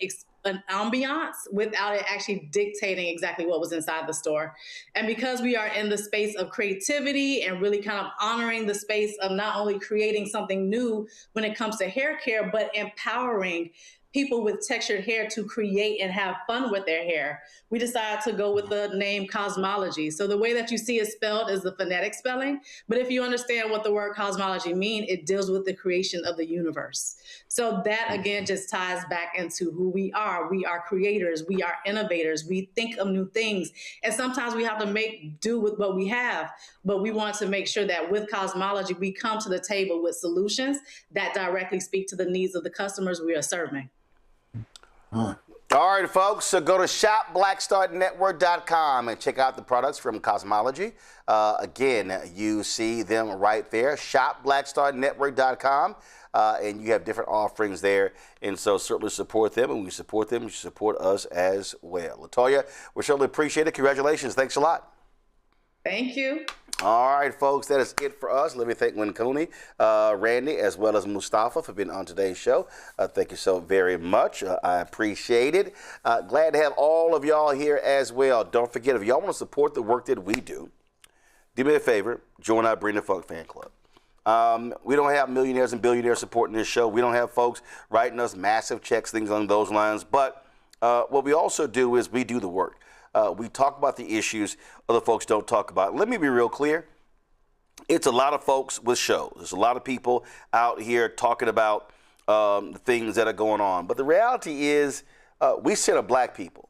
Speaker 7: ambiance without it actually dictating exactly what was inside the store. And because we are in the space of creativity and really kind of honoring the space of not only creating something new when it comes to hair care, but empowering people with textured hair to create and have fun with their hair, we decided to go with the name COS-MOL-O-GY. So the way that you see it spelled is the phonetic spelling, but if you understand what the word cosmology means, it deals with the creation of the universe. So that again just ties back into who we are. We are creators, we are innovators, we think of new things, and sometimes we have to make do with what we have, but we want to make sure that with COS-MOL-O-GY, we come to the table with solutions that directly speak to the needs of the customers we are serving.
Speaker 5: All right, folks, so go to shopblackstarnetwork.com and check out the products from COS-MOL-O-GY. Again, you see them right there, shopblackstarnetwork.com, and you have different offerings there. And so certainly support them, and we support them. You support us as well. Latoya, we certainly appreciate it. Congratulations. Thanks a lot.
Speaker 7: Thank you.
Speaker 5: All right, folks, that is it for us. Let me thank Win Cooney, Randy, as well as Mustafa for being on today's show. Thank you so very much. I appreciate it. Glad to have all of y'all here as well. Don't forget, if y'all want to support the work that we do me a favor, join our Bring the Funk fan club. We don't have millionaires and billionaires supporting this show. We don't have folks writing us massive checks, things along those lines. But what we also do is we do the work. We talk about the issues other folks don't talk about. Let me be real clear. It's a lot of folks with shows. There's a lot of people out here talking about the things that are going on. But the reality is we center black people,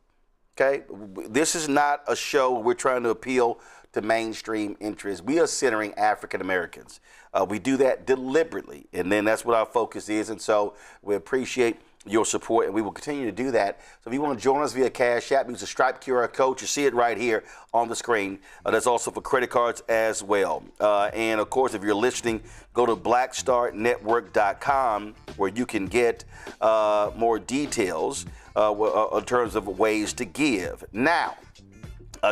Speaker 5: okay? This is not a show where we're trying to appeal to mainstream interests. We are centering African Americans. We do that deliberately, and then that's what our focus is, and so we appreciate your support, and we will continue to do that. So if you want to join us via Cash App, use the Stripe QR code. You see it right here on the screen. That's also for credit cards as well. And of course, if you're listening, go to blackstarnetwork.com where you can get more details in terms of ways to give. Now,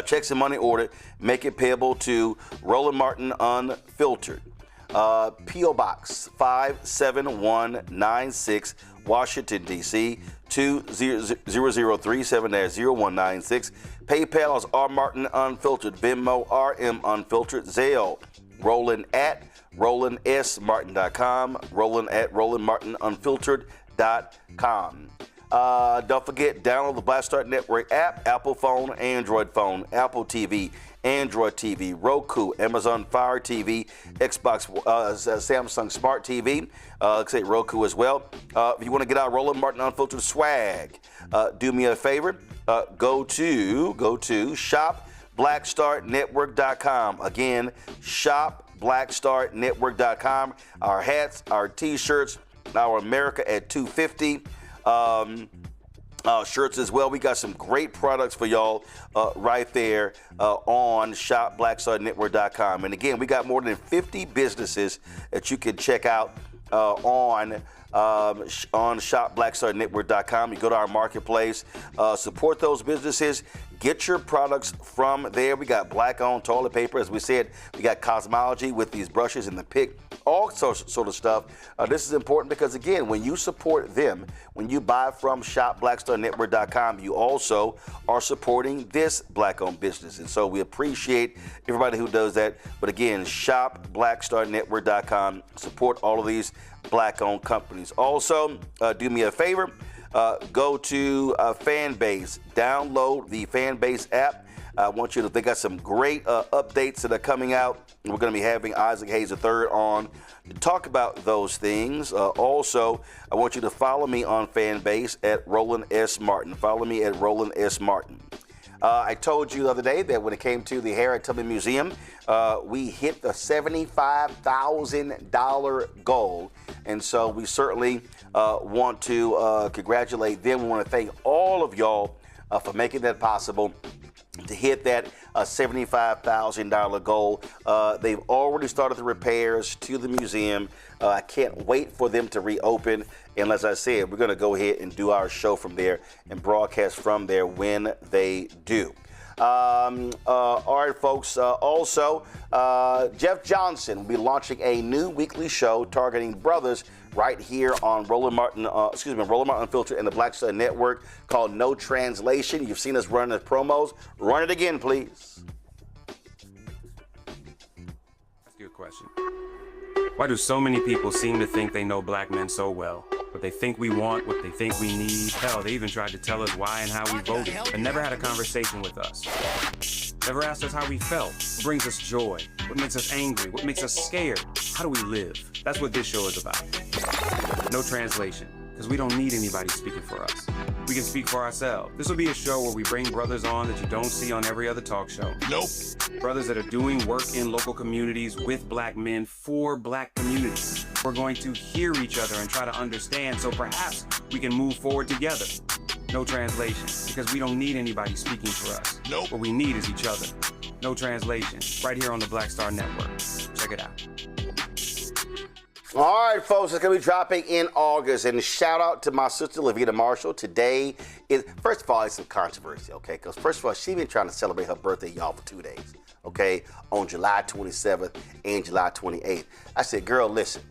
Speaker 5: checks and money order, make it payable to Roland Martin Unfiltered. P.O. Box 57196, Washington, D.C. 20037-0196. PayPal is R Martin Unfiltered. Venmo RM Unfiltered. Zelle Roland at RolandSMartin.com. Roland at RolandMartinUnfiltered.com. Don't forget, download the Black Star Network app, Apple phone, Android phone, Apple TV, Android TV, Roku, Amazon Fire TV, Xbox, Samsung Smart TV, let's say Roku as well. If you want to get our Roland Martin Unfiltered swag, do me a favor, go to shopblackstarnetwork.com. Again, shopblackstarnetwork.com. Our hats, our t-shirts, our America at 250 shirts as well. We got some great products for y'all right there on shopblackstarnetwork.com. And again, we got more than 50 businesses that you can check out on shopblackstarnetwork.com. You go to our marketplace, support those businesses, get your products from there. We got black-owned toilet paper, as we said. We got cosmology with these brushes and the pick, all sort of stuff. This is important because, again, when you support them, when you buy from shopblackstarnetwork.com, you also are supporting this black-owned business. And so we appreciate everybody who does that. But again, shopblackstarnetwork.com, support all of these black-owned companies. Also, do me a favor, go to Fanbase, download the Fanbase app. I want you to, they got some great updates that are coming out. We're going to be having Isaac Hayes III on to talk about those things. Also, I want you to follow me on Fanbase at Roland S. Martin. Follow me at Roland S. Martin. I told you the other day that when it came to the Harriet Tubman Museum, we hit the $75,000 goal. And so we certainly want to congratulate them. We want to thank all of y'all for making that possible to hit that $75,000 goal. They've already started the repairs to the museum. I can't wait for them to reopen. And as I said, we're going to go ahead and do our show from there and broadcast from there when they do. All right, folks. Also, Jeff Johnson will be launching a new weekly show targeting brothers right here on Roland Martin Unfiltered and the Black Star Network called No Translation. You've seen us run the promos. Run it again, please.
Speaker 6: Ask you a question. Why do so many people seem to think they know black men so well? What they think we want, what they think we need. Hell, they even tried to tell us why and how we voted, but never had a conversation with us. Never asked us how we felt, what brings us joy, what makes us angry, what makes us scared. How do we live? That's what this show is about. No translation, because we don't need anybody speaking for us. We can speak for ourselves. This will be a show where we bring brothers on that you don't see on every other talk show. Nope. Brothers that are doing work in local communities with black men for black communities. We're going to hear each other and try to understand so perhaps we can move forward together. No translation, because we don't need anybody speaking for us. Nope. What we need is each other. No translation, right here on the Black Star Network. Check it out.
Speaker 5: All right, folks, it's going to be dropping in August. And shout out to my sister, Levita Marshall. Today is, first of all, it's some controversy, okay? Because first of all, she's been trying to celebrate her birthday, y'all, for 2 days, okay? On July 27th and July 28th. I said, girl, listen,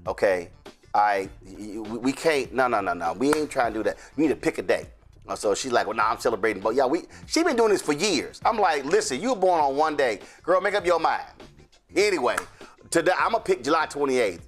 Speaker 5: okay? We can't, no. We ain't trying to do that. We need to pick a day. So she's like, well, I'm celebrating. But yeah, she been doing this for years. I'm like, listen, you were born on one day. Girl, make up your mind. Anyway, today I'm going to pick July 28th.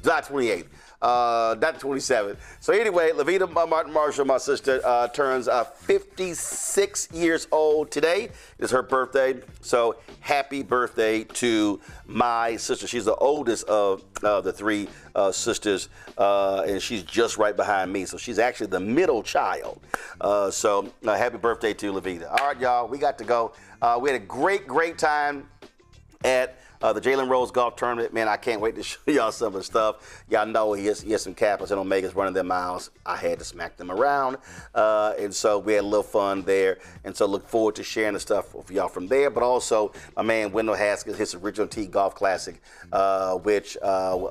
Speaker 5: July 28th. Not 27. So anyway, Levita Martin Marshall, my sister, turns 56 years old today. It's her birthday. So happy birthday to my sister. She's the oldest of the three sisters, and she's just right behind me. So she's actually the middle child. So happy birthday to Levita. All right, y'all, we got to go. We had a great time at the Jalen Rose Golf Tournament. Man, I can't wait to show y'all some of the stuff. Y'all know he has some Kappas and Omegas running their miles. I had to smack them around. And so we had a little fun there. And so look forward to sharing the stuff with y'all from there. But also, my man Wendell Haskins, his Original T Golf Classic, which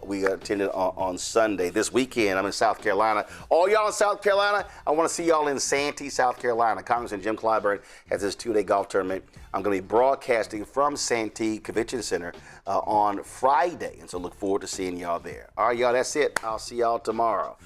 Speaker 5: we attended on Sunday. This weekend, I'm in South Carolina. All y'all in South Carolina, I want to see y'all in Santee, South Carolina. Congressman Jim Clyburn has his 2-day golf tournament. I'm going to be broadcasting from Santee Convention Center on Friday. And so look forward to seeing y'all there. All right, y'all, that's it. I'll see y'all tomorrow.